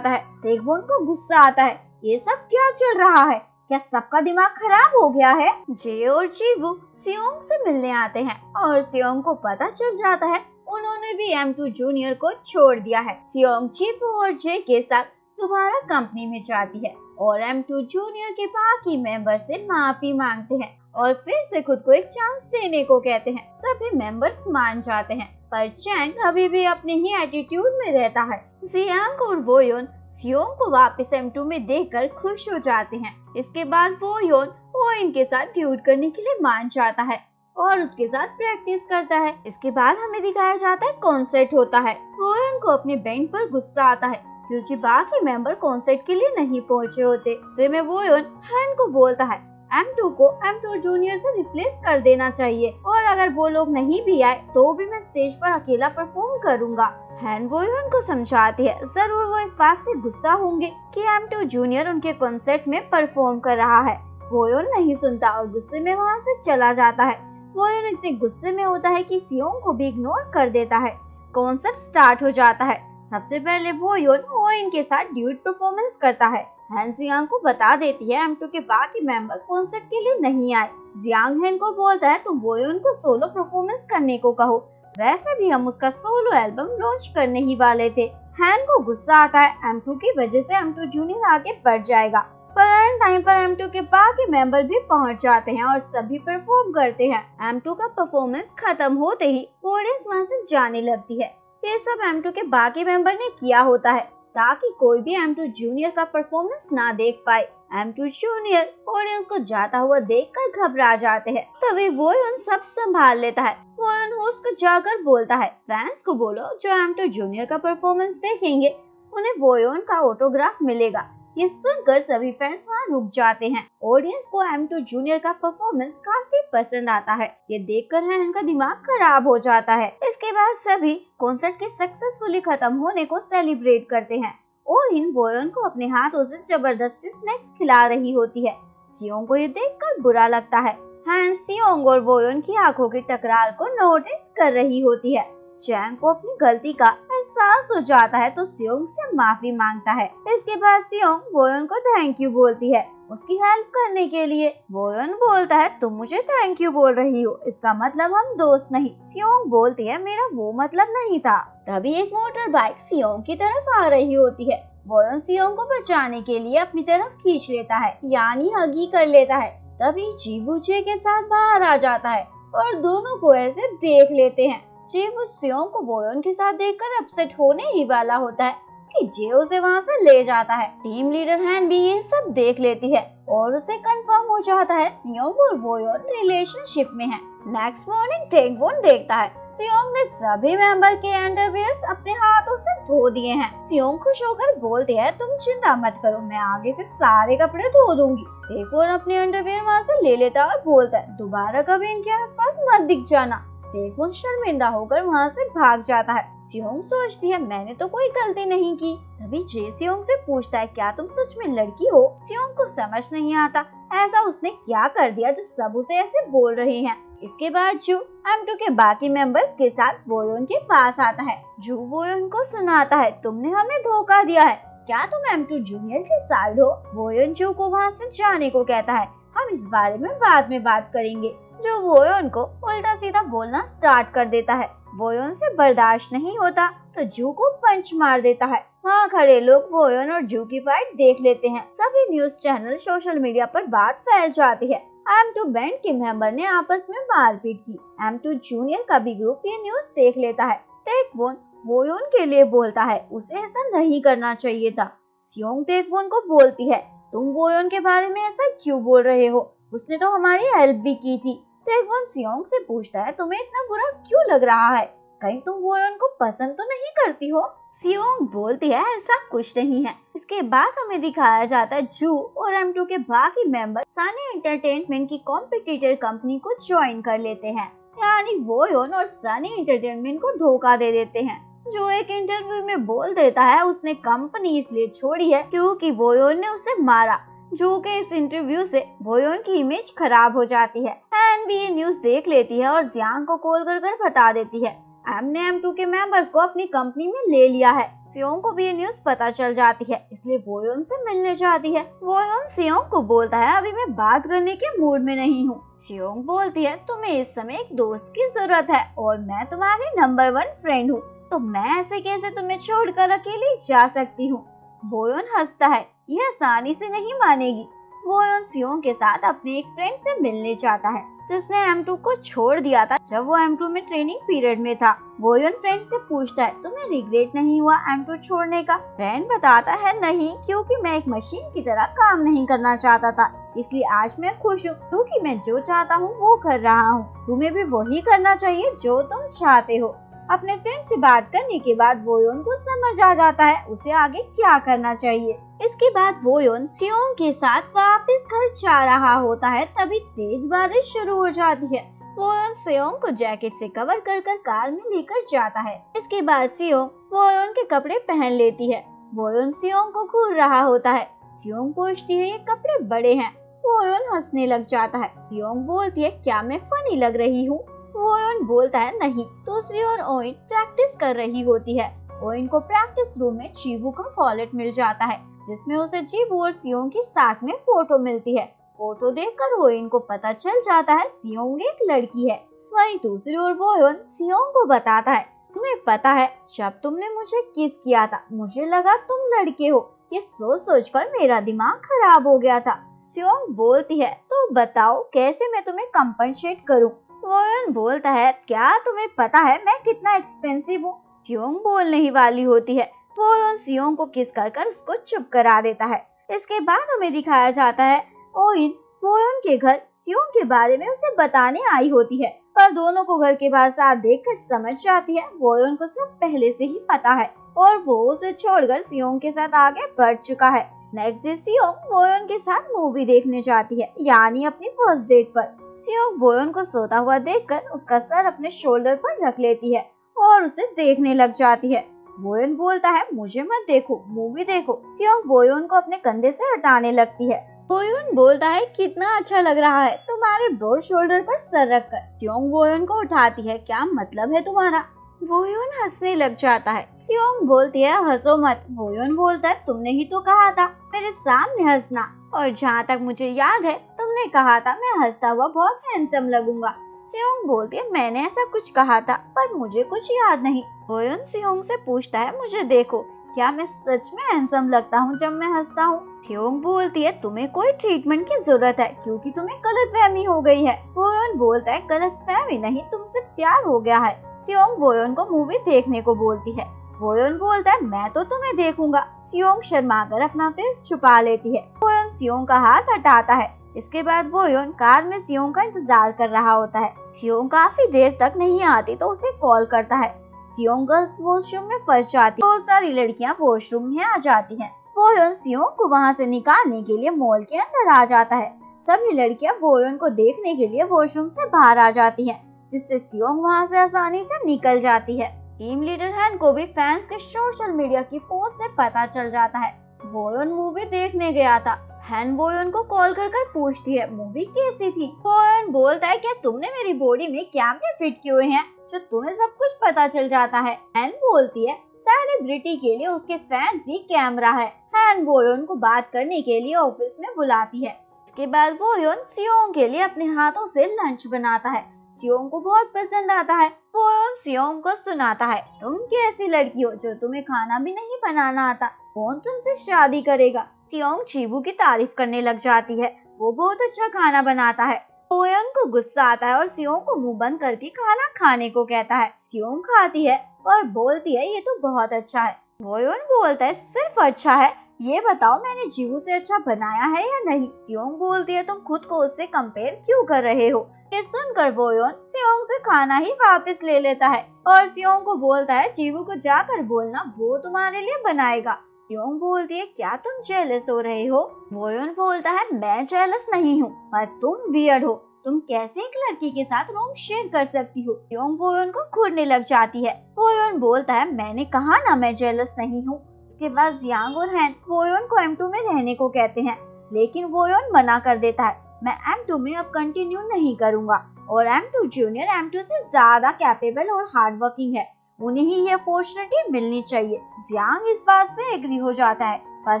है। टेकवोन को गुस्सा आता है ये सब क्या चल रहा है? क्या सबका दिमाग खराब हो गया है? जे और जीवू सियोंग से मिलने आते हैं और सियोंग को पता चल जाता है उन्होंने भी M2 जूनियर को छोड़ दिया है। सियोंग जीवू और जे के साथ दोबारा कंपनी में जाती है और M2 जूनियर के बाकी मेंबर से माफी मांगते हैं और फिर से खुद को एक चांस देने को कहते हैं। सभी मेंबर्स मान जाते हैं पर चैंग अभी भी अपने ही एटीट्यूड में रहता है। जियांग और वोयोन सियोंग को वापस M2 में देखकर खुश हो जाते हैं। इसके बाद वोयोन वोइन के साथ ड्यूट करने के लिए मान जाता है और उसके साथ प्रैक्टिस करता है। इसके बाद हमें दिखाया जाता है कॉन्सर्ट होता है। वोयोन को अपने बैंड पर गुस्सा आता है क्योंकि बाकी मेंबर कॉन्सर्ट के लिए नहीं पहुंचे होते। जिसमें वोयोन हैन को बोलता है M2 को M2 जूनियर से रिप्लेस कर देना चाहिए और अगर वो लोग नहीं भी आए तो भी मैं स्टेज पर अकेला परफॉर्म करूंगा। हैन वोयोन को समझाती है जरूर वो इस बात से गुस्सा होंगे कि M2 जूनियर उनके कॉन्सर्ट में परफॉर्म कर रहा है। वोयोन नहीं सुनता और गुस्से में वहाँ से चला जाता है। वोयोन इतने गुस्से में होता है कि सियोंग को भी इग्नोर कर देता है। कॉन्सर्ट स्टार्ट हो जाता है। सबसे पहले वोयोन वोइन के साथ ड्यूट परफॉर्मेंस करता है। हैन जियांग को बता देती है M2 के बाकी मेंबर कॉन्सर्ट के लिए नहीं आए। जियांग हैन को बोलता है तुम वोयोन को सोलो परफॉर्मेंस करने को कहो, वैसे भी हम उसका सोलो एल्बम लॉन्च करने ही वाले थे। हैन को गुस्सा आता है M2 की वजह से M2 जूनियर आगे बढ़ जाएगा, पर एंड टाइम पर M2 के बाकी मेंबर भी पहुंच जाते हैं और सभी परफॉर्म करते हैं। M2 का परफॉर्मेंस खत्म होते ही ऑडियंस वहां से जाने लगती है। ये सब M2 के बाकी मेंबर ने किया होता है। ताकि कोई भी M2 जूनियर का परफॉर्मेंस ना देख पाए। M2 जूनियर ऑडियंस को जाता हुआ देखकर घबरा जाते हैं। तभी वोयोन सब संभाल लेता है। वोयोन होस्ट को जाकर बोलता है, फैंस को बोलो जो M2 जूनियर का परफॉर्मेंस देखेंगे उन्हें वोयोन का ऑटोग्राफ मिलेगा। ये सुनकर सभी फैंस वहाँ रुक जाते हैं। ऑडियंस को M2 जूनियर का परफॉर्मेंस काफी पसंद आता है। ये देखकर हैन का दिमाग खराब हो जाता है। इसके बाद सभी कॉन्सर्ट के सक्सेसफुली खत्म होने को सेलिब्रेट करते हैं। ओइन वोयोन को अपने हाथों से जबरदस्ती स्नैक्स खिला रही होती है। सियोंग को ये देखकर बुरा लगता है। हैन सियोंग और वोयोन की आंखों की टकरार को नोटिस कर रही होती है। चैंग को अपनी गलती का एहसास हो जाता है तो सियोंग से माफी मांगता है। इसके बाद सियोंग वोयोन को थैंक यू बोलती है उसकी हेल्प करने के लिए। वोयोन बोलता है तुम मुझे थैंक यू बोल रही हो, इसका मतलब हम दोस्त नहीं। सियोंग बोलती है मेरा वो मतलब नहीं था। तभी एक मोटर बाइक सियोंग की तरफ आ रही होती है। वोयोन सियोंग को बचाने के लिए अपनी तरफ खींच लेता है, यानी हगी कर लेता है। तभी जीवूचे के साथ बाहर आ जाता है और दोनों को ऐसे देख लेते हैं। जेवू सियोंग को वोयोन के साथ देखकर अपसेट होने ही वाला होता है कि जे उसे वहाँ से ले जाता है। टीम लीडर हैन भी ये सब देख लेती है और उसे कंफर्म हो जाता है सियोंग और वोयोन रिलेशनशिप में हैं। नेक्स्ट मॉर्निंग तेगवोन देखता है सियोंग ने सभी मेंबर के अंडरवियर्स अपने हाथों से धो दिए हैं। सियोंग खुश होकर बोलते हैं तुम चिंता मत करो, मैं आगे से सारे कपड़े धो दूंगी। तेगवोन अपने अंडरवियर वहाँ से ले लेता और बोलता है दोबारा कभी इनके आसपास मत दिख जाना। तेगवोन शर्मिंदा होकर वहाँ से भाग जाता है। सियोंग सोचती है मैंने तो कोई गलती नहीं की। तभी जे सियोंग से पूछता है क्या तुम सच में लड़की हो। सियोंग को समझ नहीं आता ऐसा उसने क्या कर दिया जो सब उसे ऐसे बोल रहे हैं। इसके बाद जू M2 के बाकी मेंबर्स के साथ वोयोन के पास आता है। जू वोयोन को सुनाता है तुमने हमें धोखा दिया है, क्या तुम M2 जूनियर के साइड हो। वोयोन जू को वहाँ से जाने को कहता है, हम इस बारे में बाद में बात करेंगे। जो वोयोन को उल्टा सीधा बोलना स्टार्ट कर देता है। वोयोन से बर्दाश्त नहीं होता तो जू को पंच मार देता है। वहाँ खड़े लोग वोयोन और जू की फाइट देख लेते हैं। सभी न्यूज चैनल सोशल मीडिया पर बात फैल जाती है। M2 बैंड के मेंबर ने आपस में मारपीट की। M2 जूनियर का भी ग्रुप ये न्यूज देख लेता है। तेगवोन वोयोन के लिए बोलता है उसे ऐसा नहीं करना चाहिए था। सियोंग तेगवोन को बोलती है तुम वोयोन के बारे में ऐसा क्यों बोल रहे हो, उसने तो हमारी हेल्प भी की थी। तेगवोन सियोंग से पूछता है तुम्हें इतना बुरा क्यों लग रहा है, कहीं तुम वोयोन को पसंद तो नहीं करती हो। सियोंग बोलती है ऐसा कुछ नहीं है। इसके बाद हमें दिखाया जाता है जू और M2 के बाकी मेंबर सनी एंटरटेनमेंट की कॉम्पिटिटर कंपनी को ज्वाइन कर लेते हैं, यानी वोयोन और सनी एंटरटेनमेंट को धोखा दे देते हैं। जो एक इंटरव्यू में बोल देता है उसने कंपनी इसलिए छोड़ी है क्योंकि वोयोन ने उसे मारा। जो के इस इंटरव्यू से वोयोन की इमेज खराब हो जाती है। हैन भी ये न्यूज देख लेती है और जियांग को कॉल कर बता देती है एम ने M2 के मेंबर्स को अपनी कंपनी में ले लिया है। सियोंग को भी ये न्यूज पता चल जाती है, इसलिए वोयोन से मिलने जाती है। वोयोन सियोंग को बोलता है अभी मैं बात करने के मूड में नहीं हूँ। सियोंग बोलती है तुम्हें इस समय एक दोस्त की जरूरत है और मैं तुम्हारी नंबर 1 फ्रेंड हूँ, तो मैं ऐसे कैसे तुम्हें छोड़कर अकेले जा सकती हूँ। वोयोन हंसता है, यह आसानी से नहीं मानेगी। वोयोन सियोंग के साथ अपने एक फ्रेंड से मिलने जाता है जिसने M2 को छोड़ दिया था जब वो M2 में ट्रेनिंग पीरियड में था। वोयोन फ्रेंड से पूछता है तुम्हें रिग्रेट नहीं हुआ M2 छोड़ने का। फ्रेंड बताता है नहीं, क्योंकि मैं एक मशीन की तरह काम नहीं करना चाहता था, इसलिए आज मैं खुश हूँ क्योंकि मैं जो चाहता हूँ वो कर रहा हूँ। तुम्हें भी वही करना चाहिए जो तुम चाहते हो। अपने फ्रेंड से बात करने के बाद वोयोन को समझ आ जाता है उसे आगे क्या करना चाहिए। इसके बाद वोयोन सियोंग के साथ वापस घर जा रहा होता है, तभी तेज बारिश शुरू हो जाती है। वोयोन सियोंग को जैकेट से कवर कर कार में लेकर जाता है। इसके बाद सियोंग वोयोन के कपड़े पहन लेती है। वोयोन सियोंग को घूर रहा होता है। सियोंग पूछती है ये कपड़े बड़े हैं। वोयोन हंसने लग जाता है। सियोंग बोलती है क्या मैं फनी लग रही हूँ। वोयोन बोलता है नहीं। दूसरी ओर ओइन प्रैक्टिस कर रही होती है। ओइन को प्रैक्टिस रूम में चीवू का वॉलेट मिल जाता है जिसमें उसे जीवू और सियोंग की साथ में फोटो मिलती है। फोटो देखकर ओइन को पता चल जाता है सियोंग एक लड़की है। वहीं दूसरी ओर वोयोन सियोंग को बताता है तुम्हें पता है जब तुमने मुझे किस किया था मुझे लगा तुम लड़के हो, ये सोच कर मेरा दिमाग खराब हो गया था। सियोंग बोलती है तो बताओ कैसे मैं तुम्हें कंपनसेट करूं। वोयोन बोलता है क्या तुम्हें पता है मैं कितना एक्सपेंसिव हूँ। सियोंग बोलने ही वाली होती है वोयोन सियोंग को किस कर उसको चुप करा देता है। इसके बाद हमें दिखाया जाता है ओइन वोयोन के घर सियोंग के बारे में उसे बताने आई होती है, पर दोनों को घर के बाहर साथ देखकर समझ जाती है वोयोन को सब पहले से ही पता है और वो उसे छोड़कर सियोंग के साथ आगे बढ़ चुका है। नेक्स्ट डे सियोंग वोयोन के साथ मूवी देखने जाती है, यानी अपनी फर्स्ट डेट पर। सियोंग वोयोन को सोता हुआ देखकर उसका सर अपने शोल्डर पर रख लेती है और उसे देखने लग जाती है। वोयोन बोलता है मुझे मत देखो, मूवी देखो। सियोंग वोयोन को अपने कंधे से हटाने लगती है। वोयोन बोलता है कितना अच्छा लग रहा है तुम्हारे ब्रॉड शोल्डर पर सर रखकर। सियोंग वोयोन को उठाती है, क्या मतलब है तुम्हारा? वोयोन हंसने लग जाता है। सियोंग बोलती है हंसो मत। वोयोन बोलता है तुमने ही तो कहा था मेरे सामने हंसना, और जहाँ तक मुझे याद है तुमने कहा था मैं हंसता हुआ बहुत हैंडसम लगूंगा। सियोंग बोलती है मैंने ऐसा कुछ कहा था पर मुझे कुछ याद नहीं। वोयोन सियोंग से पूछता है मुझे देखो, क्या मैं सच में हैंडसम लगता हूँ जब मैं हंसता हूँ? सियोंग बोलती है तुम्हें कोई ट्रीटमेंट की जरूरत है क्योंकि तुम्हें गलतफहमी हो गई है। वोयोन बोलता है गलतफहमी नहीं, तुमसे प्यार हो गया है। सियोंग वोयोन को मूवी देखने को बोलती है। वोयोन बोलता है मैं तो तुम्हें देखूंगा। सियोंग शर्माकर अपना फेस छुपा लेती है। वोयोन सियोंग का हाथ हटाता है। इसके बाद वोयोन कार में सियोंग का इंतजार कर रहा होता है। सियोंग काफी देर तक नहीं आती तो उसे कॉल करता है। सियोंग गर्ल्स वॉशरूम में फंस जाती है। बहुत सारी लड़कियां वॉशरूम में आ जाती हैं। वोयोन सियोंग को वहां से निकालने के लिए मॉल के अंदर आ जाता है। सभी लड़कियां वोयोन को देखने के लिए वॉशरूम से बाहर आ जाती हैं, जिससे सियोंग वहां से आसानी से निकल जाती है। टीम लीडर हैन को भी फैंस के सोशल मीडिया की पोस्ट से पता चल जाता है वोयोन मूवी देखने गया था। हैन वोयोन को कॉल कर पूछती है मूवी कैसी थी। वोयोन बोलता है क्या तुमने मेरी बॉडी में कैमरे फिट किए हुए हैं जो तुम्हें सब कुछ पता चल जाता है। हैन बोलती है सेलिब्रिटी के लिए उसके फैंस ही कैमरा है। हैन वोयोन को बात करने के लिए ऑफिस में बुलाती है। इसके बाद वोयोन सियोंग के लिए अपने हाथों से लंच बनाता है। सियोंग को बहुत पसंद आता है। वोयोन सियोंग को सुनाता है तुम कैसी लड़की हो जो तुम्हें खाना भी नहीं बनाना आता, कौन तुमसे शादी करेगा। सियोंग चीबू की तारीफ करने लग जाती है, वो बहुत अच्छा खाना बनाता है। वोयोन को गुस्सा आता है और सियोंग को मुंह बंद करके खाना खाने को कहता है। सियोंग खाती है और बोलती है ये तो बहुत अच्छा है। वोयोन बोलता है सिर्फ अच्छा है, ये बताओ मैंने जीवू से अच्छा बनाया है या नहीं। सियोंग बोलती है तुम खुद को उससे कंपेयर क्यों कर रहे हो। ये सुनकर वोयोन सियोंग से खाना ही वापस ले लेता है और सियोंग को बोलता है जीवू को जाकर बोलना वो तुम्हारे लिए बनाएगा। सियोंग बोलती है क्या तुम जेलस हो रहे हो। वोयोन बोलता है मैं जेलस नहीं हूँ, पर तुम वियर्ड हो, तुम कैसे एक लड़की के साथ रूम शेयर कर सकती हो। सियोंग वोयोन को घूरने लग जाती है। वोयोन बोलता है मैंने कहा ना मैं जेलस नहीं हूँ। इसके बाद जियांग और हैन वोयोन को M2 में रहने को कहते हैं, लेकिन वोयोन मना कर देता है मैं M2 में अब कंटिन्यू नहीं करूँगा और M2 जूनियर M2 से ज्यादा कैपेबल और हार्ड वर्किंग है, उन्हें ही ये अपॉर्चुनिटी मिलनी चाहिए। जियांग इस बात से एग्री हो जाता है, पर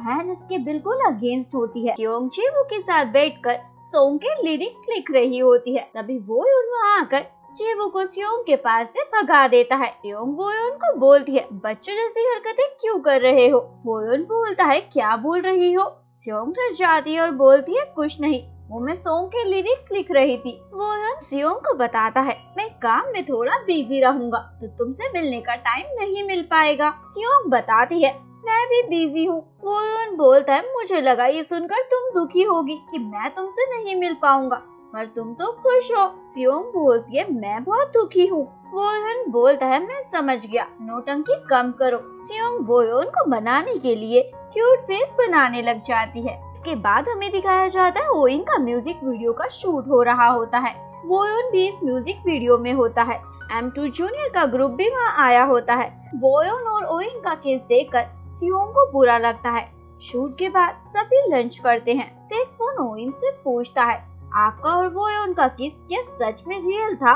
हैन इसके बिल्कुल अगेंस्ट होती है। सियोंग चीवू के साथ बैठकर सॉन्ग के लिरिक्स लिख रही होती है, तभी वोयोन वहाँ आकर चीवू को सियोंग के पास से भगा देता है। सियोंग वोयोन को बोलती है बच्चे जैसी हरकतें क्यों कर रहे हो। वोयोन बोलता है क्या बोल रही हो। सियोंग डर जाती है और बोलती है कुछ नहीं, वो मैं सॉन्ग के लिरिक्स लिख रही थी। वोयोन सियोंग को बताता है मैं काम में थोड़ा बिजी रहूंगा तो तुमसे मिलने का टाइम नहीं मिल पाएगा। सियोंग बताती है मैं भी बिजी हूँ। वोयोन बोलता है मुझे लगा ये सुनकर तुम दुखी होगी कि मैं तुमसे नहीं मिल पाऊंगा, पर तुम तो खुश हो। सियोंग बोलती है मैं बहुत दुखी हूँ। वोयोन बोलता है मैं समझ गया, नौटंकी कम करो। सियोंग वोयोन को मनाने के लिए क्यूट फेस बनाने लग जाती है। इसके बाद हमें दिखाया जाता है ओइन का म्यूजिक वीडियो का शूट हो रहा होता है। वोयोन भी इस म्यूजिक वीडियो में होता है। M2 जूनियर का ग्रुप भी वहाँ आया होता है। वोयोन और ओइन का किस देखकर सियोंग को बुरा लगता है। शूट के बाद सभी लंच करते हैं। टेकफोन ओइन से पूछता है आपका और वोयोन का किस क्या सच में रियल था।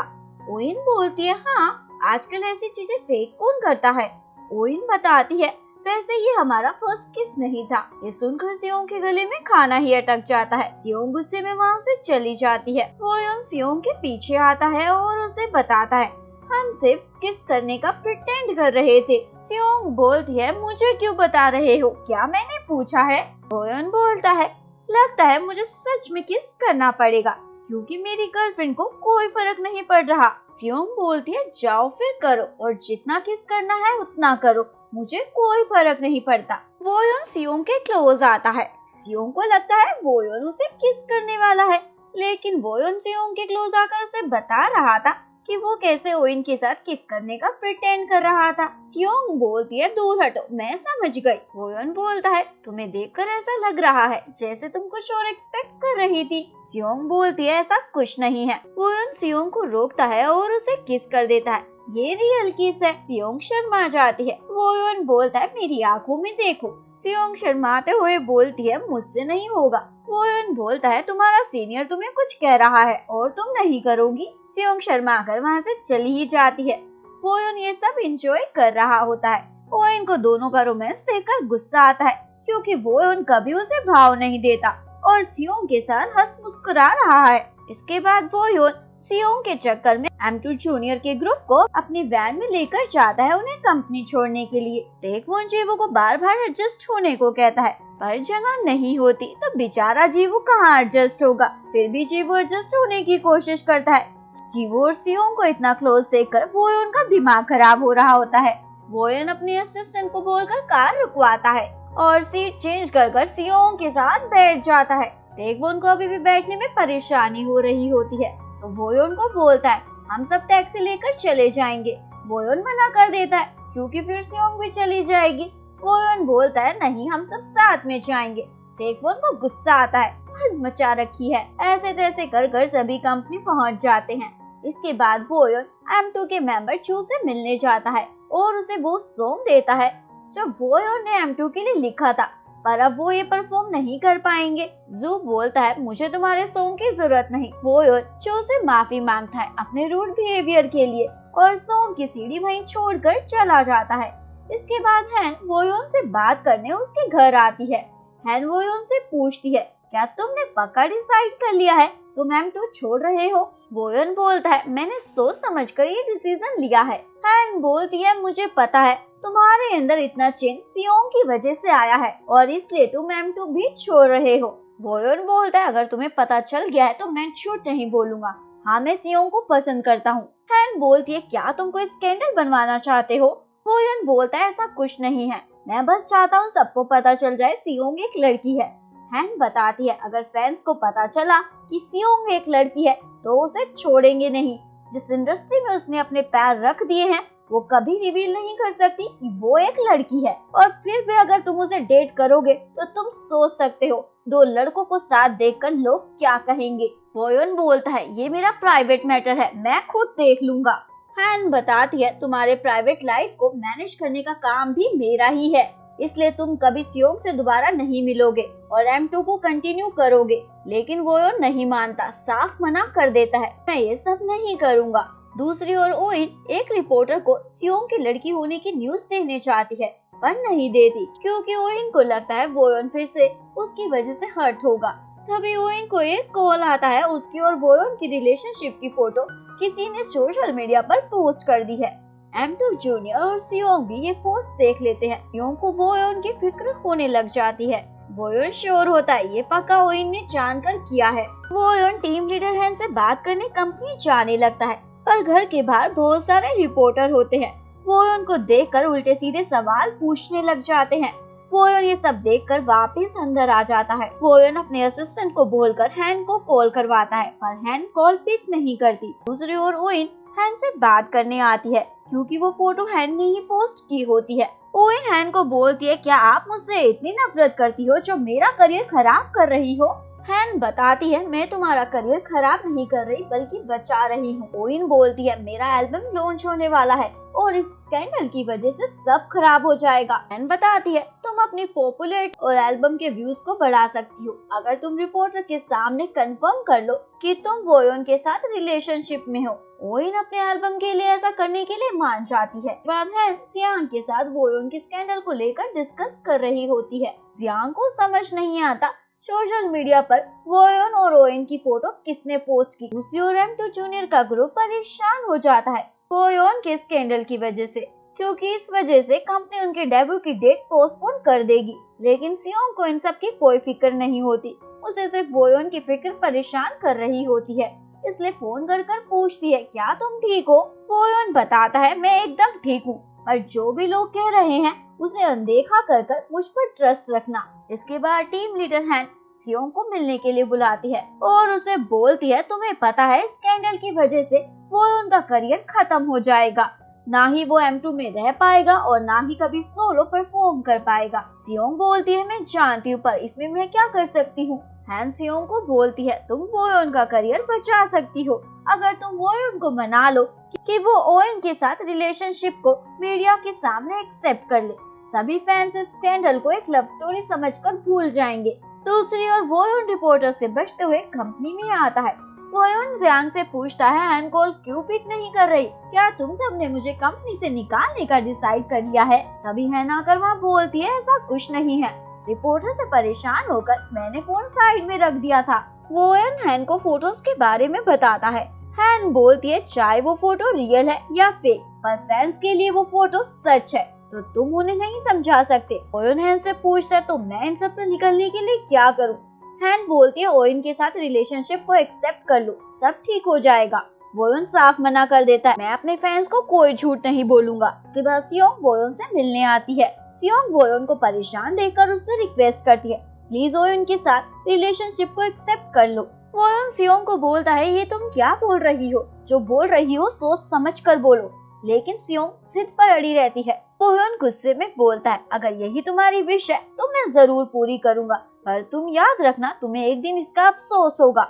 ओइन बोलती है हाँ, आजकल ऐसी चीजें फेक कौन करता है। ओइन बताती है वैसे ये हमारा फर्स्ट किस नहीं था। ये सुनकर सियोंग के गले में खाना ही अटक जाता है। सियोंग गुस्से में वहाँ से चली जाती है। वोयोन सियोंग के पीछे आता है और उसे बताता है हम सिर्फ किस करने का प्रिटेंड कर रहे थे। सियोंग बोलती है मुझे क्यों बता रहे हो, क्या मैंने पूछा है। वोयोन बोलता है लगता है मुझे सच में किस करना पड़ेगा क्योंकि मेरी गर्लफ्रेंड को कोई फर्क नहीं पड़ रहा। सियोंग बोलती है जाओ फिर करो और जितना किस करना है उतना करो। मुझे कोई फर्क नहीं पड़ता। वोयोन सियोंग के क्लोज आता है। सियोंग को लगता है वोयोन उसे किस करने वाला है, लेकिन वोयोन सियोंग के क्लोज आकर उसे बता रहा था कि वो कैसे ओइन के साथ किस करने का प्रिटेंड कर रहा था। सियोंग बोलती है दूर हटो, मैं समझ गई। वोयोन बोलता है तुम्हें देखकर ऐसा लग रहा है जैसे तुम कुछ और एक्सपेक्ट कर रही थी। सियोंग बोलती है ऐसा कुछ नहीं है। वोयोन सियोंग को रोकता है और उसे किस कर देता है। ये रियल किस है। सियोंग शर्मा जाती है। वोयोन बोलता है मेरी आंखों में देखो। सियोंग शर्माते हुए बोलती है मुझसे नहीं होगा। वोयोन बोलता है तुम्हारा सीनियर तुम्हें कुछ कह रहा है और तुम नहीं करोगी। सियोंग शर्मा कर वहाँ से चली ही जाती है। वोयोन ये सब एंजॉय कर रहा होता है। वोयोन को दोनों का रोमांस देखकर गुस्सा आता है क्योंकि वोयोन कभी उसे भाव नहीं देता और सियोंग के साथ हंस मुस्कुरा रहा है। इसके बाद वोयोन सियोंग के चक्कर में M2 जूनियर के ग्रुप को अपनी वैन में लेकर जाता है उन्हें कंपनी छोड़ने के लिए। टेकवोन जीवो को बार बार एडजस्ट होने को कहता है पर जगह नहीं होती तो बेचारा जीवो कहाँ एडजस्ट होगा। फिर भी जीवो एडजस्ट होने की कोशिश करता है। जीवो और सियोंग को इतना क्लोज देखकर वोयोन का दिमाग खराब हो रहा होता है। वोयोन अपने असिस्टेंट को बोलकर कार रुकवाता है और सीट चेंज कर सियोंग के साथ बैठ जाता है। टेकवोन को अभी भी बैठने में परेशानी हो रही होती है तो वोयोन को बोलता है हम सब टैक्सी लेकर चले जाएंगे। वोयोन मना कर देता है क्योंकि फिर सियोंग भी चली जाएगी। वोयोन बोलता है नहीं हम सब साथ में जाएंगे। टेकवोन को गुस्सा आता है हद मचा रखी है। ऐसे तैसे कर सभी कंपनी पहुंच जाते हैं। इसके बाद वोयोन M2 के मेंबर चू से मिलने जाता है और उसे वो सॉन्ग देता है जो वोयोन ने M2 के लिए लिखा था पर अब वो ये परफॉर्म नहीं कर पाएंगे। जू बोलता है मुझे तुम्हारे सॉन्ग की जरूरत नहीं। वोयोन चो से माफी मांगता है अपने रूड बिहेवियर के लिए और सॉन्ग की सीढ़ी वहीं छोड़कर चला जाता है। इसके बाद हैन वोयोन से बात करने उसके घर आती है। हैन वोयोन से पूछती है क्या तुमने पक्का डिसाइड कर लिया है तुम M2 छोड़ रहे हो। वोयोन बोलता है मैंने सोच समझ कर ये डिसीजन लिया है। हैन बोलती है मुझे पता है तुम्हारे अंदर इतना चेंज सियोंग की वजह से आया है और इसलिए तुम M2 भी छोड़ रहे हो। वोयोन बोलता है अगर तुम्हें पता चल गया है तो मैं झूठ नहीं बोलूंगा। हाँ मैं सियोंग को पसंद करता हूँ। हैन बोलती है क्या तुम कोई स्कैंडल बनवाना चाहते हो। वोयोन बोलता है ऐसा कुछ नहीं है, मैं बस चाहता हूँ सबको पता चल जाए सियोंग एक लड़की है। हैन बताती है अगर फैंस को पता चला कि सियोंग एक लड़की है तो उसे छोड़ेंगे नहीं। जिस इंडस्ट्री में उसने अपने पैर रख दिए हैं वो कभी रिवील नहीं कर सकती कि वो एक लड़की है और फिर भी अगर तुम उसे डेट करोगे तो तुम सोच सकते हो दो लड़कों को साथ देखकर लोग क्या कहेंगे। वोयोन बोलता है ये मेरा प्राइवेट मैटर है, मैं खुद देख लूंगा। हैन बताती है तुम्हारे प्राइवेट लाइफ को मैनेज करने का काम भी मेरा ही है, इसलिए तुम कभी सियोंग से दोबारा नहीं मिलोगे और M2 को कंटिन्यू करोगे। लेकिन वोयोन नहीं मानता, साफ मना कर देता है मैं ये सब नहीं करूँगा। दूसरी ओर ओइन एक रिपोर्टर को सियोंग की लड़की होने की न्यूज देने चाहती है पर नहीं देती क्योंकि ओइन को लगता है वोयोन फिर से उसकी वजह से हर्ट होगा। तभी ओइन को एक कॉल आता है। उसकी और वोयोन की रिलेशनशिप की फोटो किसी ने सोशल मीडिया पर पोस्ट कर दी है। M2 जूनियर और सियोंग भी ये पोस्ट देख लेते हैं। सियोंग को वोयोन की फिक्र होने लग जाती है। वोयोन श्योर होता है ये पक्का ओइन ने जानकर किया है। वोयोन टीम लीडर हैन से बात करने कंपनी जाने लगता है पर घर के बाहर बहुत सारे रिपोर्टर होते हैं। वोयोन को देखकर उल्टे सीधे सवाल पूछने लग जाते हैं। वोयोन ये सब देखकर वापस अंदर आ जाता है। वोयोन अपने असिस्टेंट को बोलकर हैन को कॉल करवाता है पर हैन कॉल पिक नहीं करती। दूसरी ओर ओइन हैन से बात करने आती है क्योंकि वो फोटो हैन ने ही पोस्ट की होती है। ओइन हैन को बोलती है क्या आप मुझसे इतनी नफरत करती हो जो मेरा करियर खराब कर रही हो। हैन बताती है मैं तुम्हारा करियर खराब नहीं कर रही बल्कि बचा रही हूँ। ओइन बोलती है मेरा एल्बम लॉन्च होने वाला है और इस स्कैंडल की वजह से सब खराब हो जाएगा। हैन बताती है तुम अपनी पॉपुलैरिटी और एल्बम के व्यूज को बढ़ा सकती हो अगर तुम रिपोर्टर के सामने कंफर्म कर लो कि तुम वोयोन के साथ रिलेशनशिप में हो। ओइन अपने एल्बम के लिए ऐसा करने के लिए मान जाती है। बाद हैन जियांग के साथ वोयोन के स्कैंडल को लेकर डिस्कस कर रही होती है। जियांग को समझ नहीं आता सोशल मीडिया पर वोयोन और ओइन की फोटो किसने पोस्ट की। दूसरी ओर M2 जूनियर का ग्रुप परेशान हो जाता है वोयोन के स्कैंडल की वजह से क्योंकि इस वजह से कंपनी उनके डेब्यू की डेट पोस्टपोन कर देगी। लेकिन सियोंग को इन सब की कोई फिक्र नहीं होती, उसे सिर्फ वोयोन की फिक्र परेशान कर रही होती है। इसलिए फोन कर पूछती है क्या तुम ठीक हो। वोयोन बताता है मैं एकदम ठीक हूँ और जो भी लोग कह रहे हैं उसे अनदेखा कर कर मुझ पर ट्रस्ट रखना। इसके बाद टीम लीडर हैन सियोंग को मिलने के लिए बुलाती है और उसे बोलती है तुम्हें पता है स्कैंडल की वजह से वो उनका करियर खत्म हो जाएगा, ना ही वो M2 में रह पाएगा और ना ही कभी सोलो परफॉर्म कर पाएगा। सियोंग बोलती है मैं जानती हूँ पर इसमें मैं क्या कर सकती हूँ। हैन सियोंग को बोलती है तुम वोयोन का करियर बचा सकती हो अगर तुम वोयोन को मना लो कि वो ओएन के साथ रिलेशनशिप को मीडिया के सामने एक्सेप्ट कर ले। सभी फैंस इस स्कैंडल को एक लव स्टोरी समझकर भूल जाएंगे। दूसरी ओर वोयोन रिपोर्टर से बचते हुए कंपनी में आता है। वोयोन जियांग से पूछता है हैन कॉल क्यों पिक नहीं कर रही, क्या तुम सबने मुझे कंपनी से निकालने का डिसाइड कर लिया है। तभी हैन आकर वहाँ बोलती है ऐसा कुछ नहीं है, रिपोर्टर से परेशान होकर मैंने फोन साइड में रख दिया था। वोयोन हैन को फोटोज के बारे में बताता है। हैन बोलती है चाहे वो फोटो रियल है या फेक पर फैंस के लिए वो फोटो सच है तो तुम उन्हें नहीं समझा सकते। वोयोन हैन से पूछता है तो मैं इन सब से निकलने के लिए क्या करूं। हैन बोलती है ओइन के साथ रिलेशनशिप को एक्सेप्ट कर लो सब ठीक हो जाएगा। वोयोन साफ मना कर देता है मैं अपने फैंस को कोई झूठ नहीं बोलूंगा। उसके बाद सियोंग वोयोन से मिलने आती है। सियोंग वोयोन को परेशान देखकर उससे रिक्वेस्ट करती है प्लीज ओइन के साथ रिलेशनशिप को एक्सेप्ट कर लो। वोयोन सियोंग को बोलता है ये तुम क्या बोल रही हो, जो बोल रही हो सोच समझ कर बोलो। लेकिन सियोंग जिद पर अड़ी रहती है। वोयोन गुस्से में बोलता है अगर यही तुम्हारी विश है तो मैं जरूर पूरी करूंगा पर तुम याद रखना तुम्हें एक दिन इसका अफसोस होगा।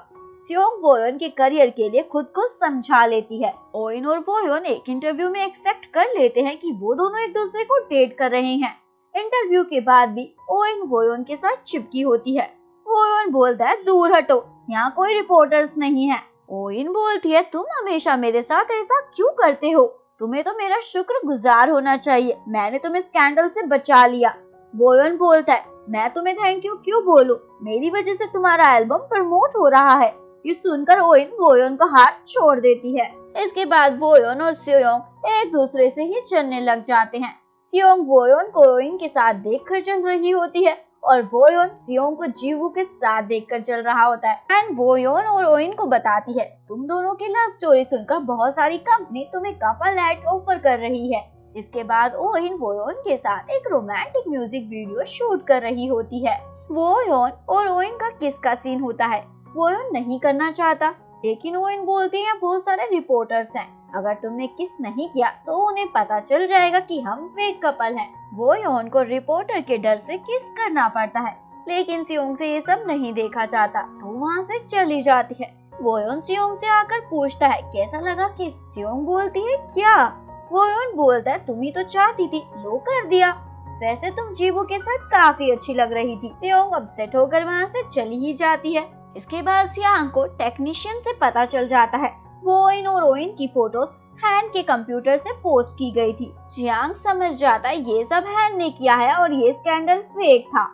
सियोंग वोयोन के करियर के लिए खुद को समझा लेती है। ओइन और वोयोन एक इंटरव्यू में एक्सेप्ट कर लेते हैं कि वो दोनों एक दूसरे को डेट कर रहे हैं। इंटरव्यू के बाद भी ओइन वोयोन के साथ चिपकी होती है। वोयोन बोलता है दूर हटो, यहाँ कोई रिपोर्टर्स नहीं है। ओइन बोलती है तुम हमेशा मेरे साथ ऐसा क्यों करते हो, तुम्हें तो मेरा शुक्रगुजार होना चाहिए, मैंने तुम्हें स्कैंडल से बचा लिया। वोयोन बोलता है मैं तुम्हें थैंक यू क्यों बोलूं, मेरी वजह से तुम्हारा एल्बम प्रमोट हो रहा है। ये सुनकर ओइन वोयोन का हाथ छोड़ देती है। इसके बाद वोयोन और सियोंग एक दूसरे से ही चलने लग जाते हैं। सियोंग वोयोन को ओइन के साथ देखकर चल रही होती है और वोयोन सियोंग को जीवू के साथ देखकर चल रहा होता है। एंड वोयोन और ओइन को बताती है तुम दोनों की लव स्टोरी सुनकर बहुत सारी कंपनी तुम्हें कपल एड ऑफर कर रही है। इसके बाद ओइन वोयोन के साथ एक रोमांटिक म्यूजिक वीडियो शूट कर रही होती है। वोयोन और ओइन का किस का सीन होता है। वोयोन नहीं करना चाहता लेकिन ओइन बोलती है बहुत सारे रिपोर्टर्स हैं, अगर तुमने किस नहीं किया तो उन्हें पता चल जाएगा कि हम फेक कपल हैं। वोयोन को रिपोर्टर के डर से किस करना पड़ता है लेकिन सियोंग से ये सब नहीं देखा जाता तो वहाँ से चली जाती है। वोयोन सियोंग से आकर पूछता है कैसा लगा किस। सियोंग बोलती है क्या। वोयोन बोलता है तुम ही तो चाहती थी, लो कर दिया, वैसे तुम जीवू के साथ काफी अच्छी लग रही थी। सियोंग अपसेट होकर वहाँ से चली ही जाती है। इसके बाद सियांग को टेक्नीशियन से पता चल जाता है वोइन और ओइन की फोटोज हैन के कंप्यूटर से पोस्ट की गई थी। जियांग समझ जाता है ये सब हैन ने किया है और ये स्कैंडल फेक था,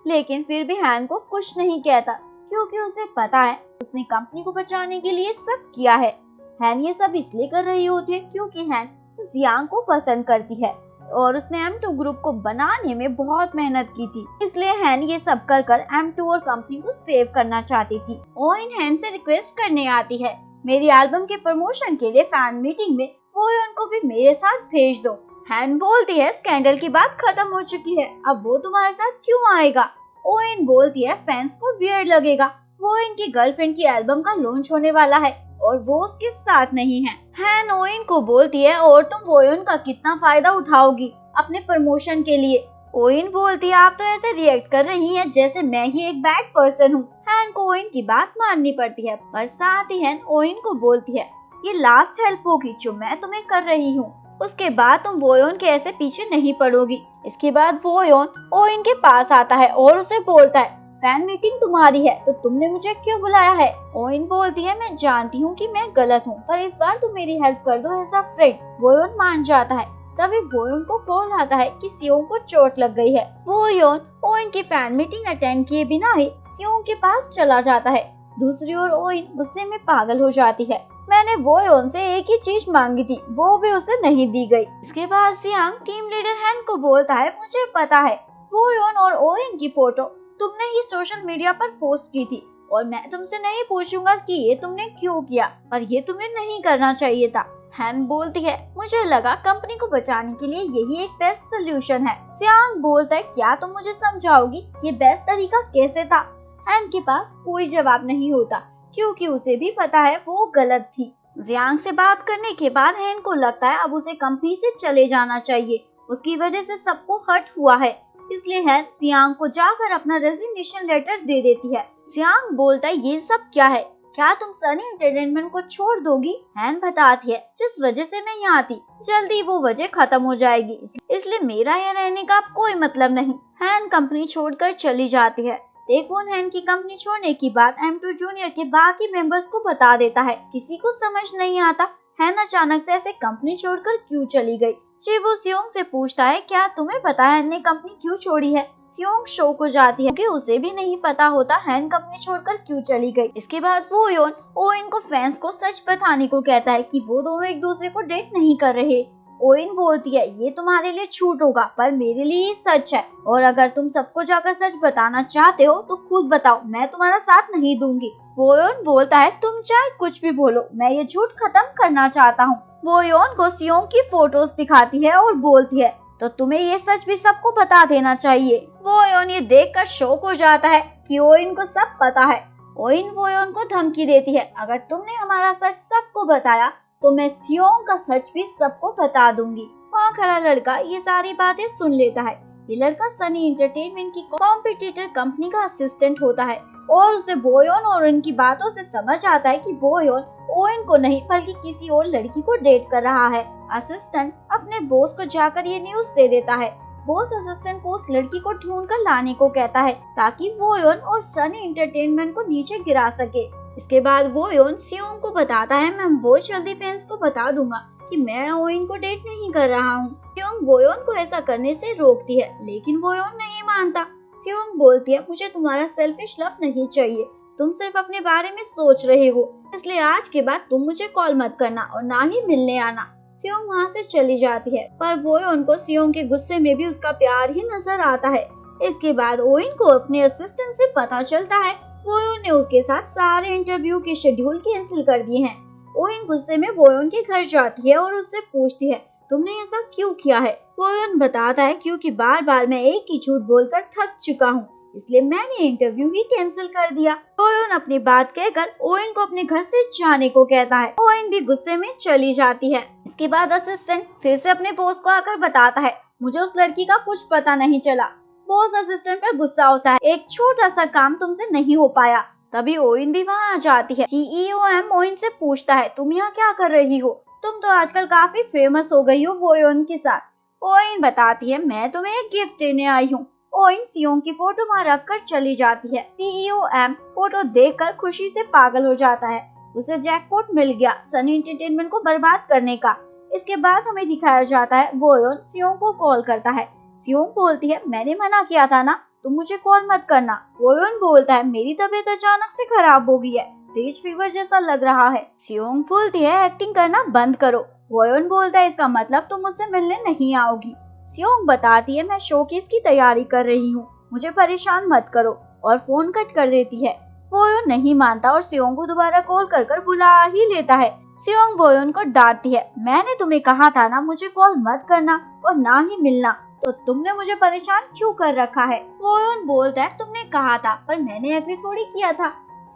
लेकिन फिर भी हैन को कुछ नहीं कहता क्योंकि उसे पता है उसने कंपनी को बचाने के लिए सब किया है। हैन ये सब इसलिए कर रही होती है क्योंकि हैन जियांग को पसंद करती है और उसने M2 ग्रुप को बनाने में बहुत मेहनत की थी, इसलिए हैन ये सब कर कर M2 और कंपनी को सेव करना चाहती थी। ओइन हैन से रिक्वेस्ट करने आती है मेरी एल्बम के प्रमोशन के लिए फैन मीटिंग में वोयोन को भी मेरे साथ भेज दो। हैन बोलती है स्कैंडल की बात खत्म हो चुकी है, अब वो तुम्हारे साथ क्यों आएगा। ओइन बोलती है फैंस को वियर्ड लगेगा, वोयोन की गर्लफ्रेंड की एल्बम का लॉन्च होने वाला है और वो उसके साथ नहीं है। हैन ओइन को बोलती है और तुम वोयोन का कितना फायदा उठाओगी अपने प्रमोशन के लिए। ओइन बोलती है आप तो ऐसे रिएक्ट कर रही हैं जैसे मैं ही एक बैड पर्सन हूँ। हैन को ओइन की बात माननी पड़ती है पर साथ ही हैन ओइन को बोलती है ये लास्ट हेल्प होगी जो मैं तुम्हें कर रही हूँ, उसके बाद तुम वोयोन के ऐसे पीछे नहीं पड़ोगी। इसके बाद वोयोन ओइन के पास आता है और उसे बोलता है फैन मीटिंग तुम्हारी है तो तुमने मुझे क्यों बुलाया है। ओइन बोलती है मैं जानती हूँ कि मैं गलत हूँ पर इस बार तुम मेरी हेल्प कर दो एज अ फ्रेंड। वोयोन मान जाता है। तभी वोयोन को कॉल आता है कि सियोंग को चोट लग गई है। वोयोन ओइन की फैन मीटिंग अटेंड किए बिना ही सियोंग के पास चला जाता है। दूसरी ओर ओइन गुस्से में पागल हो जाती है। मैंने वोयोन से एक ही चीज मांगी थी, वो भी उसे नहीं दी गई। इसके बाद सियांग टीम लीडर हैन को बोलता है मुझे पता है वोयोन और ओइन की फोटो तुमने ही सोशल मीडिया पर पोस्ट की थी और मैं तुमसे नहीं पूछूंगा कि ये तुमने क्यों किया, पर ये तुम्हें नहीं करना चाहिए था। हैन बोलती है मुझे लगा कंपनी को बचाने के लिए यही एक बेस्ट सोल्यूशन है। जियांग बोलता है क्या तुम मुझे समझाओगी ये बेस्ट तरीका कैसे था? हैन के पास कोई जवाब नहीं होता क्योंकि उसे भी पता है वो गलत थी। जियांग से बात करने के बाद हैन को लगता है अब उसे कंपनी से चले जाना चाहिए। उसकी वजह से सबको हर्ट हुआ है, इसलिए हैन जियांग को जाकर अपना रेजिग्नेशन लेटर दे देती है। जियांग बोलता है ये सब क्या है, क्या तुम सनी एंटरटेनमेंट को छोड़ दोगी? हैन बताती है जिस वजह से मैं यहाँ थी जल्दी वो वजह खत्म हो जाएगी, इसलिए मेरा यहाँ रहने का अब कोई मतलब नहीं। हैन कंपनी छोड़कर चली जाती है। टेकवून हैन की कंपनी छोड़ने की बात M2 जूनियर के बाकी मेंबर्स को बता देता है। किसी को समझ नहीं आता हैन अचानक से ऐसे कंपनी छोड़कर क्यों चली गई। वो सियोंग से पूछता है क्या तुम्हें पता है हैन ने कंपनी क्यों छोड़ी है? सियोंग शॉक हो जाती है कि उसे भी नहीं पता होता हैन कंपनी छोड़कर क्यों चली गई। इसके बाद वो योन ओइन को फैंस को सच बताने को कहता है कि वो दोनों एक दूसरे को डेट नहीं कर रहे। ओइन बोलती है ये तुम्हारे लिए झूठ होगा पर मेरे लिए ये सच है, और अगर तुम सबको जाकर सच बताना चाहते हो तो खुद बताओ, मैं तुम्हारा साथ नहीं दूंगी। वोयोन बोलता है तुम चाहे कुछ भी बोलो, मैं ये झूठ खत्म करना चाहता हूँ। वोयोन को सियोंग की फोटोज दिखाती है और बोलती है तो तुम्हें ये सच भी सबको बता देना चाहिए। वोयोन ये देखकर शॉक हो जाता है कि ओइन को सब पता है। ओइन वोयोन को धमकी देती है अगर तुमने हमारा सच सबको बताया तो मैं सियोंग का सच भी सबको बता दूंगी। वहाँ खड़ा लड़का ये सारी बातें सुन लेता है। ये लड़का सनी एंटरटेनमेंट की कॉम्पिटिटर कंपनी का असिस्टेंट होता है और उसे वोयोन और उनकी बातों से समझ आता है कि वोयोन ओइन को नहीं बल्कि किसी और लड़की को डेट कर रहा है। असिस्टेंट अपने बॉस को जाकर ये न्यूज दे देता है। बॉस असिस्टेंट को उस लड़की को ढूंढ कर लाने को कहता है ताकि वोयोन और सनी एंटरटेनमेंट को नीचे गिरा सके। इसके बाद वोयोन सियोंग को बताता है मैं बहुत जल्दी फैंस को बता दूंगा कि मैं ओइन को डेट नहीं कर रहा हूँ। सियोंग वोयोन को ऐसा करने से रोकती है लेकिन वोयोन नहीं मानता। सियोंग बोलती है मुझे तुम्हारा सेल्फिश लव नहीं चाहिए, तुम सिर्फ अपने बारे में सोच रहे हो, इसलिए आज के बाद तुम मुझे कॉल मत करना और ना ही मिलने आना। सियोंग वहाँ से चली जाती है पर वोयोन को सियोंग के गुस्से में भी उसका प्यार ही नजर आता है। इसके बाद ओइन को अपने असिस्टेंट से पता चलता है वोयोन ने उसके साथ सारे इंटरव्यू के शेड्यूल कैंसिल कर दिए हैं। ओइन गुस्से में वोयोन के घर जाती है और उससे पूछती है तुमने ऐसा क्यों किया है? वोयोन बताता है क्योंकि बार बार मैं एक ही झूठ बोलकर थक चुका हूँ, इसलिए मैंने इंटरव्यू ही कैंसिल कर दिया। वोयोन अपनी बात कहकर ओइन को अपने घर से जाने को कहता है। ओइन भी गुस्से में चली जाती है। इसके बाद असिस्टेंट फिर से अपने बॉस को आकर बताता है मुझे उस लड़की का कुछ पता नहीं चला। बॉस असिस्टेंट पर गुस्सा होता है, एक छोटा सा काम तुमसे नहीं हो पाया। तभी ओइन भी वहाँ आ जाती है। CEO M ओइन से पूछता है तुम यहाँ क्या कर रही हो? तुम तो आजकल काफी फेमस हो गई हो वोयोन के साथ। ओइन बताती है मैं तुम्हें एक गिफ्ट देने आई हूँ। ओइन सियोंग की फोटो वहाँ रख कर चली जाती है। CEO M फोटो देखकर खुशी से पागल हो जाता है, उसे जैकपॉट मिल गया सनी एंटरटेनमेंट को बर्बाद करने का। इसके बाद हमें दिखाया जाता है वोयोन सियोंग को कॉल करता है। सियोंग बोलती है मैंने मना किया था ना, तुम मुझे कॉल मत करना। वोयोन बोलता है मेरी तबीयत अचानक से खराब हो गई है, तेज फीवर जैसा लग रहा है। सियोंग बोलती है एक्टिंग करना बंद करो। वोयोन बोलता है इसका मतलब तुम मुझसे मिलने नहीं आओगी। सियोंग बताती है मैं शोकेस की तैयारी कर रही हूँ, मुझे परेशान मत करो, और फोन कट कर देती है। वोयोन नहीं मानता और सियोंग को दोबारा कॉल कर बुला ही लेता है। सियोंग वोयोन को डांटती है मैंने तुम्हें कहा था ना मुझे कॉल मत करना और ना ही मिलना, तो तुमने मुझे परेशान क्यों कर रखा है? वोयोन बोलता है तुमने कहा था पर मैंने एग्री थोड़ी किया था।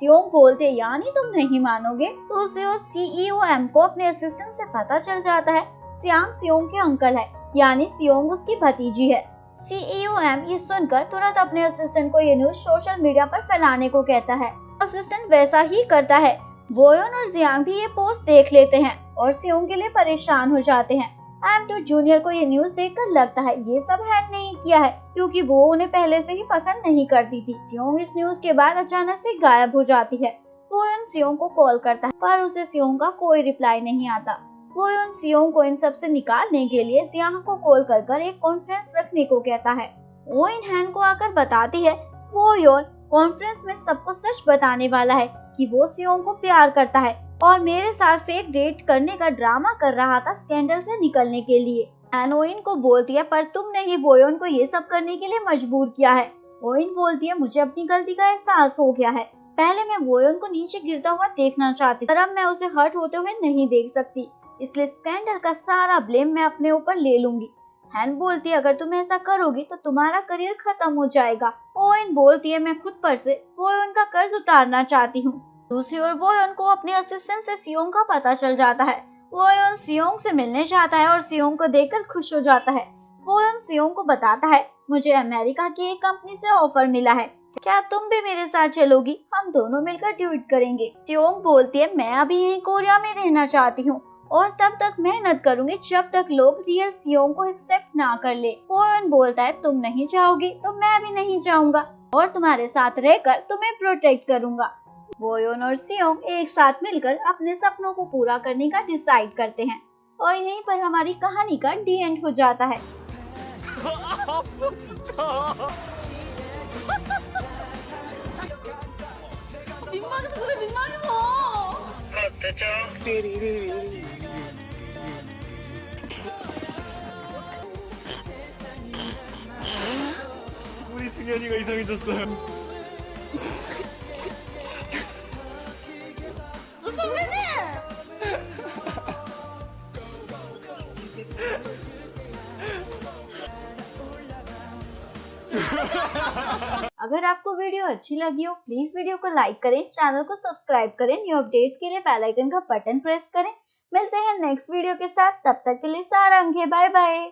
सियोंग बोलते यानी तुम नहीं मानोगे। तो उसे CEO M को अपने असिस्टेंट से पता चल जाता है सियांग सियोंग के अंकल है, यानी सियोंग उसकी भतीजी है। CEO M ये सुनकर तुरंत अपने असिस्टेंट को ये न्यूज सोशल मीडिया पर फैलाने को कहता है। असिस्टेंट वैसा ही करता है। वोयोन और जियांग भी ये पोस्ट देख लेते हैं और सियोंग के लिए परेशान हो जाते हैं। M2 जूनियर को ये न्यूज देखकर लगता है ये सब हैन नहीं किया है क्योंकि वो उन्हें पहले से ही पसंद नहीं करती थी। सियोंग इस न्यूज के बाद अचानक से गायब हो जाती है। वोयोन सियोंग को कॉल करता है पर उसे सियोंग का कोई रिप्लाई नहीं आता। वोयोन सियोंग को इन सब से निकालने के लिए जियांग को कॉल कर एक कॉन्फ्रेंस रखने को कहता है। ओइन हैन को आकर बताती है वोयोन कॉन्फ्रेंस में सबको सच बताने वाला है कि वो सियोंग को प्यार करता है और मेरे साथ फेक डेट करने का ड्रामा कर रहा था स्कैंडल से निकलने के लिए। हैन ओइन को बोलती है पर तुमने ही वोयोन को ये सब करने के लिए मजबूर किया है। ओइन बोलती है मुझे अपनी गलती का एहसास हो गया है, पहले मैं वोयोन को नीचे गिरता हुआ देखना चाहती पर अब मैं उसे हर्ट होते हुए नहीं देख सकती। इसलिए स्कैंडल का सारा ब्लेम मैं अपने ऊपर ले लूंगी। हैन बोलती है अगर तुम ऐसा करोगी तो तुम्हारा करियर खत्म हो जाएगा। ओवेन बोलती है मैं खुद पर से बोयोन का कर्ज उतारना चाहती हूँ। दूसरी ओर बोयोन को अपने असिस्टेंट से सियोंग का पता चल जाता है। बोयोन सियोंग से मिलने चाहता है और सियोंग को देखकर खुश हो जाता है। बोयोन सियोंग को बताता है मुझे अमेरिका की एक कंपनी से ऑफर मिला है, क्या तुम भी मेरे साथ चलोगी? हम दोनों मिलकर ट्वीट करेंगे। सियोंग बोलती है मैं अभी यहीं कोरिया में रहना चाहती हूँ और तब तक मेहनत करूंगी जब तक लोग रियल सियोंग को एक्सेप्ट ना कर ले। बोयोन बोलता है तुम नहीं चाहोगी तो मैं भी नहीं चाहूंगा और तुम्हारे साथ रहकर तुम्हें प्रोटेक्ट करूंगा। बोयोन और सियोंग एक साथ मिलकर अपने सपनों को पूरा करने का डिसाइड करते हैं और यहीं पर हमारी कहानी का डी एंड हो जाता है। 우리 승현이가 이상해졌어요. अगर आपको वीडियो अच्छी लगी हो प्लीज वीडियो को लाइक करें, चैनल को सब्सक्राइब करें, न्यू अपडेट्स के लिए बेल आइकन का बटन प्रेस करें। मिलते हैं नेक्स्ट वीडियो के साथ, तब तक के लिए सारंग है, बाय बाय।